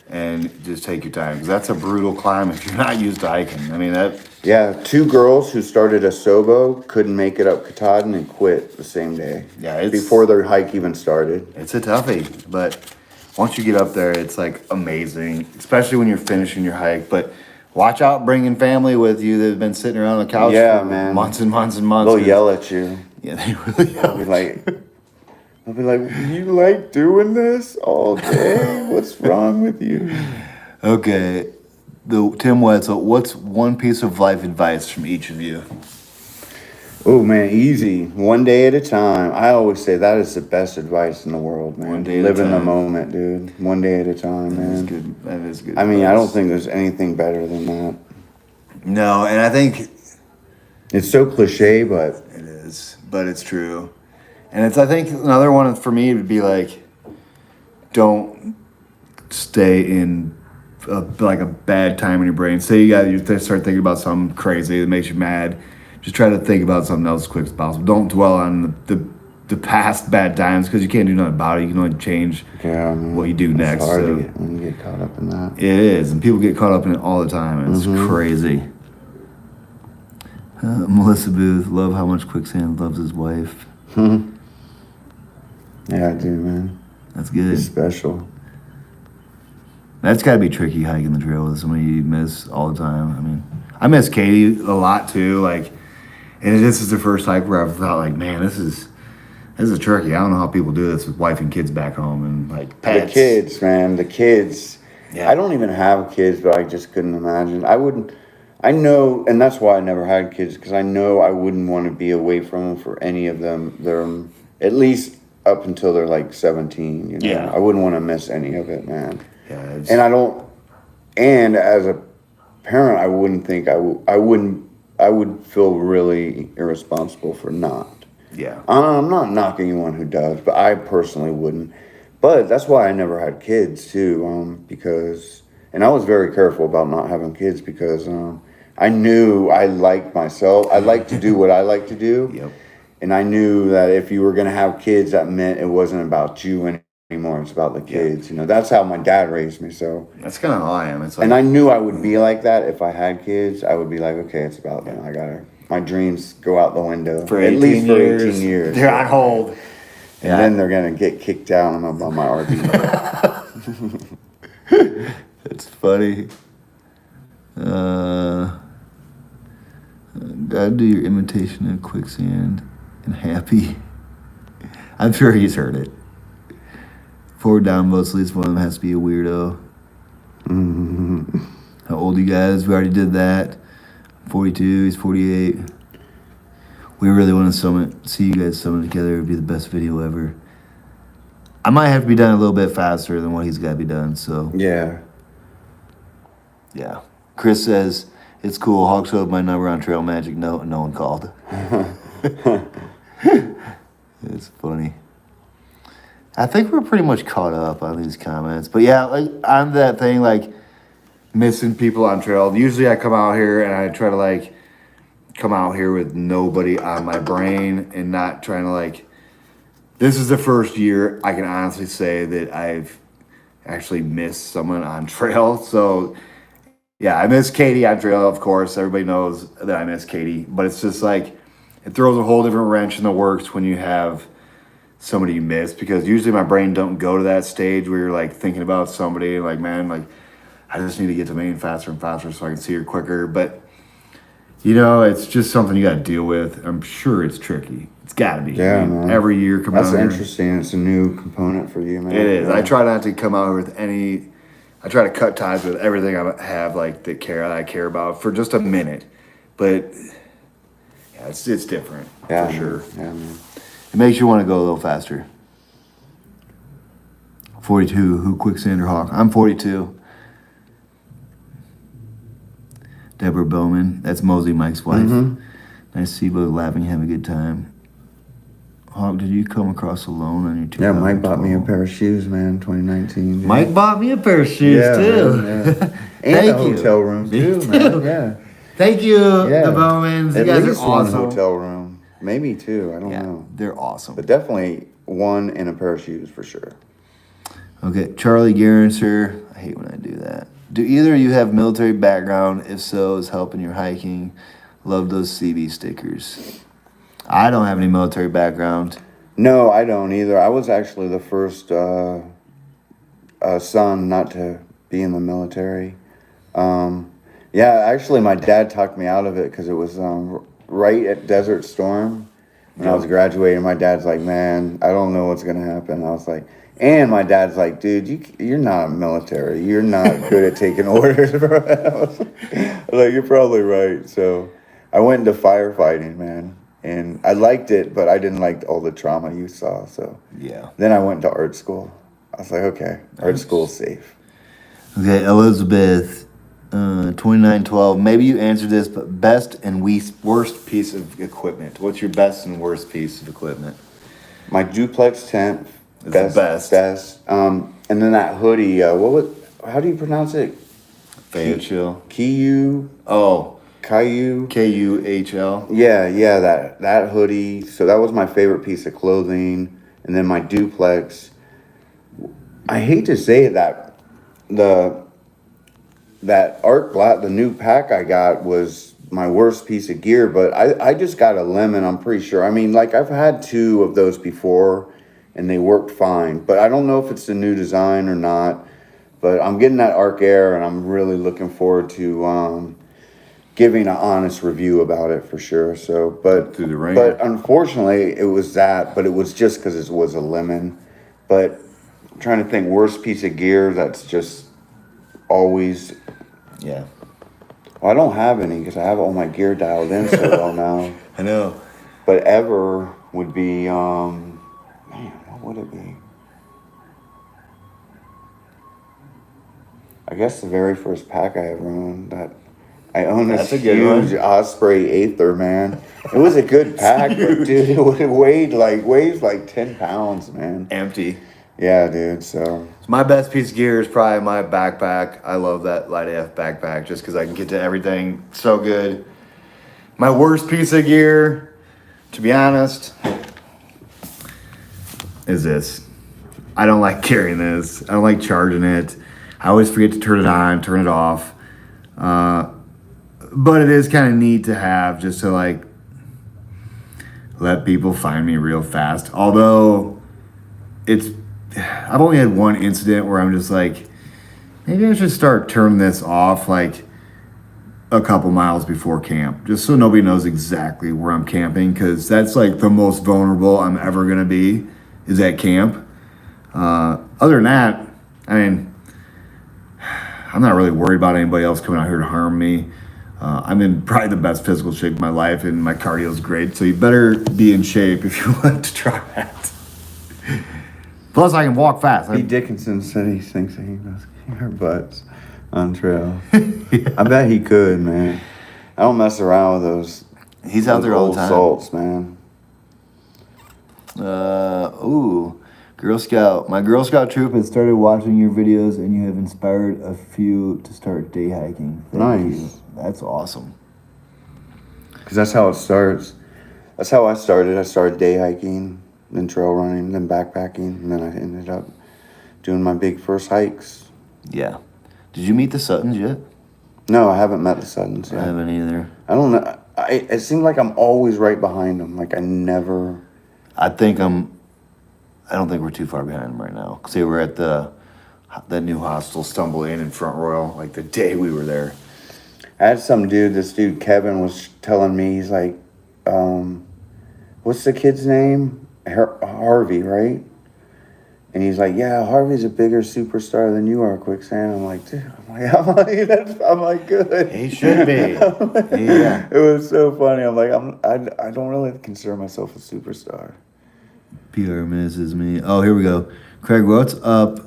and just take your time because that's a brutal climb if you're not used to hiking. I mean, that. Yeah, 2 girls who started a Sobo couldn't make it up Katahdin and quit the same day. Yeah, before their hike even started. It's a toughie, but once you get up there, it's like amazing, especially when you're finishing your hike. But watch out bringing family with you that have been sitting around on the couch for months and months and months. They'll yell at you. Yeah, they really yell. I'll be like, you like doing this all day? What's wrong with you? Okay. Tim Wetzel, what's one piece of life advice from each of you? Oh, man, easy. One day at a time. I always say that is the best advice in the world, man. One day at a Live in the time. moment, dude. One day at a time, man. That is good. I mean, I advice. don't think there's anything better than that. No, and I think It's so cliche, but it is, but it's true. And I think another one for me would be like, don't stay in a bad time in your brain. Say you start thinking about something crazy that makes you mad. Just try to think about something else as quick as possible. Don't dwell on the past bad times because you can't do nothing about it. You can only change what you do next. It's hard So to get, when you get caught up in that. it is, and people get caught up in it all the time. And it's crazy. Melissa Booth, love how much Quicksand loves his wife. Yeah, I do, man. That's good. It's special. That's got to be tricky hiking the trail with somebody you miss all the time. I mean, I miss Katie a lot too. Like, and this is the first hike where I felt like, man, this is tricky. I don't know how people do this with wife and kids back home and like pets. The kids, man. The kids. Yeah. I don't even have kids, but I just couldn't imagine. I know, and that's why I never had kids, because I know I wouldn't want to be away from them for any of them. They're at least up until they're like 17, you know? Yeah. I wouldn't want to miss any of it, man. Yeah, And I don't, and as a parent, I wouldn't think I would feel really irresponsible for not. Yeah. I'm not knocking anyone who does, but I personally wouldn't. But that's why I never had kids too, because, and I was very careful about not having kids because I knew I liked myself. I like to do what I like to do. Yep. And I knew that if you were going to have kids, that meant it wasn't about you anymore. It's about the kids. You know, that's how my dad raised me. So That's kind of how I am. It's like, and I knew I would be like that if I had kids. I would be like, okay, it's about them. My dreams go out the window for at 18 least for years, 18 years. they're on hold. And then they're gonna get kicked down on my RV. It's funny. Gotta do your imitation of Quicksand and Happy. I'm sure he's heard it. Forward downvotes, at least one of them has to be a weirdo. How old are you guys? We already did that. 42, he's 48. We really want to see you guys summit together. It would be the best video ever. I might have to be done a little bit faster than what he's got to be done, so. Yeah. Yeah. Chris says, it's cool. Hawks have my number on Trail Magic. No one called. It's funny. I think we're pretty much caught up on these comments. But yeah, like on that thing, like missing people on trail. Usually I come out here and I try to like come out here with nobody on my brain and not trying to like, this is the first year I can honestly say that I've actually missed someone on trail. So yeah, I miss Katie on trail, of course. Everybody knows that I miss Katie. But it's just like, it throws a whole different wrench in the works when you have somebody you miss, because usually my brain don't go to that stage where you're like thinking about somebody like, man, like I just need to get to Maine faster and faster so I can see her quicker. But you know, it's just something you got to deal with. I'm sure it's tricky. It's got to be. Yeah, I mean, man. every year coming out That's here. interesting. It's a new component for you, man. It is. Yeah. I try not to come out here with any. I try to cut ties with everything I have, like that I care about for just a minute. But yeah, it's different Yeah, for sure. Yeah, man. It makes you want to go a little faster. 42. Who Quicksand or Hawk? I'm 42. Deborah Bowman. That's Mosey, Mike's wife. Mm-hmm. Nice to see you both laughing, having a good time. Hawk, did you come across alone on your tour? Yeah, Mike bought me a pair of shoes, man, 2019. Dude. Mike bought me a pair of shoes, too. Man, yeah. And Thank a you. hotel room, too, man. Yeah. Thank you, Yeah. the Bowmans. You At guys least are awesome. one hotel room. Maybe two, I don't know. They're awesome. But definitely one and a pair of shoes for sure. Okay, Charlie Gerenser. I hate when I do that. Do either of you have military background? If so, is helping your hiking? Love those CB stickers. I don't have any military background. No, I don't either. I was actually the first son not to be in the military. Yeah, actually, my dad talked me out of it because it was right at Desert Storm when I was graduating. My dad's like, "Man, I don't know what's gonna happen." I was like, and my dad's like, "Dude, you're not military. You're not good at taking orders." Bro. I was like, "You're probably right." So I went into firefighting, man. And I liked it, but I didn't like all the trauma you saw. So Yeah. then I went to art school. I was like, okay, art school's safe. Okay, Elizabeth, 2912. Maybe you answered this, but best and worst piece of equipment. What's your best and worst piece of equipment? My duplex tent, It's the best. And then that hoodie. How do you pronounce it? Fayetteville. Kiyu. Oh, Caillou. KUHL. Yeah, that hoodie. So that was my favorite piece of clothing. And then my duplex. I hate to say it, that art glass, the new pack I got was my worst piece of gear, but I just got a lemon, I'm pretty sure. I mean, like I've had two of those before and they worked fine, but I don't know if it's the new design or not. But I'm getting that Arc Air and I'm really looking forward to giving an honest review about it for sure. So, but Through the ringer. but unfortunately, it was that. But it was just because it was a lemon. But I'm trying to think, worst piece of gear that's just always. Yeah. Well, I don't have any because I have all my gear dialed in so well now. I know. But ever would be man, what would it be? I guess the very first pack I ever owned. I own this That's a good huge Osprey Aether, man. It was a good pack, but dude, it weighs like 10 pounds, man. Empty. Yeah, dude. So My best piece of gear is probably my backpack. I love that Light AF backpack just because I can get to everything so good. My worst piece of gear, to be honest, is this. I don't like carrying this. I don't like charging it. I always forget to turn it on, turn it off. But it is kind of neat to have just to like let people find me real fast. Although I've only had one incident where I'm just like, maybe I should start turning this off like a couple miles before camp, just so nobody knows exactly where I'm camping, because that's like the most vulnerable I'm ever gonna be is at camp. Other than that, I mean, I'm not really worried about anybody else coming out here to harm me. I'm in probably the best physical shape of my life, and my cardio is great. So you better be in shape if you want to try that. Plus, I can walk fast. Pete Dickinson said he thinks he does kick our butts on trail. I bet he could, man. I don't mess around with those. He's out there all old the time. salts, man. Girl Scout. My Girl Scout troop has started watching your videos, and you have inspired a few to start day hiking. Thank you. That's awesome. Because that's how it starts. That's how I started. I started day hiking, then trail running, then backpacking, and then I ended up doing my big first hikes. Yeah. Did you meet the Suttons yet? No, I haven't met the Suttons yet. I haven't either. I don't know. It seems like I'm always right behind them. Like I never. I don't think we're too far behind them right now. Because they were at that new hostel, Stumble Inn in Front Royal, like the day we were there. I had this dude Kevin was telling me, he's like, what's the kid's name? Harvey, right? And he's like, yeah, Harvey's a bigger superstar than you are, Quicksand. I'm like, dude, I'm like, good. He should be. Yeah. It was so funny. I'm like, I don't really consider myself a superstar. PR misses me. Oh, here we go. Craig, what's up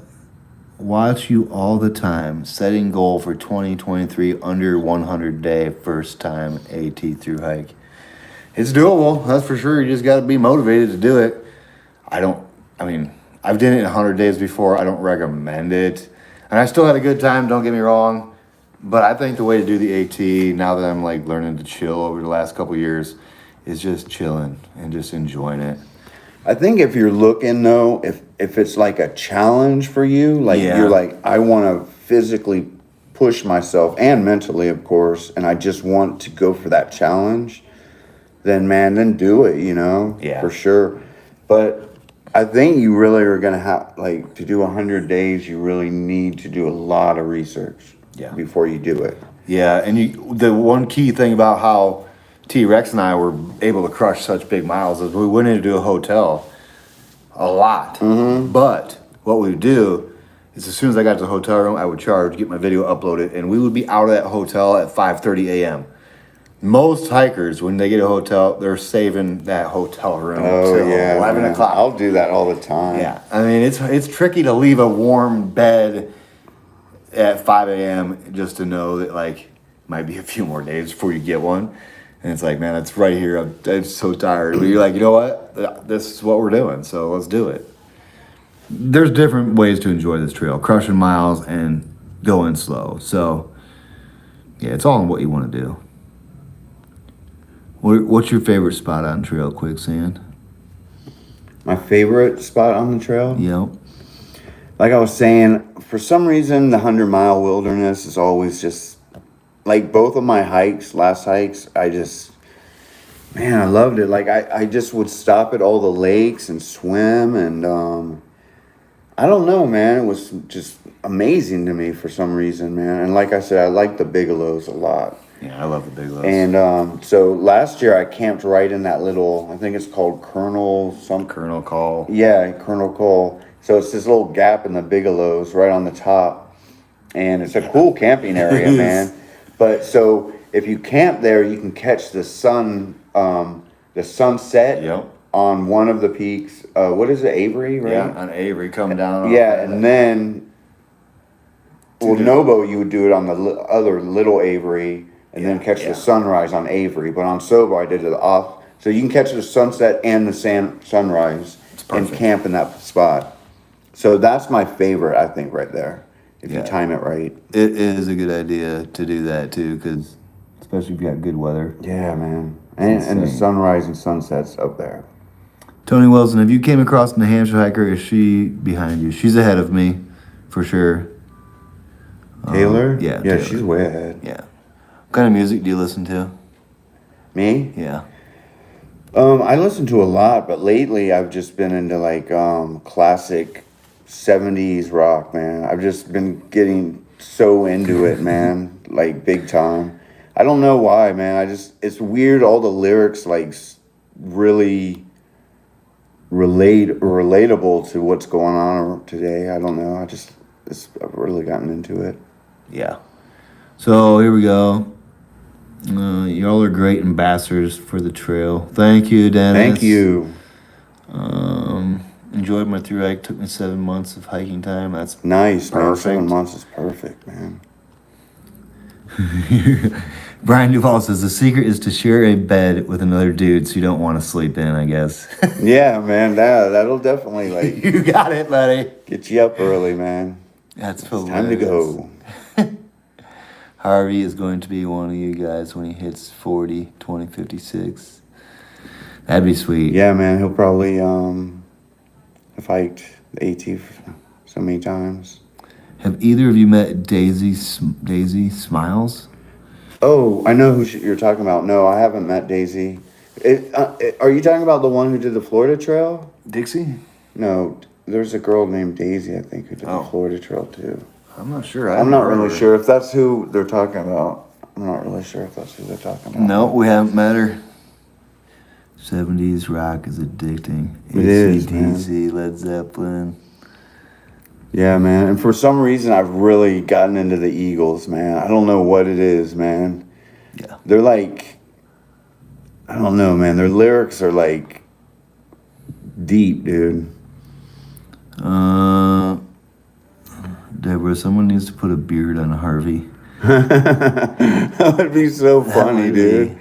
watch you all the time. Setting goal for 2023 under 100 day first time AT through hike. It's doable, that's for sure. You just got to be motivated to do it. I've done it in 100 days before. I don't recommend it. And I still had a good time, don't get me wrong. But I think the way to do the AT, now that I'm like learning to chill over the last couple years, is just chilling and just enjoying it. I think if you're looking though, if it's like a challenge for you, like Yeah. you're like, I want to physically push myself and mentally, of course, and I just want to go for that challenge, then man, then do it, Yeah. for sure. But I think you really are going to have, like, to do 100 days, you really need to do a lot of research before you do it. Yeah, and the one key thing about how T-Rex and I were able to crush such big miles is we went into a hotel a lot. Mm-hmm. But what we would do is as soon as I got to the hotel room, I would charge, get my video uploaded, and we would be out of that hotel at 5:30 a.m. Most hikers, when they get a hotel, they're saving that hotel room until 11 o'clock. I'll do that all the time. Yeah, I mean, it's tricky to leave a warm bed at 5 a.m. just to know that, like, might be a few more days before you get one. And it's like, man, it's right here. I'm so tired. But you're like, you know what? This is what we're doing, so let's do it. There's different ways to enjoy this trail. Crushing miles and going slow. So, yeah, it's all in what you want to do. What's your favorite spot on trail, Quicksand? My favorite spot on the trail? Yep. Like I was saying, for some reason, the 100-mile wilderness is always just, like both of my last hikes, I loved it. Like I just would stop at all the lakes and swim, and I don't know, man. It was just amazing to me for some reason, man. And like I said, I like the Bigelows a lot. Yeah, I love the Bigelows. And so last year I camped right in that little, I think it's called Colonel Call. Yeah, Colonel Cole. So it's this little gap in the Bigelows right on the top. And it's a cool camping area, man. But so if you camp there, you can catch the sunset on one of the peaks. What is it, Avery, right? Yeah, on Avery, come down. Yeah, and then, Nobo, you would do it on the other little Avery, and then catch the sunrise on Avery. But on Sobo, I did it off. So you can catch the sunset and the sunrise and camp in that spot. So that's my favorite, I think, right there. If you time it right. It is a good idea to do that, too, because especially if you got good weather. Yeah, man. And the sunrise and sunsets up there. Tony Wilson, if you came across a New Hampshire hiker, is she behind you? She's ahead of me, for sure. Taylor? Yeah, Yeah, Taylor. she's way ahead. Yeah. What kind of music do you listen to? Me? Yeah. I listen to a lot, but lately I've just been into like classic 70s rock, man. I've just been getting so into it, man, like big time. I don't know why, man. It's weird. All the lyrics like really relatable to what's going on today. I don't know. I've really gotten into it. Yeah. So here we go. Y'all are great ambassadors for the trail. Thank you, Dennis. Thank you. Enjoyed my through hike. Took me 7 months of hiking time. That's nice, perfect. Man. 7 months is perfect, man. Brian Duvall says the secret is to share a bed with another dude so you don't want to sleep in, I guess. Yeah, man. That'll definitely like you got it, buddy. Get you up early, man. That's time to go. Harvey is going to be one of you guys when he hits 40, 56. That'd be sweet. Yeah, man. He'll probably have hiked the AT so many times. Have either of you met Daisy Smiles? Oh, I know who you're talking about. No, I haven't met Daisy. Are you talking about the one who did the Florida Trail? Dixie? No, there's a girl named Daisy, I think, who did the Florida Trail too. I'm not sure. I'm not really sure if that's who they're talking about. I'm not really sure if that's who they're talking about. No, we haven't met her. 70s rock is addicting. It is, AC/DC, Led Zeppelin. Yeah, man. And for some reason, I've really gotten into the Eagles, man. I don't know what it is, man. Yeah. They're like, I don't know, man. Their lyrics are like deep, dude. Bro, someone needs to put a beard on Harvey. That would be so funny, dude.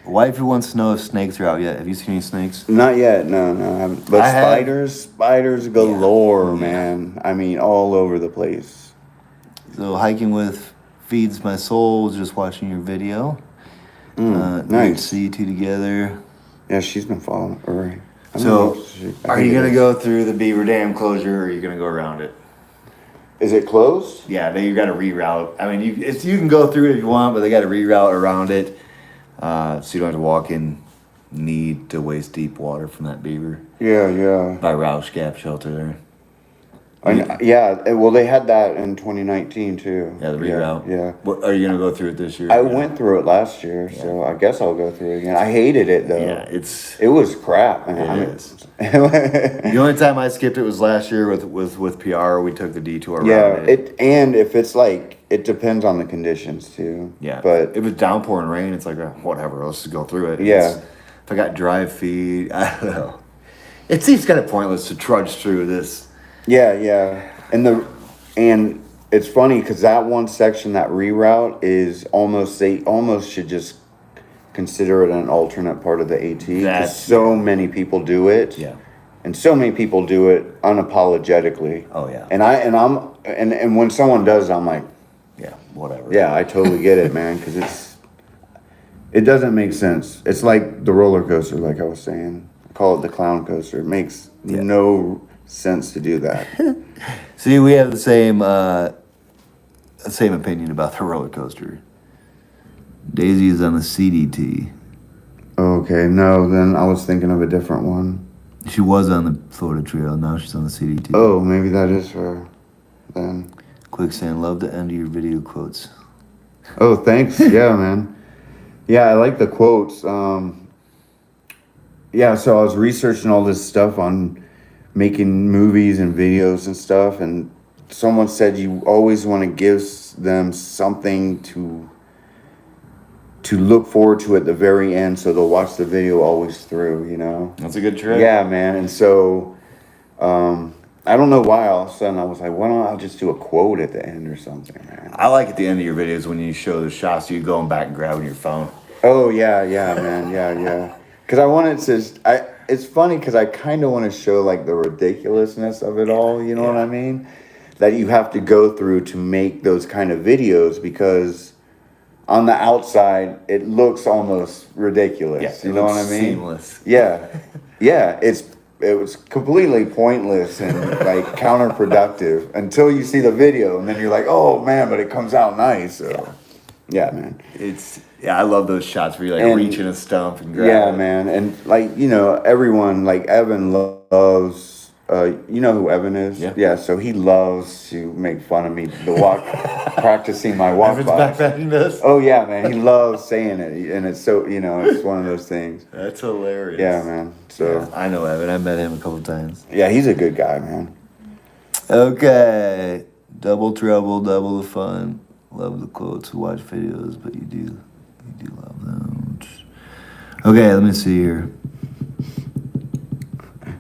Wifey wants to know if snakes are out yet. Have you seen any snakes? Not yet, no, I haven't. But spiders galore, man. I mean, all over the place. So hiking with Feeds My Soul, just watching your video. Nice. See you two together. Yeah, she's been following. So, are you going to go through the Beaver Dam closure, or are you going to go around it? Is it closed? Yeah, you got to reroute. I mean, you can go through it if you want, but they got to reroute around it, so you don't have to walk in need to waste deep water from that beaver. Yeah. By Roush Gap Shelter there. Well, they had that in 2019 too. Yeah, the reroute. Yeah. What, are you going to go through it this year? I went through it last year, so I guess I'll go through it again. I hated it though. Yeah, it was crap, man. It is. The only time I skipped it was last year with PR. We took the detour around it. And if it's like, it depends on the conditions too. Yeah, but if it's downpouring rain, it's like whatever. Let's just go through it. Yeah. If I got dry feet, I don't know. It seems kind of pointless to trudge through this. Yeah. And it's funny because that one section, that reroute, is they almost should just consider it an alternate part of the AT. Because so many people do it. Yeah. And so many people do it unapologetically. Oh yeah. And when someone does, I'm like, yeah, whatever. Yeah, I totally get it, man. Because it doesn't make sense. It's like the roller coaster, like I was saying. I call it the clown coaster. It makes no sense to do that. See, we have the same opinion about the roller coaster. Daisy is on the CDT. Okay, no, then I was thinking of a different one. She was on the Florida Trail. Now she's on the CDT. Oh, maybe that is her. Then. Quicksand, love the end of your video quotes. Oh, thanks. Yeah, man. Yeah, I like the quotes. Yeah, so I was researching all this stuff on making movies and videos and stuff, and someone said you always want to give them something to look forward to at the very end, so they'll watch the video always through, you know? That's a good trick. Yeah, man. And so I don't know why all of a sudden I was like, why don't I just do a quote at the end or something, man? I like at the end of your videos when you show the shots, you going back and grabbing your phone. Oh, yeah, man. Yeah. Because I wanted to... It's funny because I kind of want to show like the ridiculousness of it all, you know what I mean? That you have to go through to make those kind of videos, because on the outside it looks almost ridiculous. You know what I mean? Seamless. Yeah. It was completely pointless and like counterproductive until you see the video, and then you're like, oh man, but it comes out nice. So, yeah, man. I love those shots where you're like reaching a stump and grabbing. Yeah, man. And like, you know, everyone, like Evan loves, you know who Evan is? Yeah. So he loves to make fun of me, practicing my walk. Evan's backpacking this? Oh yeah, man. He loves saying it. And it's so, you know, it's one of those things. That's hilarious. Yeah, man. So. Yeah, I know Evan. I met him a couple times. Yeah, he's a good guy, man. Okay. Double trouble, double the fun. Love the quotes, watch videos, but you do love them. Okay, let me see here.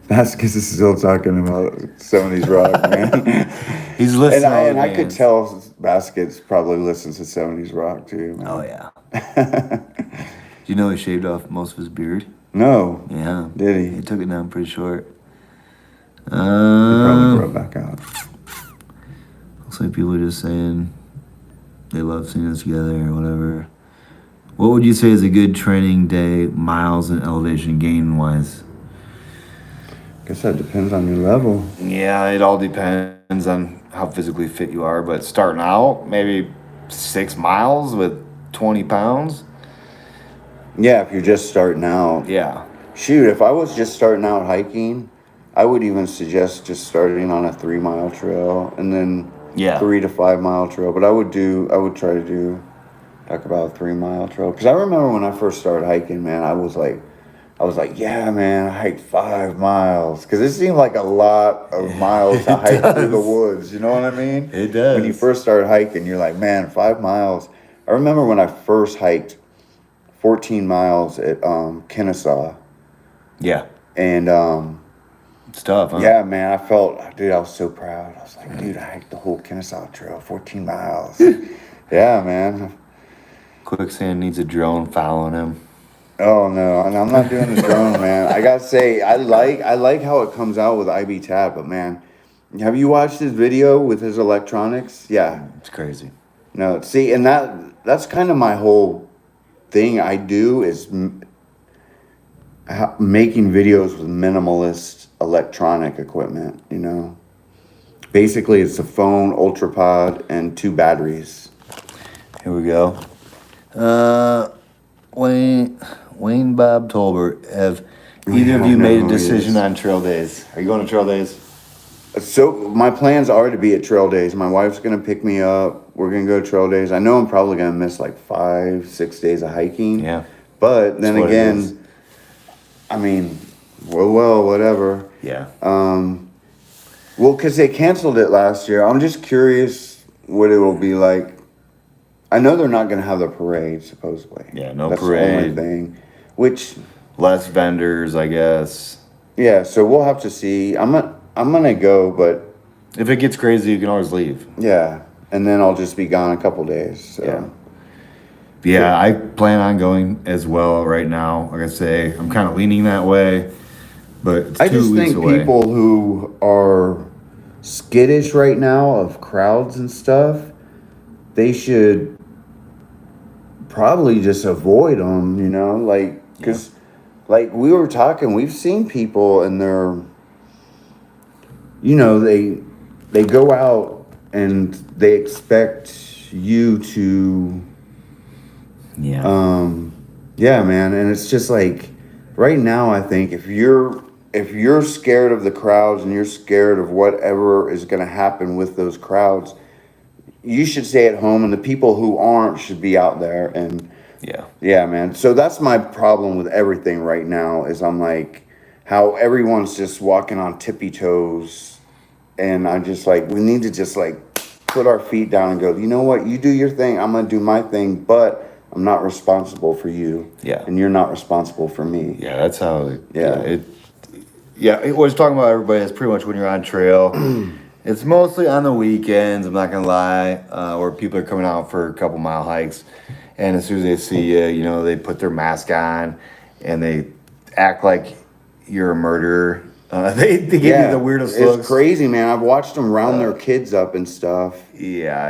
That's because he's still talking about 70s rock, man. He's listening. And I could tell Baskets probably listens to 70s rock too, man. Oh, yeah. Do you know he shaved off most of his beard? No. Yeah. Did he? He took it down pretty short. He probably grew it back out. Looks like people are just saying they love seeing us together or whatever. What would you say is a good training day, miles and elevation gain wise? Guess that depends on your level. Yeah, it all depends on how physically fit you are. But starting out, maybe 6 miles with 20 pounds. Yeah, if you're just starting out. Yeah. Shoot, if I was just starting out hiking, I would even suggest just starting on a 3-mile trail and then 3 to 5 mile trail. But I would try to do like about a 3-mile trail. Because I remember when I first started hiking, man, I was like, yeah, man, I hiked 5 miles. Because it seemed like a lot of miles to hike through the woods. You know what I mean? It does. When you first started hiking, you're like, man, 5 miles. I remember when I first hiked 14 miles at Kennesaw. Yeah. And It's tough, huh? Yeah, man, dude, I was so proud. I was like, dude, I hiked the whole Kennesaw Trail, 14 miles. Yeah, man. Quicksand needs a drone following him. Oh no, and I'm not doing the drone, man. I gotta say, I like how it comes out with IB Tad, but man, have you watched his video with his electronics? Yeah. It's crazy. No, see, and that's kind of my whole thing. I do is making videos with minimalist electronic equipment. You know, basically it's a phone, UltraPod, and 2 batteries. Here we go. Wayne Bob Tolbert, have either of you made a decision on trail days? Are you going to trail days? So my plans are to be at trail days. My wife's gonna pick me up. We're gonna go to trail days. I know I'm probably gonna miss like 5-6 days of hiking. Yeah. But then That's what it is. again, I mean, well, whatever. Yeah. Well, because they canceled it last year. I'm just curious what it will be like. I know they're not gonna have the parade, supposedly. Yeah, no That's parade. the only thing. Which, Less vendors, I guess. yeah. So we'll have to see. I'm gonna go, but If it gets crazy, you can always leave. yeah. And then I'll just be gone a couple days. So. Yeah. Yeah, I plan on going as well right now. Like I say, I'm kind of leaning that way, but it's I 2 just weeks think away. people who are skittish right now of crowds and stuff, they should probably just avoid them, you know, like, because like we were talking, we've seen people and they're, you know, they go out and they expect you to Yeah. yeah, man, and it's just like right now I think if you're scared of the crowds and you're scared of whatever is going to happen with those crowds, you should stay at home, and the people who aren't should be out there. And yeah, man. So that's my problem with everything right now is I'm like how everyone's just walking on tippy toes, and I'm just like we need to just like put our feet down and go, you know what, you do your thing, I'm gonna do my thing, but I'm not responsible for you. Yeah. And you're not responsible for me. Yeah, that's how. Yeah. It was talking about everybody. It's pretty much when you're on trail. It's mostly on the weekends. I'm not gonna lie, where people are coming out for a couple mile hikes, and as soon as they see you, you know, they put their mask on, and they act like you're a murderer. They give you the weirdest looks. It's crazy, man. I've watched them round their kids up and stuff. Yeah.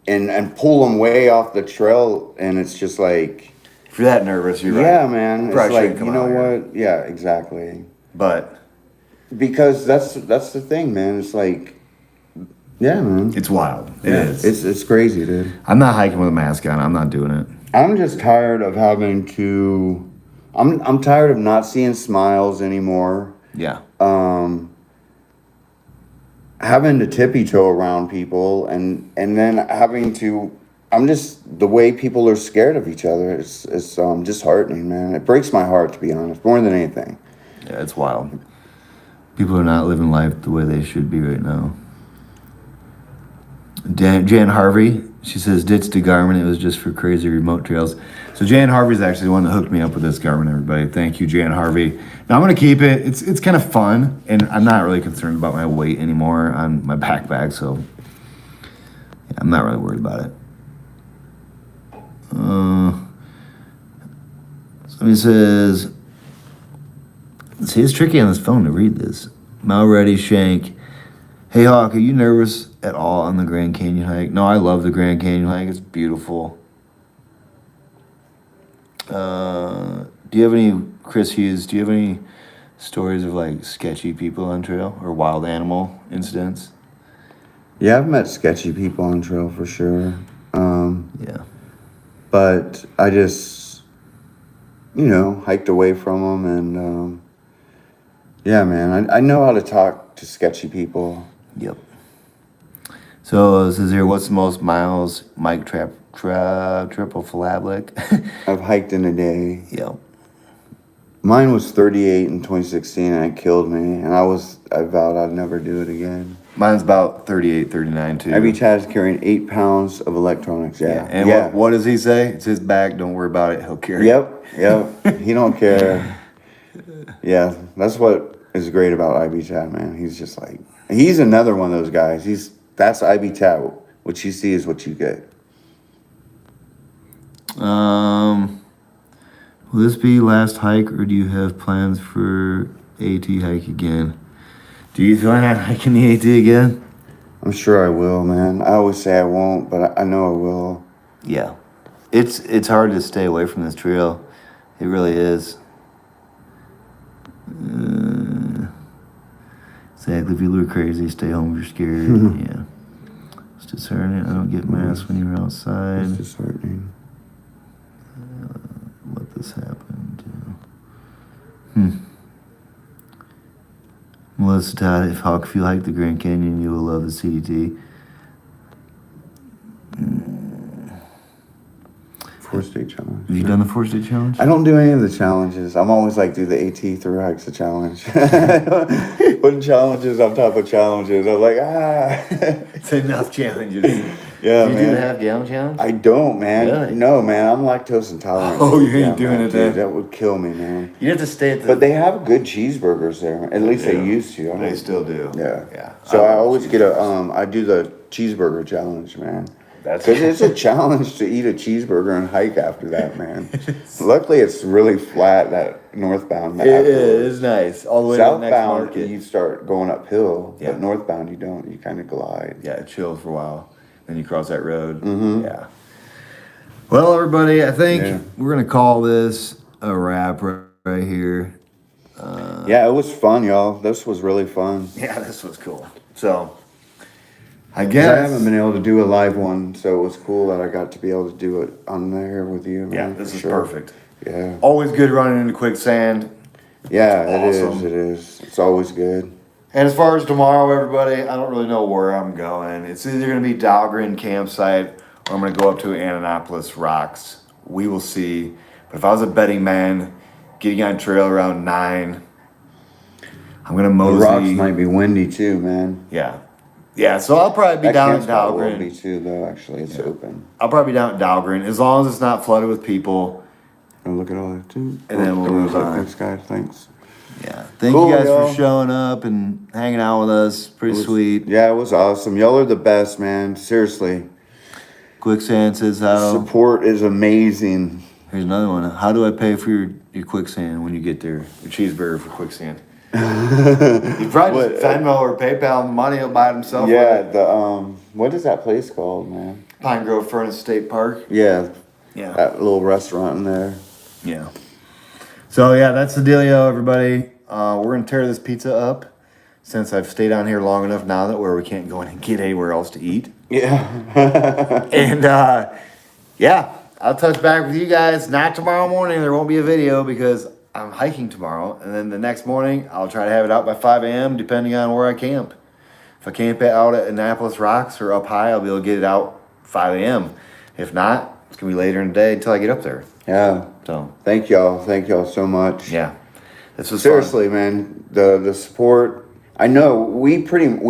And pull them way off the trail, and it's just like, If you're that nervous, you're right. yeah, man. It's Probably like, shouldn't come you know out here. what? Yeah, exactly. But Because that's the thing, man. It's like, yeah, man. it's wild. It Yeah, is. It's crazy, dude. I'm not hiking with a mask on. I'm not doing it. I'm just tired of having to. I'm tired of not seeing smiles anymore. Yeah. Having to tippy toe around people and then having to. I'm just the way people are scared of each other. It's disheartening, man. It breaks my heart, to be honest, more than anything. Yeah, it's wild. People are not living life the way they should be right now. Jan Harvey, she says, ditch the Garmin. It was just for crazy remote trails. So Jan Harvey's actually the one that hooked me up with this Garmin, everybody. Thank you, Jan Harvey. Now I'm going to keep it. It's kind of fun, and I'm not really concerned about my weight anymore on my backpack, so yeah, I'm not really worried about it. Somebody says, see, it's tricky on this phone to read this. Malready Shank. Hey Hawk, are you nervous at all on the Grand Canyon hike? No, I love the Grand Canyon hike. It's beautiful. Do you have any, Chris Hughes, do you have any stories of like sketchy people on trail or wild animal incidents? Yeah, I've met sketchy people on trail for sure. Yeah. But I just, hiked away from them, and yeah, man, I know how to talk to sketchy people. Yep. So it says here, what's the most miles Mike triple flablic? I've hiked in a day. Yep. Mine was 38 in 2016, and it killed me. And I vowed I'd never do it again. Mine's about 38, 39 too. Every Chad's carrying 8 pounds of electronics. Yeah. And what does he say? It's his bag. Don't worry about it. He'll carry it. Yep. He don't care. Yeah, that's what is great about IB Tat, man. He's just like, he's another one of those guys. That's IB Tat. What you see is what you get. Will this be last hike, or do you have plans for AT hike again? Do you plan on hiking the AT again? I'm sure I will, man. I always say I won't, but I know I will. Yeah. It's hard to stay away from this trail. It really is. Exactly. People are crazy. Stay home if you're scared. Yeah. It's disheartening. I don't get masks when you're outside. It's disheartening. Let this happen. Melissa Todd, if you like the Grand Canyon, you will love the CDT. 4-state challenge. Have you done the 4-state challenge? I don't do any of the challenges. I'm always like, do the AT through hikes a challenge. Putting challenges on top of challenges. I'm like, It's enough challenges. Yeah, Do you man. do the half gallon challenge? I don't, man. Really? No, man. I'm lactose intolerant. Oh, you ain't doing man, it then? dude, that would kill me, man. You have to stay at the. But they have good cheeseburgers there. At least they do. used to. I They don't- still do. Yeah. Yeah. So I love always get cheeseburgers. I do the cheeseburger challenge, man. That's Because it's a challenge to eat a cheeseburger and hike after that, man. Luckily, it's really flat, that northbound. It is nice. All the way to the next Southbound, market. you start going uphill, Yeah. but northbound, you don't. You kind of glide. Yeah, it chills for a while. Then you cross that road. Mm-hmm. Yeah. Well, everybody, I think we're going to call this a wrap right here. Yeah, it was fun, y'all. This was really fun. Yeah, this was cool. So, I 'Cause guess. I haven't been able to do a live one, so it was cool that I got to be able to do it on there with you. Yeah, man, this for is sure. perfect. Yeah. Always good running into quicksand. Yeah, Awesome. it is. It's always good. And as far as tomorrow, everybody, I don't really know where I'm going. It's either going to be Dahlgren campsite or I'm going to go up to Annapolis Rocks. We will see. But if I was a betting man, getting on trail around 9, I'm going to The mosey. rocks might be windy too, man. Yeah. Yeah, so I'll probably be That down camp at spot will be Dahlgren. too, though. Actually, it's open. I'll probably be down at Dahlgren as long as it's not flooded with people. Oh, look at all that too. And then we'll move on. Thanks, guys. Thanks. Yeah. Thank Cool, you guys y'all. for showing up and hanging out with us. Pretty sweet. Yeah, it was awesome. Y'all are the best, man. Seriously. Quicksand says how. Support is amazing. Here's another one. How do I pay for your quicksand when you get there? Your cheeseburger for quicksand. You probably just Venmo or PayPal the money. He'll buy it himself. Yeah, with it. the what is that place called, man? Pine Grove Furnace State Park. Yeah, Yeah. that little restaurant in there. Yeah. So yeah, that's the dealio, everybody. We're gonna tear this pizza up since I've stayed on here long enough now that where we can't go in and get anywhere else to eat. Yeah. And yeah, I'll touch back with you guys. Not tomorrow morning. There won't be a video because I'm hiking tomorrow. And then the next morning, I'll try to have it out by 5 a.m. depending on where I camp. If I camp out at Annapolis Rocks or up high, I'll be able to get it out 5 a.m. If not, it's going to be later in the day until I get up there. Yeah. So, Thank y'all. Thank y'all so much. yeah. This was Seriously, man. The support. I know we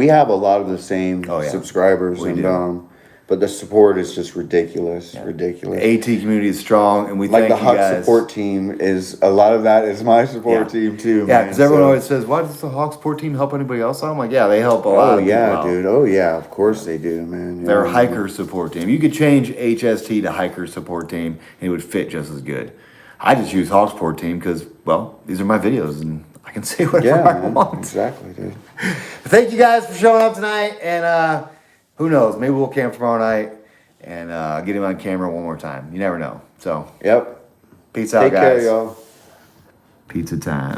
have a lot of the same Oh, yeah. subscribers, We and do. but the support is just ridiculous. fun. Ridiculous. The AT community is strong, and we Like thank the you Hawk guys. support team is a lot of that is my support Yeah. team too. Yeah, man. because everyone So- always says, why does the Hawk support team help anybody else out? I'm like, yeah, they help a lot Oh of yeah, people out. dude. Oh yeah, of course they do, man. They're a Yeah. hiker support team. You could change HST to hiker support team, and it would fit just as good. I just use Hawk support team because, well, these are my videos, and I can say whatever Yeah, I man. want. Exactly, dude. Thank you guys for showing up tonight, and who knows? Maybe we'll camp tomorrow night and get him on camera one more time. You never know. So, Yep. peace out, Take guys. care, y'all. Pizza time.